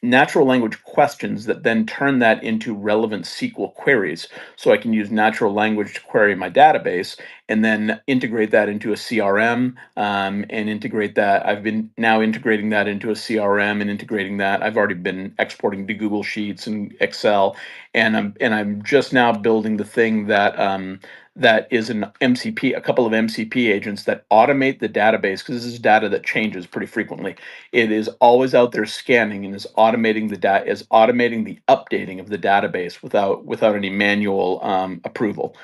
natural language questions that then turn that into relevant SQL queries. So I can use natural language to query my database and then integrate that into a CRM, and integrate that. I've been now integrating that into a CRM and integrating that. I've already been exporting to Google Sheets and Excel, and I'm just now building the thing that is an MCP, a couple of MCP agents that automate the database, because this is data that changes pretty frequently. It is always out there scanning and is automating the automating the updating of the database without any manual approval.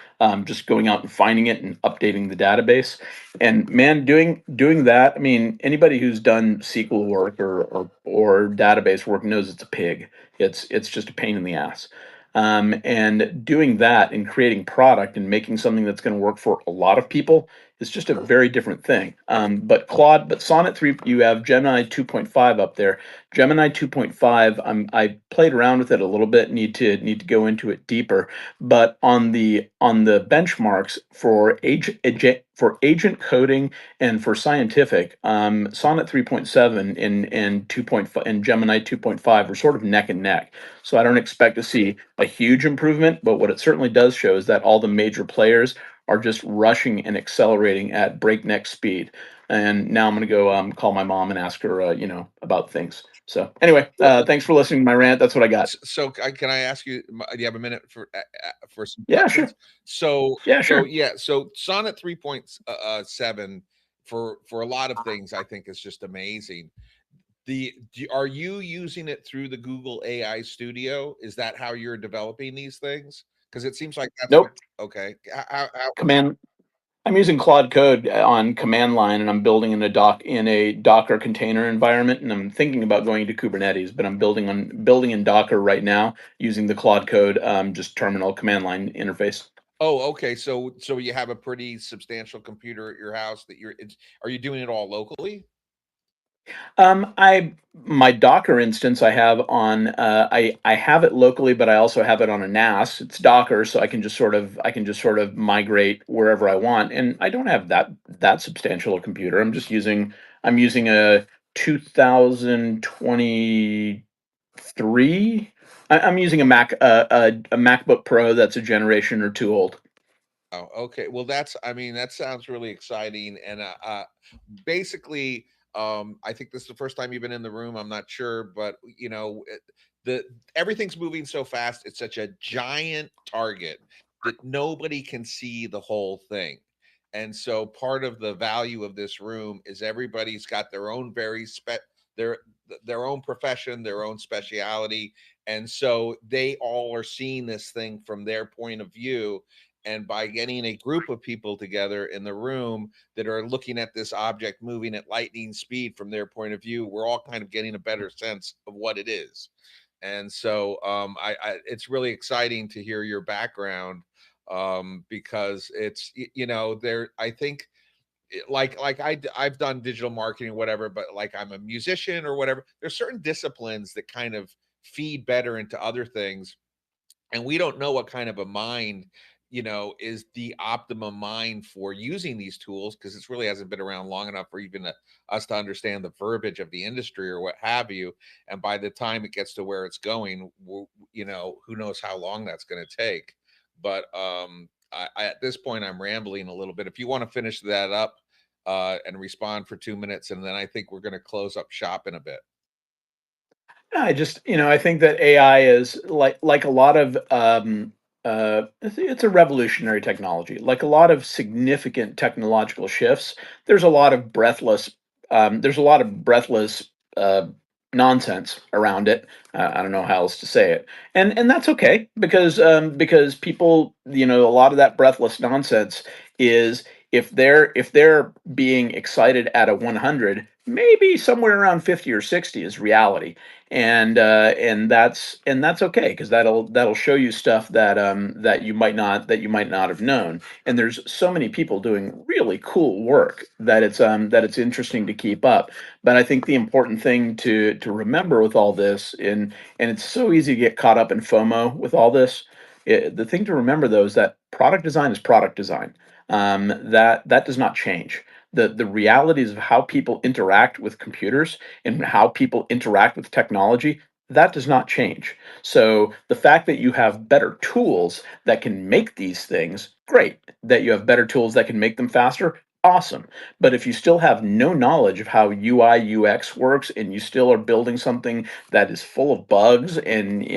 Just going out and finding it and updating the database. And man, doing that, I mean, anybody who's done SQL work or database work knows it's a pig. It's just a pain in the ass. And doing that and creating product and making something that's going to work for a lot of people is just a very different thing. But Sonnet 3, you have Gemini 2.5 up there. Gemini 2.5, I played around with it a little bit. Need to go into it deeper. But on the benchmarks for agent coding and for scientific, Sonnet 3.7 and 2.5 and Gemini 2.5 are sort of neck and neck. So I don't expect to see a huge improvement, but what it certainly does show is that all the major players are just rushing and accelerating at breakneck speed. And now I'm going to go call my mom and ask her, about things. So anyway, thanks for listening to my rant. That's what I got. So can I ask you? Do you have a minute for some Yeah, questions? sure. So Yeah, sure. So Sonnet 3.7 for a lot of things I think is just amazing. Are you using it through the Google AI Studio? Is that how you're developing these things? Because it seems like that's Nope. Okay. How Command. I'm using Claude Code on command line, and I'm building in a Docker container environment, and I'm thinking about going to Kubernetes, but I'm building in Docker right now using the Claude Code just terminal command line interface. Oh, okay. So you have a pretty substantial computer at your house that are you doing it all locally? My Docker instance I have on I have it locally, but I also have it on a NAS. It's Docker, so I can just sort of migrate wherever I want. And I don't have that substantial a computer. I'm using a 2023. I'm using a MacBook Pro that's a generation or two old. Oh, okay. Well, that sounds really exciting. And basically, I think this is the first time you've been in the room. I'm not sure, but everything's moving so fast. It's such a giant target that nobody can see the whole thing. And so part of the value of this room is everybody's got their own their own profession, their own speciality. And so they all are seeing this thing from their point of view. And by getting a group of people together in the room that are looking at this object moving at lightning speed from their point of view, we're all kind of getting a better sense of what it is. And so it's really exciting to hear your background, because it's, I think I've done digital marketing or whatever, but like I'm a musician or whatever, there's certain disciplines that kind of feed better into other things. And we don't know what kind of a mind is the optimum mind for using these tools, because it really hasn't been around long enough for even us to understand the verbiage of the industry or what have you. And by the time it gets to where it's going, who knows how long that's going to take. But at this point, I'm rambling a little bit. If you want to finish that up and respond for 2 minutes, and then I think we're going to close up shop in a bit. I think that AI is like a lot of it's a revolutionary technology. Like a lot of significant technological shifts, there's a lot of breathless uh, nonsense around it. I don't know how else to say it, and that's okay because people, a lot of that breathless nonsense is, if they're being excited at a 100, maybe somewhere around 50 or 60 is reality. And that's okay, because that'll show you stuff that you might not have known. And there's so many people doing really cool work that it's interesting to keep up. But I think the important thing to remember with all this, and it's so easy to get caught up in FOMO with all this. The thing to remember, though, is that product design is product design. That does not change. The realities of how people interact with computers and how people interact with technology, that does not change. So the fact that you have better tools that can make these things, great. That you have better tools that can make them faster, awesome. But if you still have no knowledge of how UI UX works, and you still are building something that is full of bugs, and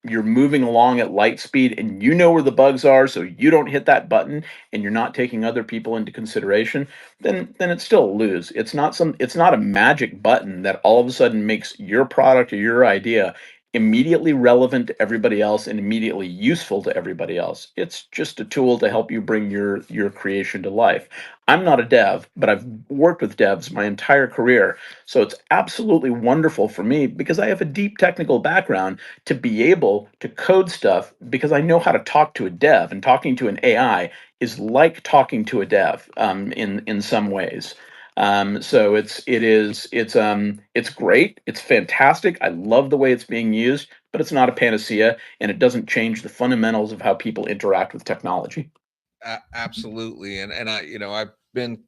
you're moving along at light speed and you know where the bugs are, so you don't hit that button and you're not taking other people into consideration, then it's still a lose. It's not a magic button that all of a sudden makes your product or your idea immediately relevant to everybody else and immediately useful to everybody else. It's just a tool to help you bring your creation to life. I'm not a dev, but I've worked with devs my entire career. So it's absolutely wonderful for me because I have a deep technical background to be able to code stuff because I know how to talk to a dev, and talking to an AI is like talking to a dev in some ways. So it's great. It's fantastic. I love the way it's being used, but it's not a panacea, and it doesn't change the fundamentals of how people interact with technology. Absolutely. And I, I've been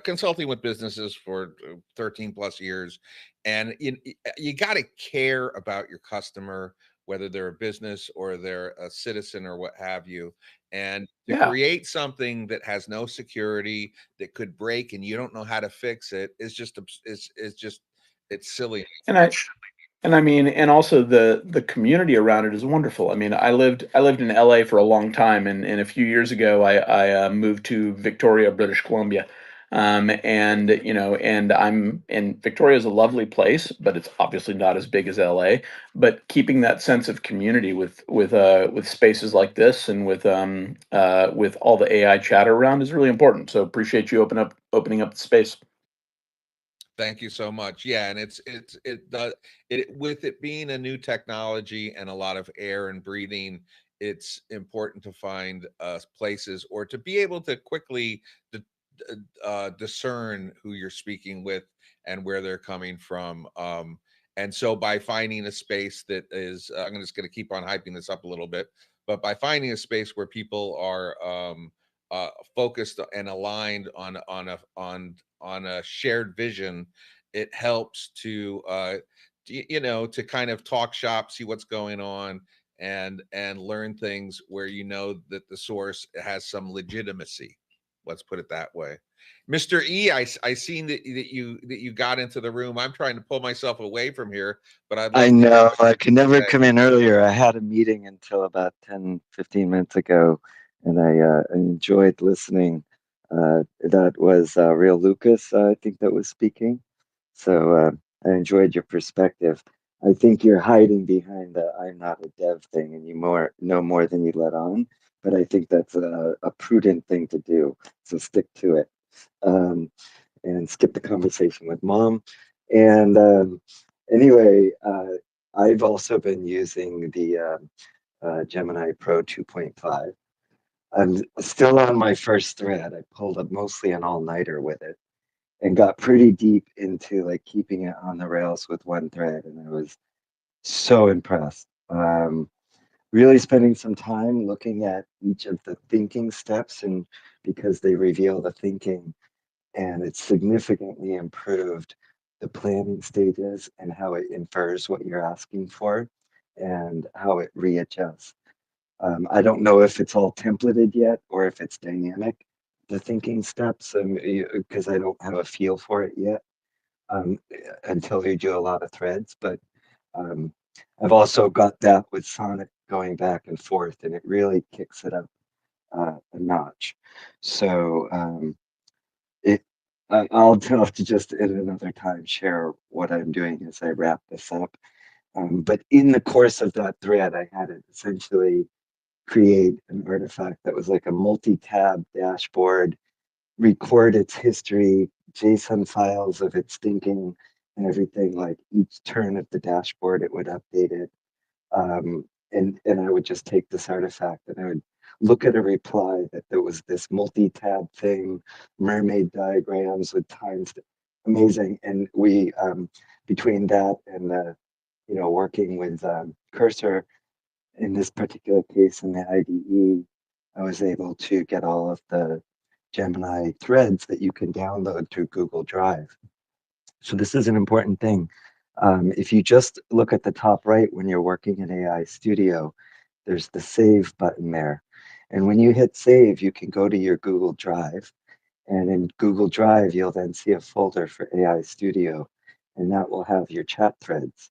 consulting with businesses for 13 plus years, and you got to care about your customer, whether they're a business or they're a citizen or what have you. And to Yeah. create something that has no security, that could break and you don't know how to fix it, is just it's silly. And I mean, and also the community around it is wonderful. I mean, I lived in LA for a long time, and a few years ago, I moved to Victoria, British Columbia, and and Victoria is a lovely place, but it's obviously not as big as LA. But keeping that sense of community with spaces like this and with all the AI chatter around is really important. So appreciate you opening up the space. Thank you so much. Yeah, and it with it being a new technology and a lot of air and breathing, it's important to find places, or to be able to quickly d- discern who you're speaking with and where they're coming from. And so by finding a space that is, I'm just going to keep on hyping this up a little bit, but by finding a space where people are focused and aligned on a shared vision, it helps to to kind of talk shop, see what's going on, and learn things where that the source has some legitimacy. Let's put it that way. Mr. E, I seen that you got into the room. I'm trying to pull myself away from here, but I'd love I to hear know. what I you could have to never say. come in earlier. I had a meeting until about 10, 15 minutes ago, and I enjoyed listening. That was Real Lucas, I think, that was speaking. So I enjoyed your perspective. I think you're hiding behind the "I'm not a dev" thing, and you know more than you let on. But I think that's a prudent thing to do. So stick to it, um, and skip the conversation with mom. And anyway, I've also been using the Gemini Pro 2.5. I'm still on my first thread. I pulled up mostly an all-nighter with it and got pretty deep into like keeping it on the rails with one thread, and I was so impressed. Really spending some time looking at each of the thinking steps, and because they reveal the thinking, and it's significantly improved the planning stages and how it infers what you're asking for and how it readjusts. I don't know if it's all templated yet or if it's dynamic, the thinking steps, because I don't have a feel for it yet, um, until you do a lot of threads. But um, I've also got that with Sonnet going back and forth, and it really kicks it up a notch. So it, I'll have to just at another time share what I'm doing as I wrap this up. But in the course of that thread, I had it essentially create an artifact that was like a multi-tab dashboard, record its history, JSON files of its thinking and everything. Like each turn of the dashboard, it would update it. And I would just take this artifact and I would look at a reply that there was this multi-tab thing, mermaid diagrams with times, amazing. And we, between that and working with Cursor, in this particular case in the IDE, I was able to get all of the Gemini threads that you can download to Google Drive. So this is an important thing. If you just look at the top right when you're working in AI Studio, there's the save button there. And when you hit save, you can go to your Google Drive. And in Google Drive, you'll then see a folder for AI Studio, and that will have your chat threads.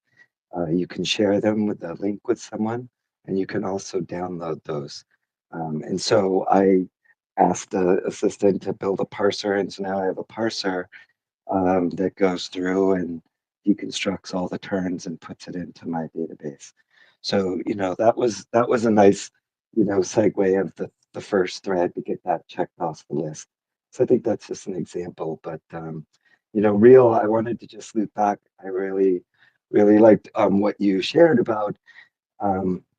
You can share them with a link with someone, and you can also download those. And so I asked the assistant to build a parser, and so now I have a parser that goes through and deconstructs all the turns and puts it into my database. So, that was a nice, segue of the first thread to get that checked off the list. So I think that's just an example. But Real, I wanted to just loop back. I really, really liked what you shared about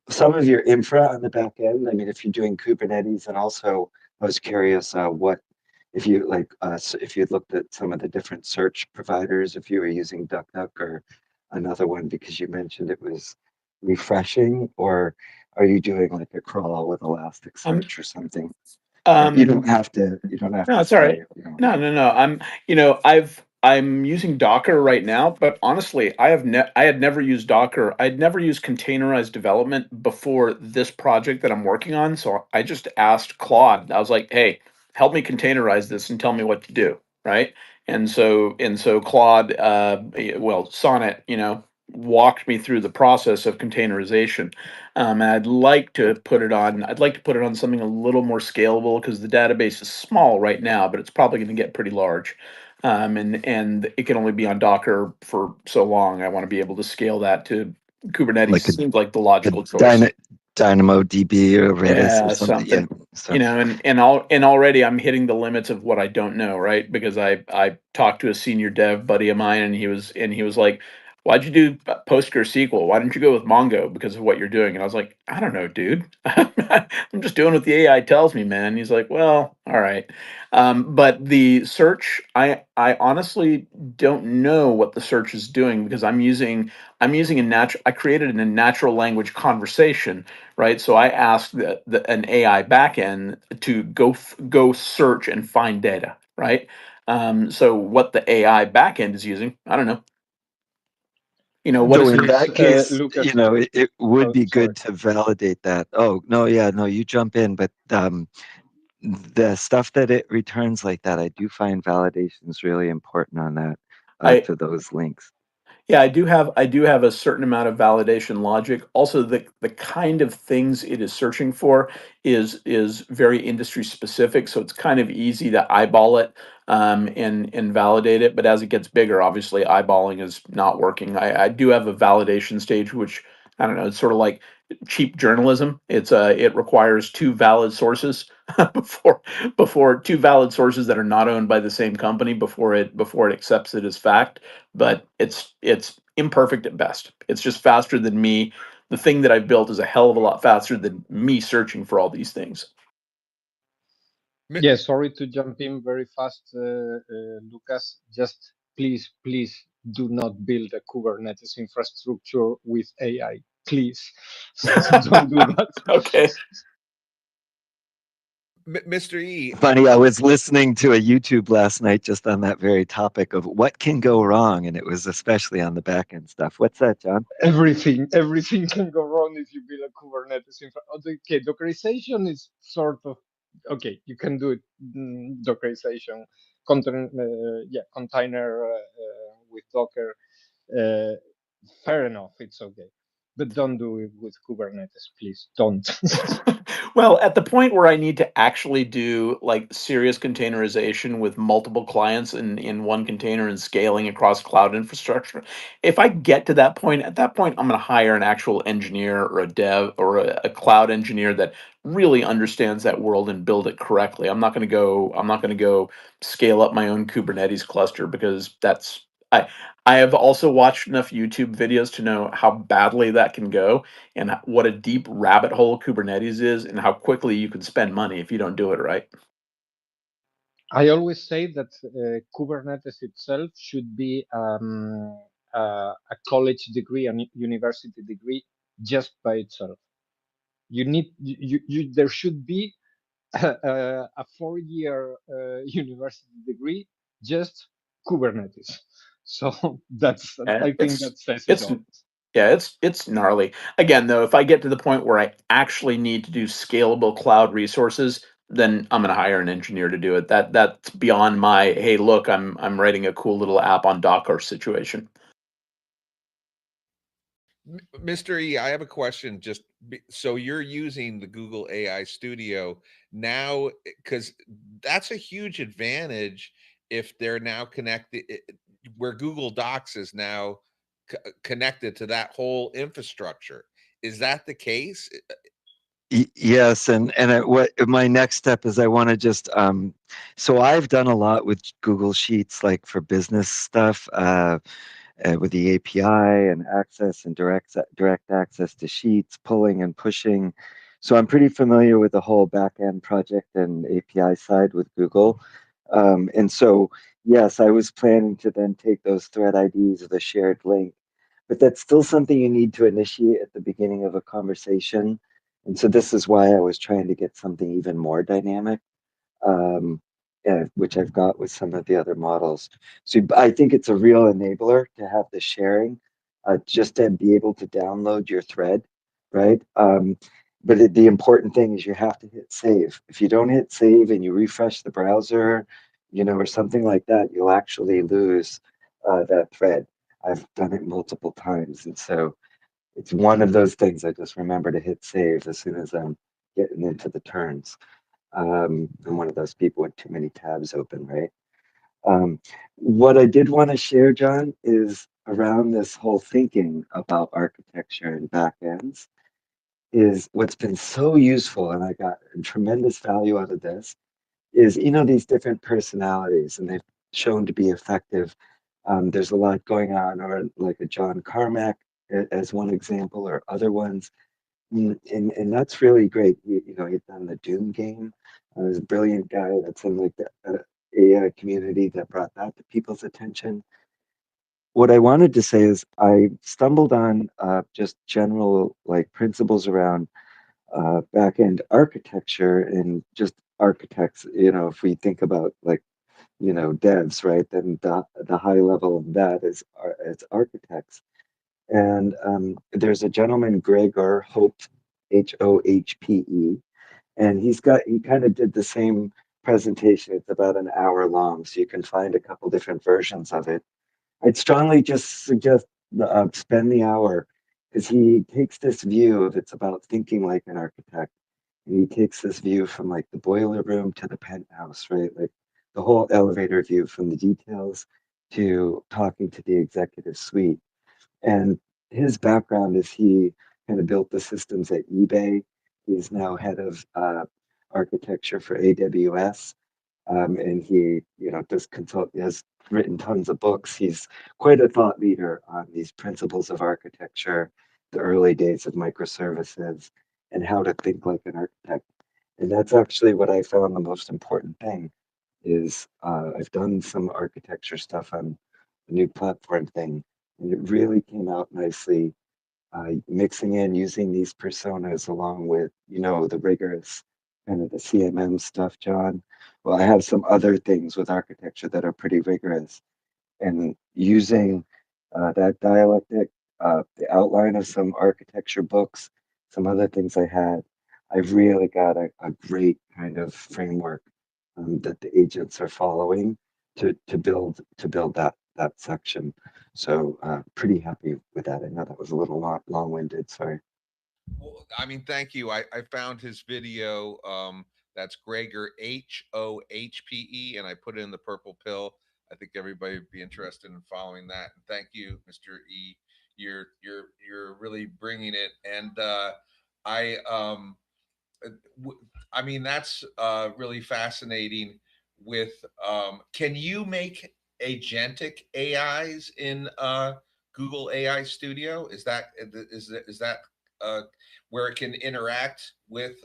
some of your infra on the back end. I mean, if you're doing Kubernetes, and also I was curious what if you if you looked at some of the different search providers, if you were using DuckDuck or another one, because you mentioned it was refreshing, or are you doing like a crawl with I'm Elasticsearch or something? You um don't have to. You don't have no, to it's all say right. if you don't. No. I'm using Docker right now, but honestly, I had never used Docker. I'd never used containerized development before this project that I'm working on. So I just asked Claude. I was like, "Hey, help me containerize this and tell me what to do." Right? And so Claude, Sonnet, walked me through the process of containerization. And I'd like to put it on something a little more scalable because the database is small right now, but it's probably going to get pretty large. And it can only be on Docker for so long. I want to be able to scale that to Kubernetes. Like Seems like the a logical choice. DynamoDB or Redis or Yeah, something. Yeah. something. So And already I'm hitting the limits of what I don't know, right? Because I talked to a senior dev buddy of mine, and he was like, "Why'd you do PostgreSQL? Why didn't you go with Mongo because of what you're doing?" And I was like, "I don't know, dude. I'm just doing what the AI tells me, man." And he's like, "Well, all right." But the search, I honestly don't know what the search is doing because I'm using I created a natural language conversation, right? So I asked an AI backend to go search and find data, right? So what the AI backend is using, I don't know. What So is in Please, that case, Lucas. it would Oh, be sorry. good to validate that. Oh, no, yeah, no, you jump in, but the stuff that it returns like that, I do find validations really important on that I for those links. Yeah, I do have a certain amount of validation logic. Also, the kind of things it is searching for is very industry specific, so it's kind of easy to eyeball it and validate it. But as it gets bigger, obviously eyeballing is not working. I do have a validation stage, which I don't know. It's sort of like cheap journalism. It requires two valid sources before two valid sources that are not owned by the same company before it accepts it as fact. But it's imperfect at best. It's just faster than me. The thing that I've built is a hell of a lot faster than me searching for all these things. Yeah, sorry to jump in very fast, Lucas. Just please do not build a Kubernetes infrastructure with AI. Please don't do that. Okay. Mr. E. Funny, I was listening to a YouTube last night just on that very topic of what can go wrong, and it was especially on the back end stuff. What's that, John? Everything can go wrong if you build a Kubernetes infra. Okay, Dockerization is sort of okay. You can do it. Dockerization, container with Docker. Uh, Fair enough, it's okay, but don't do it with Kubernetes, please. Don't. Well, at the point where I need to actually do like serious containerization with multiple clients in one container and scaling across cloud infrastructure, if I get to that point, at that point, I'm going to hire an actual engineer or a dev or a cloud engineer that really understands that world and build it correctly. I'm not going to go scale up my own Kubernetes cluster because I have also watched enough YouTube videos to know how badly that can go and what a deep rabbit hole Kubernetes is and how quickly you can spend money if you don't do it right. I always say that Kubernetes itself should be a college degree, a university degree, just by itself. There should be a 4-year university degree, just Kubernetes. So I think that says it It's all. yeah, it's gnarly. Again, though, if I get to the point where I actually need to do scalable cloud resources, then I'm going to hire an engineer to do it. That's beyond my, hey, look, I'm writing a cool little app on Docker situation. Mr. E, I have a question. So you're using the Google AI Studio now, because that's a huge advantage if they're now connected, where Google Docs is now connected to that whole infrastructure. Is that the case? Yes, and what my next step is, I want to just so I've done a lot with Google Sheets, like for business stuff, with the API and access and direct access to Sheets, pulling and pushing. So I'm pretty familiar with the whole backend project and API side with Google. And so yes, I was planning to then take those thread IDs with a shared link, but that's still something you need to initiate at the beginning of a conversation. And so this is why I was trying to get something even more dynamic, which I've got with some of the other models. So I think it's a real enabler to have the sharing, just to be able to download your thread, right? But the important thing is you have to hit save. If you don't hit save and you refresh the browser, or something like that, you'll actually lose that thread. I've done it multiple times, and so it's one of those things I just remember to hit save as soon as I'm getting into the turns. I'm one of those people with too many tabs open, right? What I did want to share, John, is around this whole thinking about architecture and backends is what's been so useful, and I got tremendous value out of this, is, these different personalities, and they've shown to be effective. There's a lot going on, or like a John Carmack as one example, or other ones. And that's really great. He'd done the Doom game. He's a brilliant guy. That's in like the AI community that brought that to people's attention. What I wanted to say is I stumbled on just general like principles around back-end architecture and just architects. If we think about like devs, right? Then the high level of that is architects. And there's a gentleman, Gregor Hopfe, Hohpe, and he kind of did the same presentation. It's about an hour long, so you can find a couple different versions of it. I'd strongly just suggest spend the hour, because he takes this view of, it's about thinking like an architect, and he takes this view from like the boiler room to the penthouse, right? Like the whole elevator view, from the details to talking to the executive suite. And his background is he kind of built the systems at eBay. He's now head of architecture for AWS. And he, does consult, has written tons of books. He's quite a thought leader on these principles of architecture, the early days of microservices, and how to think like an architect. And that's actually what I found the most important thing is I've done some architecture stuff on the new platform thing, and it really came out nicely, mixing in using these personas along with, the rigorous kind of the CMM stuff, John. Well, I have some other things with architecture that are pretty rigorous, and using that dialectic, the outline of some architecture books, some other things I had, I've really got a great kind of framework that the agents are following to build that section. So pretty happy with that. I know that was a little long-winded. Sorry. Well, I mean, thank you. I found his video. That's Gregor Hohpe, and I put it in the purple pill. I think everybody would be interested in following that. And thank you, Mr. E. You're really bringing it. And I I mean, that's really fascinating. With can you make agentic AIs in Google AI Studio? Is that uh, where it can interact with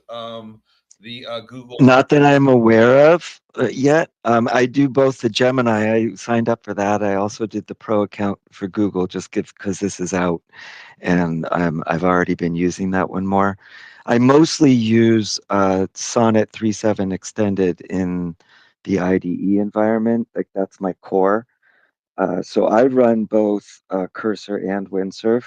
the Google? Not that I'm aware of yet. I do both the Gemini. I signed up for that. I also did the Pro account for Google, just because this is out, and I've already been using that one more. I mostly use Sonnet 3.7 extended in the IDE environment. Like that's my core. So I run both Cursor and Windsurf.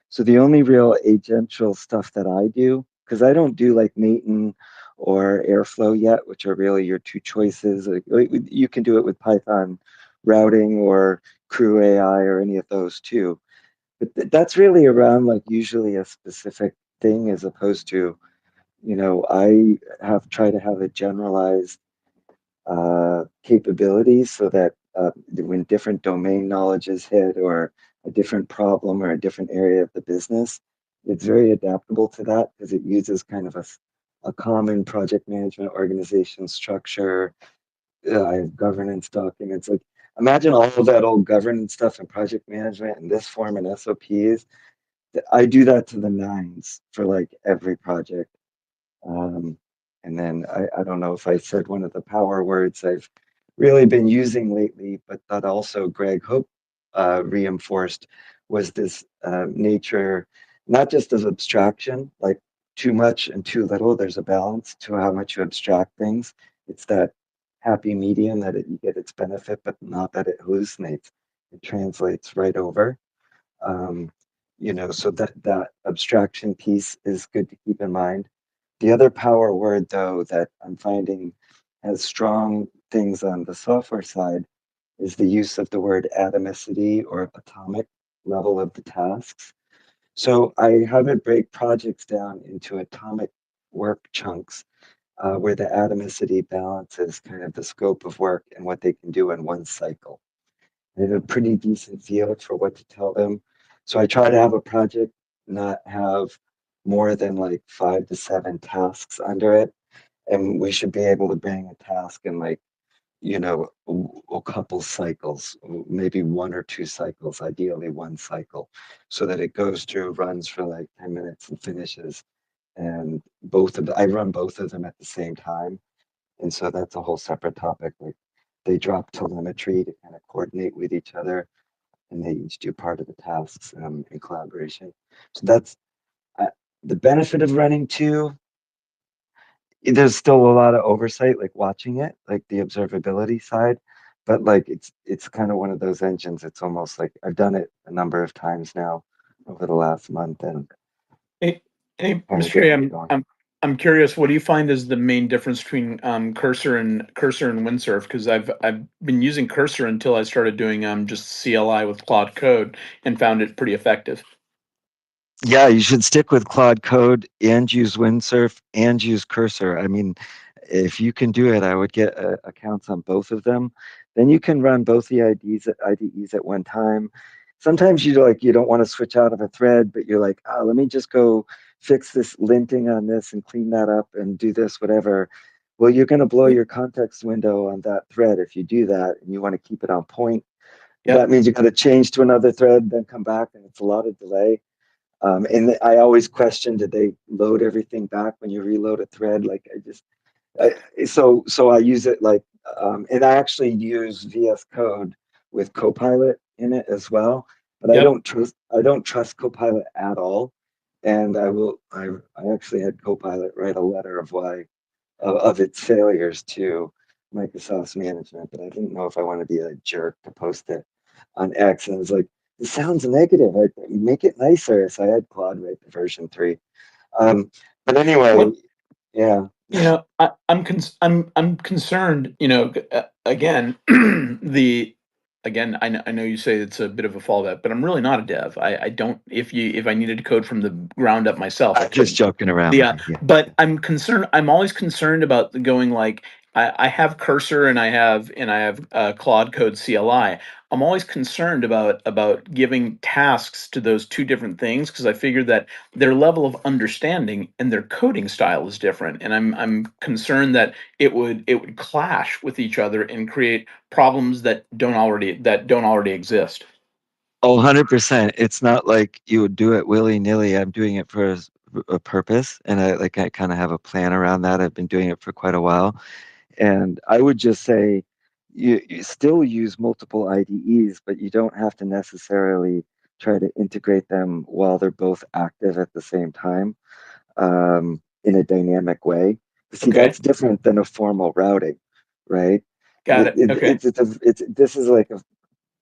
So the only real agential stuff that I do, because I don't do like Maton or Airflow yet, which are really your two choices. You can do it with Python routing or Crew AI or any of those too. But that's really around like usually a specific thing as opposed to, I have tried to have a generalized capabilities so that when different domain knowledge is hit or a different problem or a different area of the business, it's very adaptable to that because it uses kind of a common project management organization structure. I have governance documents. Like imagine all of that old governance stuff and project management in this form and SOPs. I do that to the nines for like every project. And then I don't know if I said one of the power words I've really been using lately, but that also Greg Hope reinforced was this nature, not just of abstraction, like too much and too little, there's a balance to how much you abstract things. It's that happy medium that you get its benefit, but not that it hallucinates. It translates right over. Um, so that abstraction piece is good to keep in mind. The other power word, though, that I'm finding has strong things on the software side is the use of the word atomicity or atomic level of the tasks. So I have it break projects down into atomic work chunks where the atomicity balances kind of the scope of work and what they can do in one cycle. I have a pretty decent feel for what to tell them. So I try to have a project not have more than like 5 to 7 tasks under it. And we should be able to bring a task in like, a couple cycles, maybe 1 or 2 cycles, ideally 1 cycle, so that it goes through, runs for like 10 minutes and finishes. And I run both of them at the same time. And so that's a whole separate topic. Like they drop telemetry to kind of coordinate with each other and they each do part of the tasks in collaboration. So that's the benefit of running 2. There's still a lot of oversight, like watching it, like the observability side, but like it's kind of one of those engines. It's almost like I've done it a number of times now over the last month, and Hey, hey, kind of Mr. K, getting it going. I'm curious. What do you find is the main difference between Cursor and Windsurf? Because I've been using Cursor until I started doing just CLI with Claude Code and found it pretty effective. Yeah, you should stick with Claude Code and use Windsurf and use Cursor. I mean, if you can do it, I would get accounts on both of them. Then you can run both the IDEs at one time. Sometimes you don't want to switch out of a thread, but you're like, oh, let me just go fix this linting on this and clean that up and do this, whatever. Well, you're going to blow your context window on that thread if you do that, and you want to keep it on point. Yep. That means you got to change to another thread, then come back, and it's a lot of delay. And I always question, did they load everything back when you reload a thread? Like so I use it like, and I actually use VS Code with Copilot in it as well. But Yep. I don't trust Copilot at all. And I actually had Copilot write a letter of its failures to Microsoft's management, but I didn't know if I want to be a jerk to post it on X. And I was like, it sounds negative. I make it nicer. So I had Claude write the version 3. But anyway, What- yeah. I'm concerned. Again, I know you say it's a bit of a fallback, but I'm really not a dev. I don't. If I needed to code from the ground up myself, I I'm just couldn't. joking around. Yeah, with you. but I'm concerned. I'm always concerned about going like I have Cursor and I have Claude Code CLI. I'm always concerned about giving tasks to those two different things because I figured that their level of understanding and their coding style is different, and I'm concerned that it would clash with each other and create problems that don't already exist. Oh, 100%. It's not like you would do it willy-nilly. I'm doing it for a purpose, and I kind of have a plan around that. I've been doing it for quite a while. And I would just say you still use multiple IDEs, but you don't have to necessarily try to integrate them while they're both active at the same time in a dynamic way. See, Okay. that's different than a formal routing, right? Got it. Okay. This is like a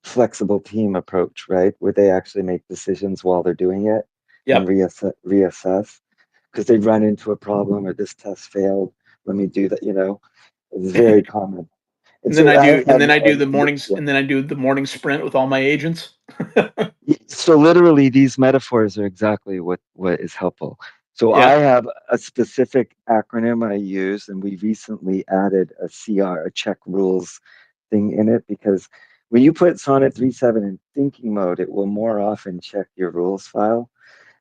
flexible team approach, right? Where they actually make decisions while they're doing it and reassess because they run into a problem or this test failed. Let me do that, It's very common. And then I do the morning sprint with all my agents. So literally, these metaphors are exactly what is helpful. So I Yeah. have a specific acronym I use, and we recently added a CR, a check rules thing in it, because when you put Sonnet 3.7 in thinking mode, it will more often check your rules file,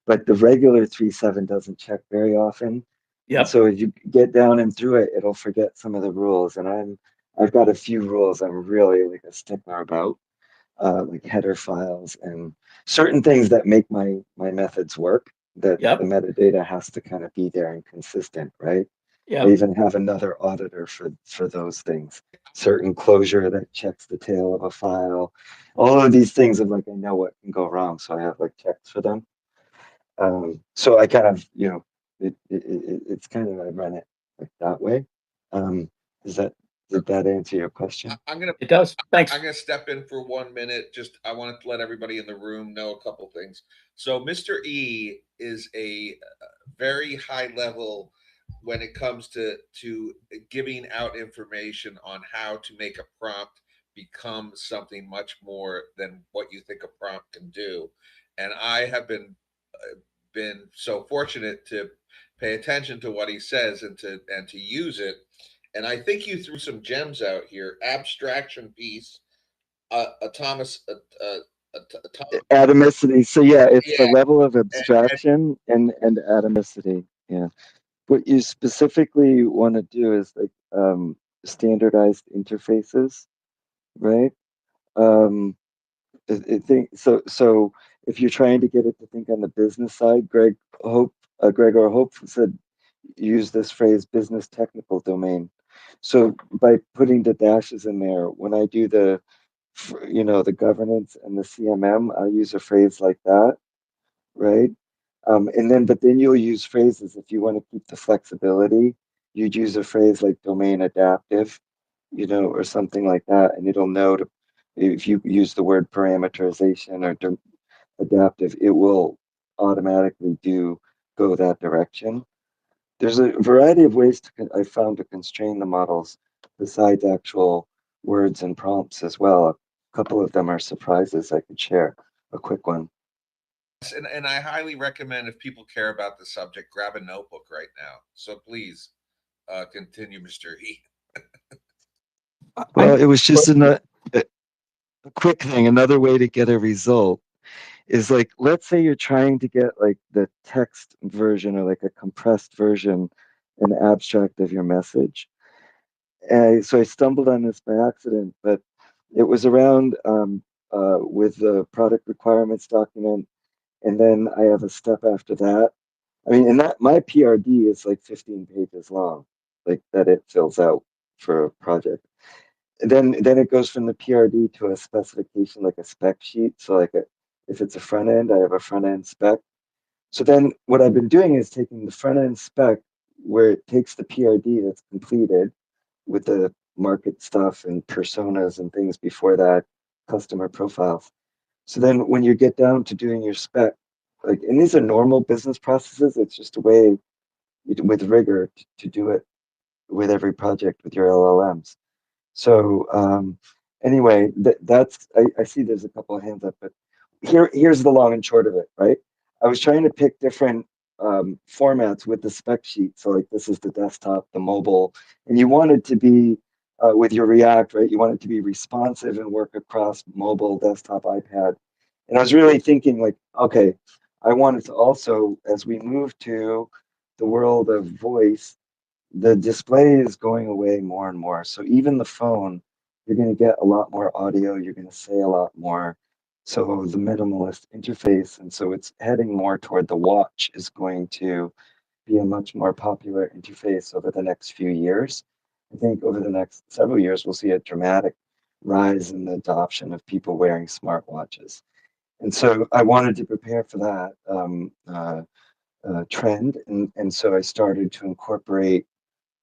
but the regular 3.7 doesn't check very often. And Yep. so as you get down and through it, it'll forget some of the rules. And I've got a few rules I'm really like a stickler about, like header files and certain things that make my methods work, that Yep. the metadata has to kind of be there and consistent, right? I Yep. even have another auditor for those things. Certain closure that checks the tail of a file. All of these things of like, I know what can go wrong, so I have like checks for them. So I kind of, it's kind of, I run it like that way. Did that answer your question? It does. Thanks. I'm gonna step in for 1 minute. Just I want to let everybody in the room know a couple things. So Mr. E is a very high level when it comes to giving out information on how to make a prompt become something much more than what you think a prompt can do. And I have been so fortunate to pay attention to what he says and to use it. And I think you threw some gems out here. Abstraction piece, Thomas, Atomicity. So yeah, it's the yeah, level of abstraction and atomicity. Yeah. What you specifically want to do is like standardized interfaces, right? I think so. So if you're trying to get it to think on the business side, Gregor Hope said use this phrase business technical domain. So by putting the dashes in there, when I do the governance and the CMM, I'll use a phrase like that, right? But then you'll use phrases if you want to keep the flexibility. You'd use a phrase like domain adaptive, or something like that, and it'll know if you use the word parameterization or adaptive, it will automatically go that direction. There's a variety of ways I found to constrain the models besides actual words and prompts as well. A couple of them are surprises I could share. A quick one. and I highly recommend if people care about the subject, grab a notebook right now. So please continue, Mr. E. Well, it was just a quick thing. Another way to get a result is like, let's say you're trying to get like the text version or like a compressed version, an abstract of your message. And so I stumbled on this by accident, but it was around with the product requirements document. And then I have a step after that. I mean, and that my PRD is like 15 pages long, like that it fills out for a project. And then it goes from the PRD to a specification, like a spec sheet. So like if it's a front end, I have a front end spec. So then what I've been doing is taking the front end spec where it takes the PRD that's completed with the market stuff and personas and things before that, customer profiles. So then when you get down to doing your spec, like, and these are normal business processes, it's just a way with rigor to do it with every project with your LLMs. So anyway, I see there's a couple of hands up, but here's the long and short of it, right? I was trying to pick different formats with the spec sheet. So like this is the desktop, the mobile, and you want it to be with your React, right? You want it to be responsive and work across mobile, desktop, iPad. And I was really thinking like, okay, I wanted to also, as we move to the world of voice, the display is going away more and more. So even the phone, you're going to get a lot more audio. You're going to say a lot more. So the minimalist interface, and so it's heading more toward the watch is going to be a much more popular interface over the next few years. I think over the next several years, we'll see a dramatic rise in the adoption of people wearing smartwatches. And so I wanted to prepare for that trend. And so I started to incorporate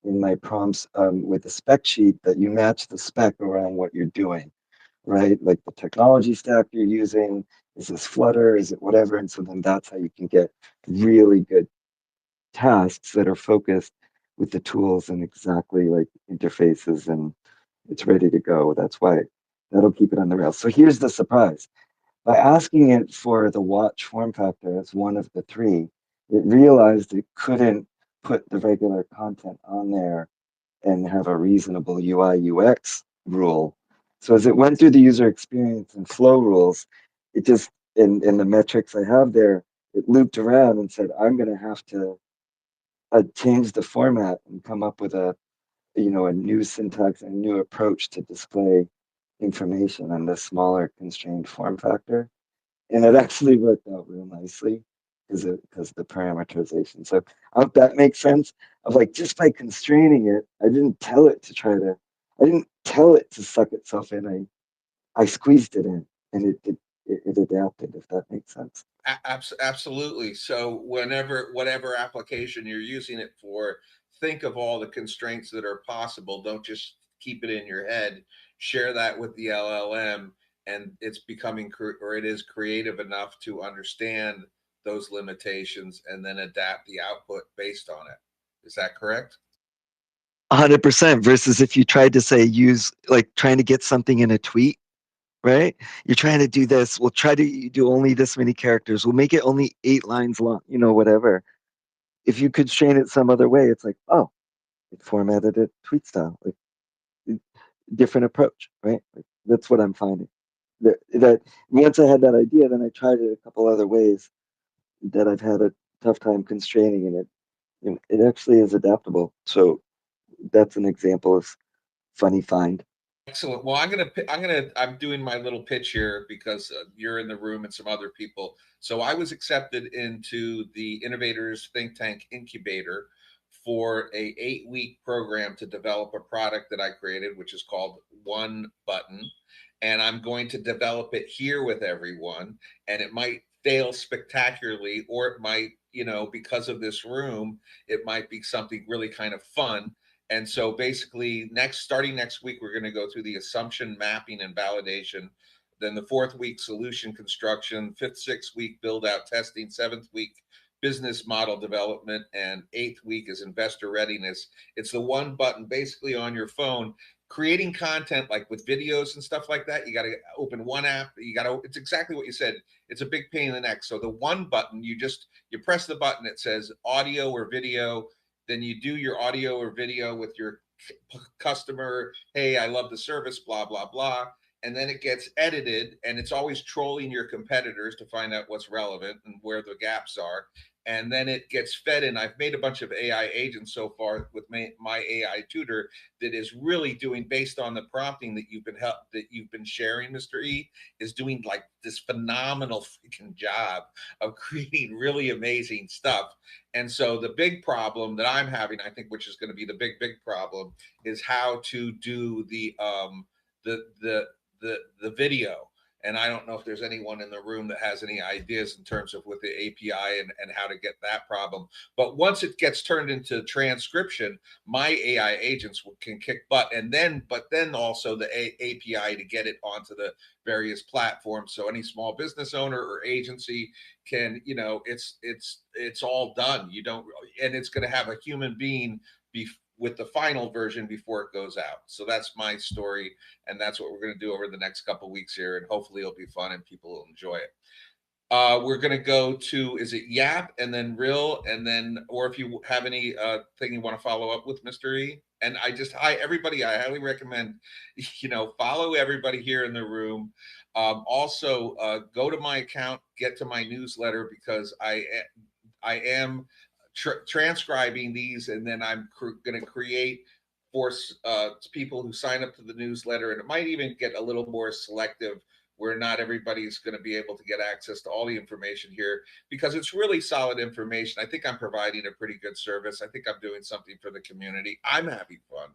in my prompts with the spec sheet that you match the spec around what you're doing, right? Like the technology stack you're using, is this Flutter, is it whatever? And so then that's how you can get really good tasks that are focused with the tools and exactly like interfaces, and it's ready to go. That's why that'll keep it on the rails. So here's the surprise. By asking it for the watch form factor as one of the three, it realized it couldn't put the regular content on there and have a reasonable UI UX rule. So as it went through the user experience and flow rules, it just, in the metrics I have there, it looped around and said, I'm going to have to change the format and come up with a new syntax and a new approach to display information on the smaller constrained form factor. And it actually worked out real nicely because the parameterization. So I hope that makes sense. Of like, just by constraining it, I didn't tell it to suck itself in. I squeezed it in, and it adapted. If that makes sense. Absolutely. So whatever application you're using it for, think of all the constraints that are possible. Don't just keep it in your head. Share that with the LLM, and it's becoming or it is creative enough to understand those limitations and then adapt the output based on it. Is that correct? 100% versus if you tried to say use like trying to get something in a tweet, right? You're trying to do this. We'll try to do only this many characters. We'll make it only 8 lines long, whatever. If you constrain it some other way, it's like, oh, it formatted it tweet style, like different approach, right? Like, that's what I'm finding. That once I had that idea, then I tried it a couple other ways that I've had a tough time constraining, and it actually is adaptable. So that's an example of funny find. Excellent. Well, I'm doing my little pitch here because you're in the room and some other people. So I was accepted into the Innovators Think Tank Incubator for a 8-week program to develop a product that I created, which is called One Button. And I'm going to develop it here with everyone. And it might fail spectacularly, or it might, because of this room, it might be something really kind of fun. And so basically starting next week, we're going to go through the assumption mapping and validation. Then the 4th week solution construction, 5th, 6th week build out testing, 7th week business model development, and 8th week is investor readiness. It's the one button basically on your phone, creating content like with videos and stuff like that. You got to open one app. It's exactly what you said. It's a big pain in the neck. So the one button, you press the button, it says audio or video. Then you do your audio or video with your customer. Hey, I love the service, blah, blah, blah. And then it gets edited, and it's always trolling your competitors to find out what's relevant and where the gaps are. And then it gets fed in. I've made a bunch of AI agents so far with my AI tutor that is really doing, based on the prompting that you've been sharing, Mr. E, is doing like this phenomenal freaking job of creating really amazing stuff. And so the big problem that I'm having, I think, which is going to be the big problem, is how to do the video. And I don't know if there's anyone in the room that has any ideas in terms of with the API and how to get that problem. But once it gets turned into transcription, my AI agents can kick butt. But then also the API to get it onto the various platforms. So any small business owner or agency can, it's all done. And it's going to have a human being with the final version before it goes out. So that's my story, and that's what we're going to do over the next couple of weeks here, and hopefully it'll be fun and people will enjoy it. We're going to go to, is it Yap and then Rill, and then, or if you have any thing you want to follow up with, Mr. E. And hi everybody, I highly recommend, follow everybody here in the room. Also, go to my account, get to my newsletter, because I am transcribing these, and then I'm going to create for people who sign up to the newsletter, and it might even get a little more selective, where not everybody's going to be able to get access to all the information here, because it's really solid information. I think I'm providing a pretty good service. I think I'm doing something for the community. I'm having fun.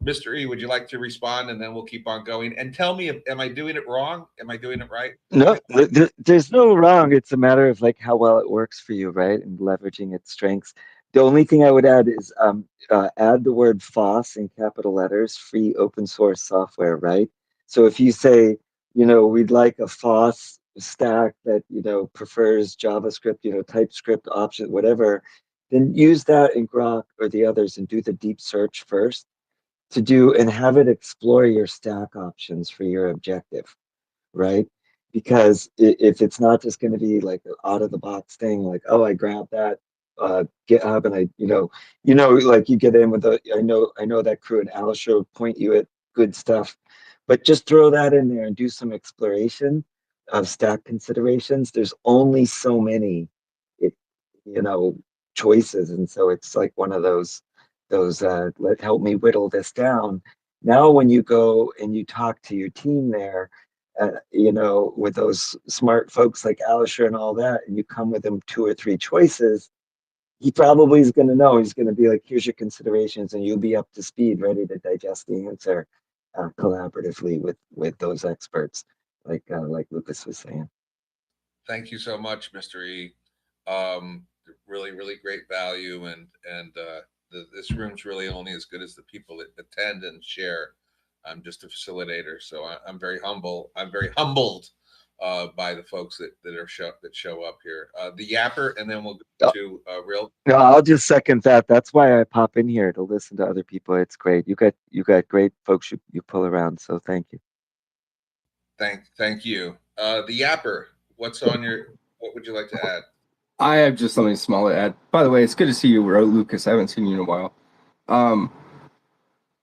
Mr. E, would you like to respond, and then we'll keep on going? And tell me, am I doing it wrong? Am I doing it right? No, there's no wrong. It's a matter of like how well it works for you, right? And leveraging its strengths. The only thing I would add is add the word FOSS in capital letters, free open source software, right? So if you say, we'd like a FOSS stack that, prefers JavaScript, TypeScript option, whatever, then use that in Grok or the others and do the deep search first and have it explore your stack options for your objective, right? because if it's not just going to be like an out of the box thing, like, oh, I grabbed that GitHub and I, like you get in with I know that crew and Alistair will point you at good stuff, but just throw that in there and do some exploration of stack considerations. There's only so many, you know, choices, and so it's like one of those help me whittle this down. Now, when you go and you talk to your team there, with those smart folks like Alisher and all that, and you come with them 2 or 3 choices, he probably is going to know. He's going to be like, here's your considerations, and you'll be up to speed, ready to digest the answer collaboratively with those experts, like Lucas was saying. Thank you so much, Mr. E. Really, really great value, and this room's really only as good as the people that attend and share. I'm just a facilitator, so I'm very humble. I'm very humbled by the folks that show up here. The Yapper, and then we'll go to Real. No, I'll just second that. That's why I pop in here to listen to other people. It's great. You got great folks you pull around. So thank you. Thank you. The Yapper, what would you like to add? I have just something small to add. By the way, it's good to see you, Lucas. I haven't seen you in a while.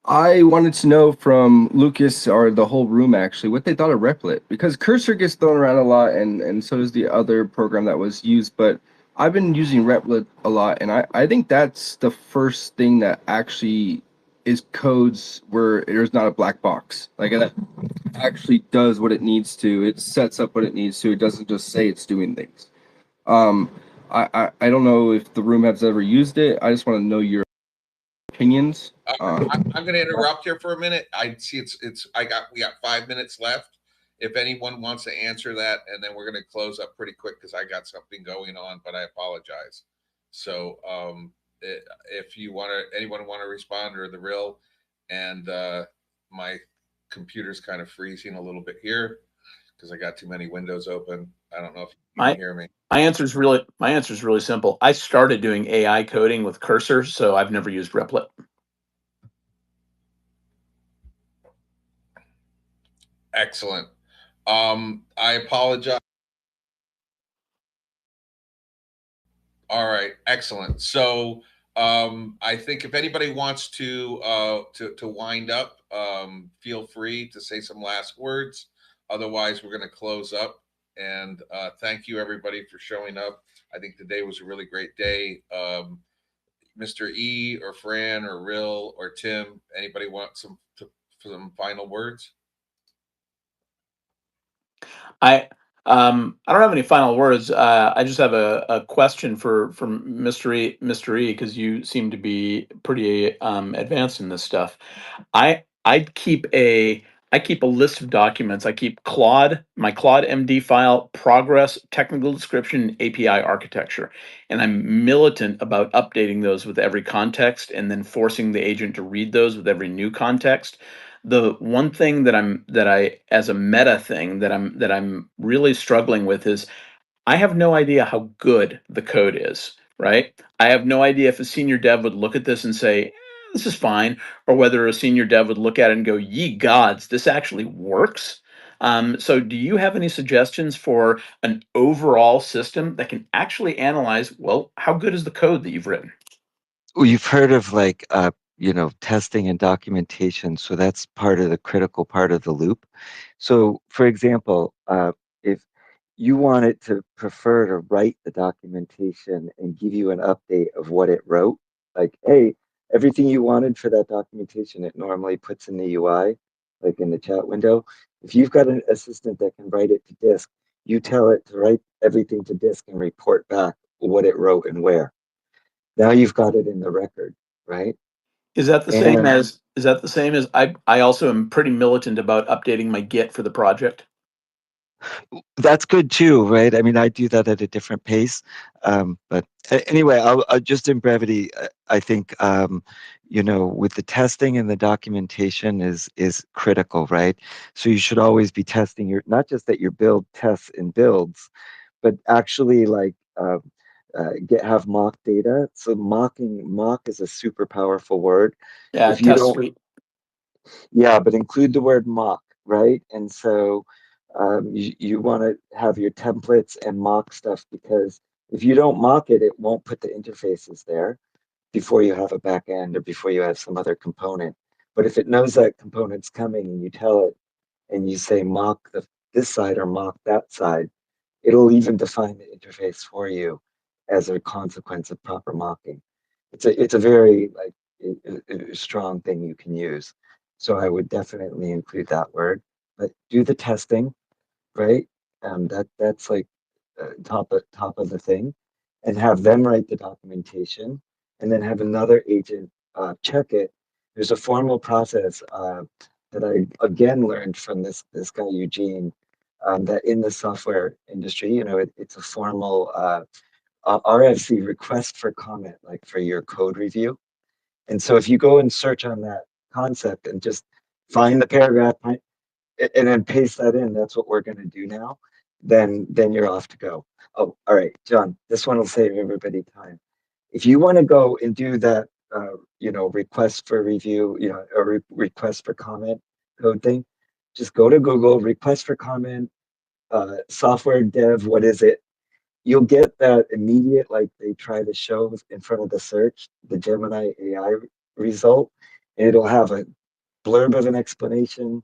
I wanted to know from Lucas, or the whole room actually, what they thought of Replit, because Cursor gets thrown around a lot, and so does the other program that was used, but I've been using Replit a lot, and I think that's the first thing that actually is codes where there's not a black box. Like, that actually does what it needs to. It sets up what it needs to. It doesn't just say it's doing things. I don't know if the room has ever used it. I just want to know your opinions. I'm going to interrupt here for a minute. I see we got 5 minutes left. If anyone wants to answer that, and then we're going to close up pretty quick because I got something going on, but I apologize. So if anyone want to respond, or the Real, and my computer's kind of freezing a little bit here because I got too many windows open. I don't know if you can hear me. My answer is really simple. I started doing AI coding with Cursor, so I've never used Replit. Excellent. I apologize. All right, excellent. So I think if anybody wants to wind up, feel free to say some last words. Otherwise, we're going to close up. And thank you, everybody, for showing up. I think today was a really great day. Mr. E, or Fran, or Real, or Tim, anybody want some final words? I don't have any final words. I just have a question for Mr. E, because you seem to be pretty advanced in this stuff. I keep a list of documents. I keep my Claude MD file, progress, technical description, API architecture, and I'm militant about updating those with every context, and then forcing the agent to read those with every new context. The one thing that I as a meta thing that I'm really struggling with is I have no idea how good the code is, right? I have no idea if a senior dev would look at this and say, this is fine, or whether a senior dev would look at it and go, ye gods, this actually works. So do you have any suggestions for an overall system that can actually analyze, well, how good is the code that you've written? Well, you've heard of like testing and documentation, so that's part of the critical part of the loop. So for example, if you wanted to prefer to write the documentation and give you an update of what it wrote, like, hey, everything you wanted for that documentation, it normally puts in the UI, like in the chat window. If you've got an assistant that can write it to disk, you tell it to write everything to disk and report back what it wrote and where. Now you've got it in the record, right? Is that the same as I also am pretty militant about updating my Git for the project? That's good too, right? I mean, I do that at a different pace. But anyway, I'll just in brevity, I think, with the testing and the documentation is critical, right? So you should always be testing not just that your build tests and builds, but actually like have mock data. So mock is a super powerful word. Yeah, if you test don't, suite. yeah, but include the word mock, right? And so You want to have your templates and mock stuff, because if you don't mock it, it won't put the interfaces there before you have a back end or before you have some other component. But if it knows that component's coming and you tell it and you say mock this side or mock that side, it'll even define the interface for you as a consequence of proper mocking. It's a very like a strong thing you can use. So I would definitely include that word. But do the testing, right? That's like top of the thing, and have them write the documentation, and then have another agent check it. There's a formal process that I again learned from this guy Eugene, that in the software industry, it's a formal RFC, request for comment, like for your code review. And so if you go and search on that concept and just find the paragraph, and then paste that in, that's what we're going to do now, then you're off to go. Oh, all right, John, this one will save everybody time. If you want to go and do that, request for review, or request for comment code thing, just go to Google, request for comment, software dev, what is it? You'll get that immediate, like they try to show in front of the search, the Gemini AI result, and it'll have a blurb of an explanation,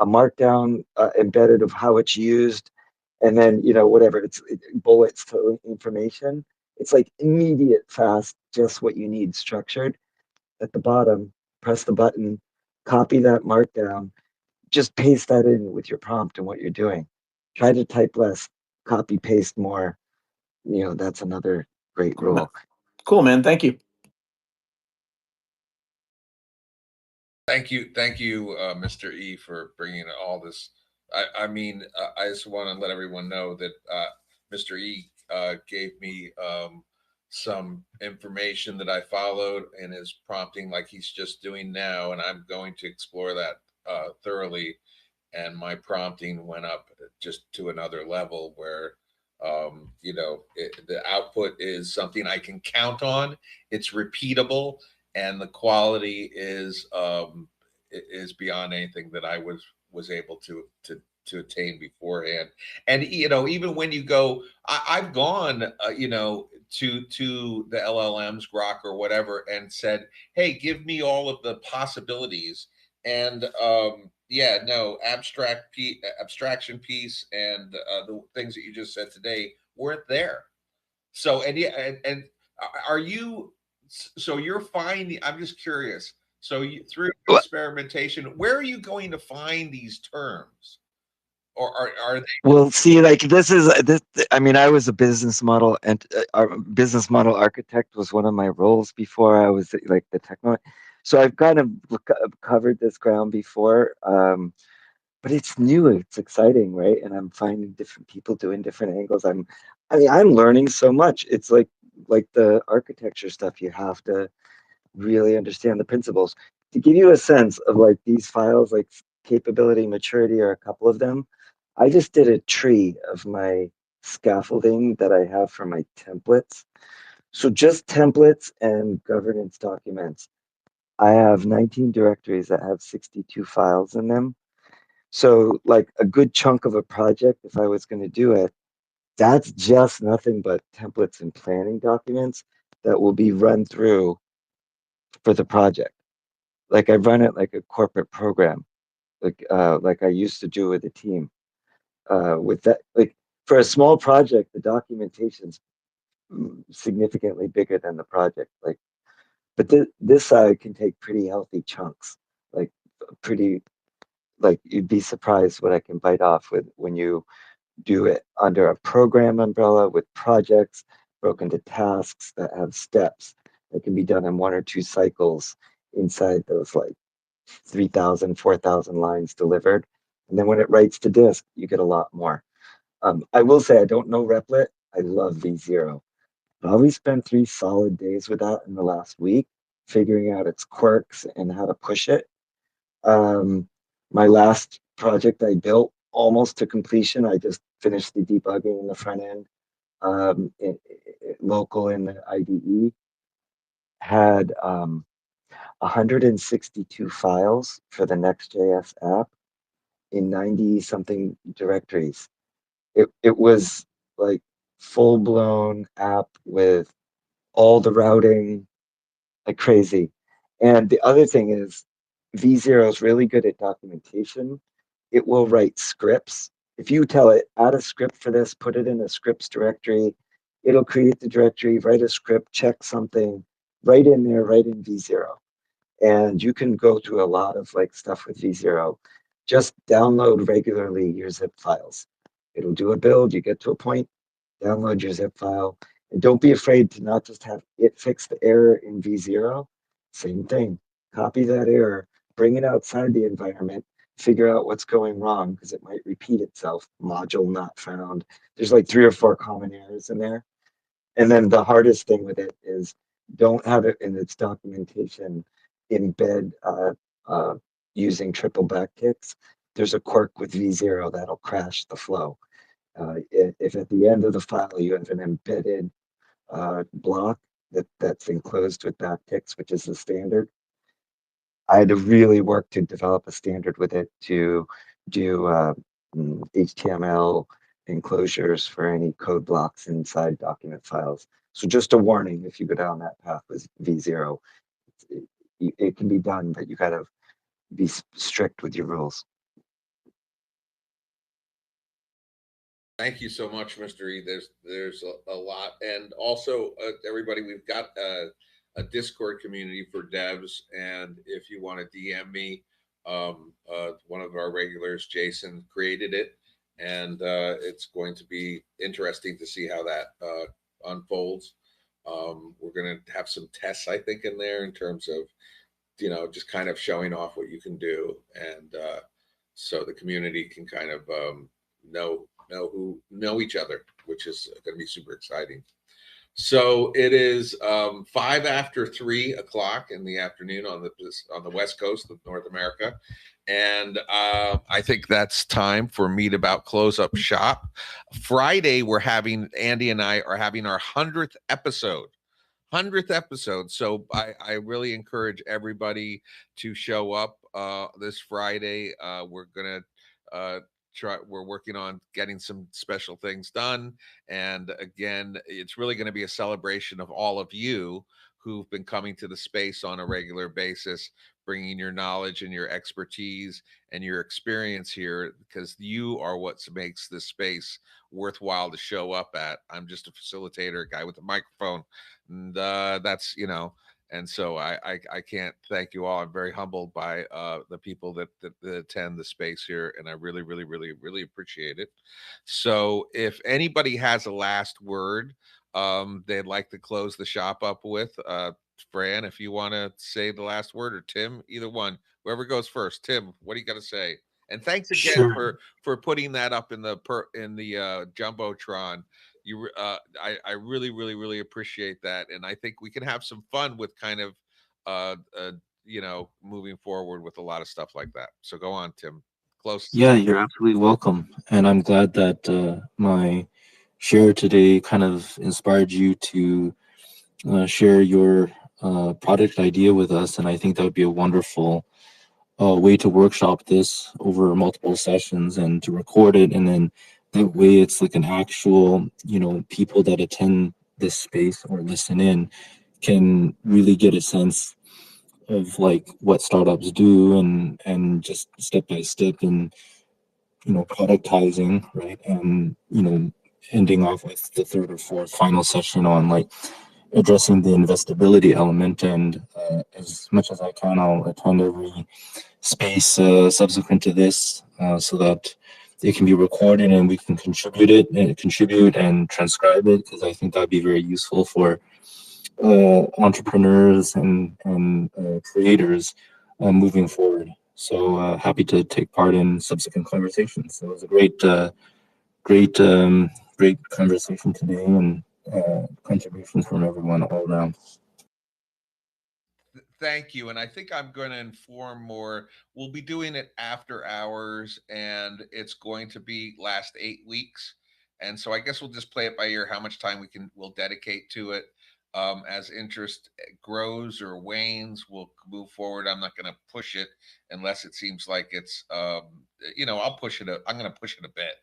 a markdown embedded of how it's used, and then whatever bullets to information. It's like immediate, fast, just what you need, structured. At the bottom, press the button, copy that markdown, just paste that in with your prompt and what you're doing. Try to type less, copy paste more. That's another great rule. Cool, man. Thank you. Thank you, Mr. E, for bringing all this. I mean, I just want to let everyone know that Mr. E gave me some information that I followed in his prompting, like he's just doing now, and I'm going to explore that thoroughly. And my prompting went up just to another level where, the output is something I can count on. It's repeatable, and the quality is beyond anything that I was able to attain beforehand. And even when you go, I've gone to the LLMs, Grok or whatever, and said, hey, give me all of the possibilities. And abstraction piece and the things that you just said today weren't there. So and are you? So you're finding? I'm just curious. So through experimentation, where are you going to find these terms, or are they? Well, see, like this. I mean, I was a business model and business model architect was one of my roles before I was like the techno. So I've kind of covered this ground before, but it's new. It's exciting, right? And I'm finding different people doing different angles. I'm learning so much. It's like the architecture stuff. You have to really understand the principles to give you a sense of like these files, like capability, maturity, or a couple of them. I just did a tree of my scaffolding that I have for my templates. So just templates and governance documents. I have 19 directories that have 62 files in them. So like a good chunk of a project, if I was going to do it, that's just nothing but templates and planning documents that will be run through for the project. Like I run it like a corporate program, like I used to do with a team. With that, like for a small project, the documentation's significantly bigger than the project. Like, but this side can take pretty healthy chunks, like pretty, like you'd be surprised what I can bite off with when you do it under a program umbrella with projects broken to tasks that have steps that can be done in 1 or 2 cycles inside those like 3,000, 4,000 lines delivered. And then when it writes to disk, you get a lot more. I will say I don't know Replit. I love V0. Probably spent 3 solid days with that in the last week, figuring out its quirks and how to push it. My last project I built almost to completion. I just finished the debugging in the front end, local in the IDE, had 162 files for the Next.js app. in 90 something directories. It was like full blown app with all the routing, like crazy. And the other thing is V0 is really good at documentation. It will write scripts. If you tell it, add a script for this, put it in a scripts directory, it'll create the directory, write a script, check something, right in there, right in V0. And you can go through a lot of like stuff with V0. Just download regularly your zip files. It'll do a build, you get to a point, download your zip file. And don't be afraid to not just have it fix the error in V0. Same thing. Copy that error, bring it outside the environment, figure out what's going wrong because it might repeat itself. Module not found. There's like 3 or 4 common errors in there. And then the hardest thing with it is don't have it in its documentation embed using triple backticks. There's a quirk with V0 that'll crash the flow. If at the end of the file you have an embedded block that's enclosed with backticks, which is the standard, I had to really work to develop a standard with it to do HTML enclosures for any code blocks inside document files. So just a warning, if you go down that path with V0, it can be done, but you gotta be strict with your rules. Thank you so much, Mr. E. There's a lot, and also everybody, we've got a Discord community for devs, and if you want to DM me, one of our regulars, Jason, created it, and it's going to be interesting to see how that unfolds. We're going to have some tests, I think, in there in terms of, just kind of showing off what you can do, and so the community can kind of know each other, which is going to be super exciting. So it is 5 after 3 o'clock in the afternoon on the west coast of North America, and I think that's time for Meet About Close Up Shop. Friday, Andy and I are having our 100th episode. So I really encourage everybody to show up this Friday. We're working on getting some special things done, and again, it's really going to be a celebration of all of you who've been coming to the space on a regular basis, bringing your knowledge and your expertise and your experience here, because you are what makes this space worthwhile to show up at. I'm just a facilitator, a guy with a microphone, and that's and so I can't thank you all. I'm very humbled by the people that attend the space here, and I really, really, really, really appreciate it. So if anybody has a last word they'd like to close the shop up with, Fran, if you want to say the last word, or Tim, either one, whoever goes first. Tim, what do you got to say? And thanks again Sure. for putting that up in the Jumbotron. I really, really, really appreciate that, and I think we can have some fun with kind of moving forward with a lot of stuff like that. So go on, Tim. Close. Yeah, you're absolutely welcome. And I'm glad that my share today kind of inspired you to share your product idea with us. And I think that would be a wonderful way to workshop this over multiple sessions and to record it. And then that way it's like an actual, people that attend this space or listen in can really get a sense of like what startups do and just step by step and productizing, right? And ending off with the third or fourth final session on like addressing the investability element. And as much as I can, I'll attend every space subsequent to this so that it can be recorded and we can contribute and transcribe it, because I think that'd be very useful for entrepreneurs and creators moving forward. So happy to take part in subsequent conversations. So it was a great conversation today, and contributions from everyone all around. Thank you. And I think I'm going to inform more. We'll be doing it after hours, and it's going to be last 8 weeks. And so I guess we'll just play it by ear how much time we'll dedicate to it. As interest grows or wanes, we'll move forward. I'm not going to push it unless it seems like it's, I'll push it. I'm going to push it a bit,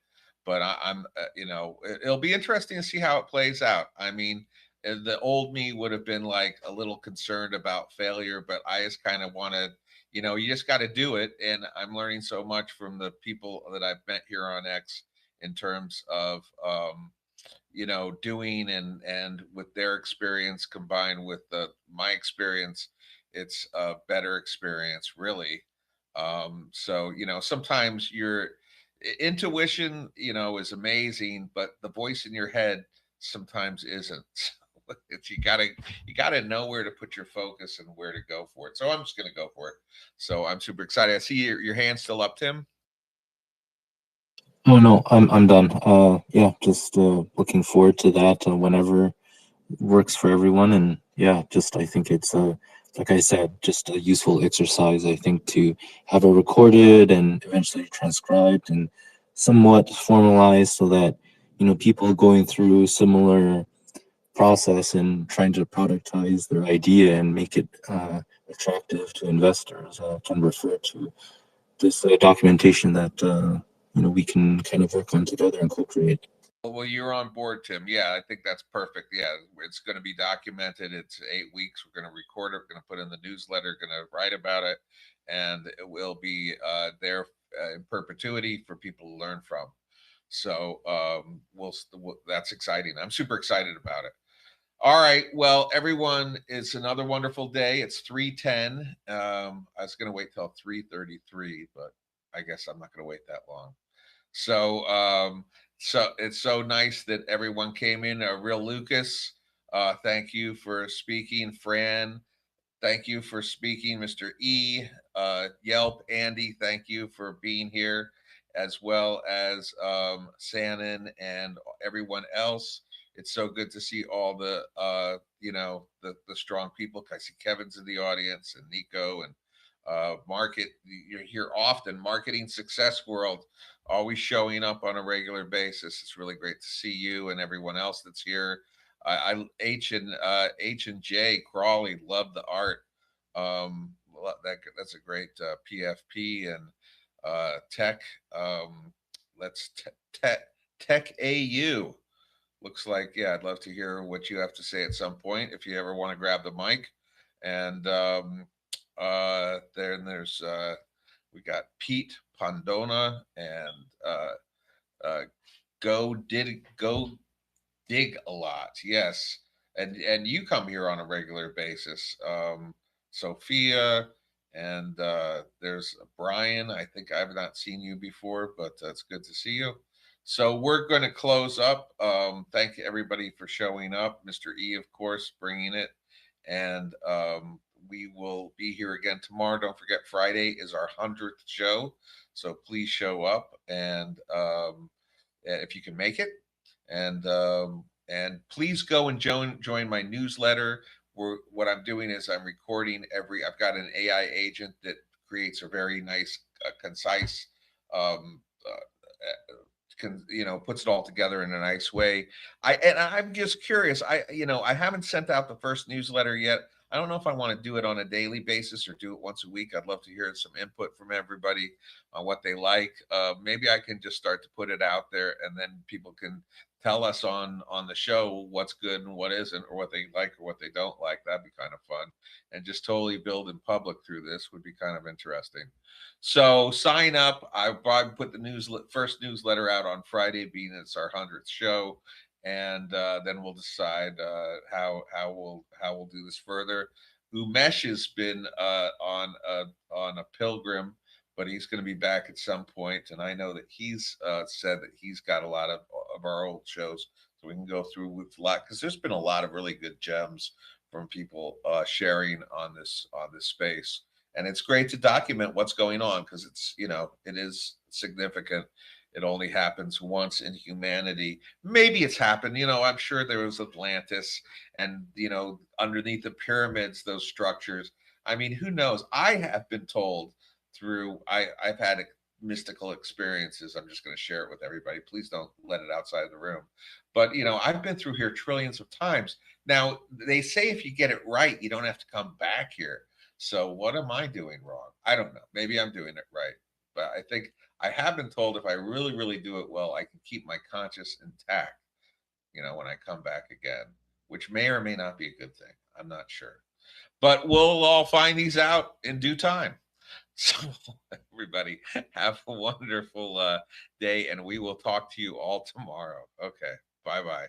but I'm, it'll be interesting to see how it plays out. I mean, the old me would have been like a little concerned about failure, but I just kind of wanted, you just got to do it. And I'm learning so much from the people that I've met here on X in terms of, doing and with their experience combined with my experience, it's a better experience, really. So sometimes your intuition, is amazing, but the voice in your head sometimes isn't. It's you gotta know where to put your focus and where to go for it. So I'm just gonna go for it. So I'm super excited. I see your hand still up, Tim. Oh no, I'm done. Yeah, just looking forward to that whenever works for everyone. And yeah, just I think it's like I said, just a useful exercise. I think to have it recorded and eventually transcribed and somewhat formalized so that people going through similar process and trying to productize their idea and make it attractive to investors can refer to this documentation that we can kind of work on together and co-create. Well, you're on board, Tim. Yeah, I think that's perfect. Yeah, it's going to be documented. It's 8 weeks. We're going to record it. We're going to put in the newsletter. Going to write about it, and it will be there in perpetuity for people to learn from. So that's exciting. I'm super excited about it. All right. Well, everyone, it's another wonderful day. It's 3:10. I was going to wait till 3:33, but I guess I'm not going to wait that long. So it's so nice that everyone came in. Real Lucas, thank you for speaking. Fran, thank you for speaking. Mr. E, Yelp, Andy, thank you for being here, as well as Sannon and everyone else. It's so good to see all the the strong people. I see Kevin's in the audience and Nico and Market. You're here often. Marketing Success World, always showing up on a regular basis. It's really great to see you and everyone else that's here. H and J Crawley, love the art. That's a great PFP and tech. Let's tech AU. Looks like, yeah, I'd love to hear what you have to say at some point if you ever want to grab the mic. And there's we got Pete Pondona and go dig a lot. Yes. And you come here on a regular basis. Sophia and there's Brian. I think I've not seen you before, but it's good to see you. So we're going to close up. Thank you everybody for showing up. Mr. E, of course, bringing it. And we will be here again tomorrow. Don't forget, Friday is our 100th show. So please show up and if you can make it. And please go and join my newsletter. What I'm doing is I'm recording I've got an AI agent that creates a very nice, concise, puts it all together in a nice way. I'm just curious. I haven't sent out the first newsletter yet. I don't know if I want to do it on a daily basis or do it once a week. I'd love to hear some input from everybody on what they like. Maybe I can just start to put it out there, and then people can tell us on the show what's good and what isn't, or what they like or what they don't like. That'd be kind of fun, and just totally build in public through this would be kind of interesting. So sign up. I put the first newsletter out on Friday, being it's our 100th show, and then we'll decide how we'll do this further. Umesh has been on a pilgrim, but he's going to be back at some point, and I know that he's said that he's got a lot of our old shows, so we can go through with a lot, because there's been a lot of really good gems from people sharing on this space. And it's great to document what's going on, because it is significant. It only happens once in humanity. Maybe it's happened. I'm sure there was Atlantis and, underneath the pyramids, those structures. I mean, who knows? I have been told I've had mystical experiences. I'm just going to share it with everybody. Please don't let it outside the room. But, you know, I've been through here trillions of times. Now, they say if you get it right, you don't have to come back here. So what am I doing wrong? I don't know. Maybe I'm doing it right. But I think I have been told if I really, really do it well, I can keep my conscience intact, you know, when I come back again, which may or may not be a good thing. I'm not sure. But we'll all find these out in due time. So everybody have a wonderful day, and we will talk to you all tomorrow. Okay. Bye-bye.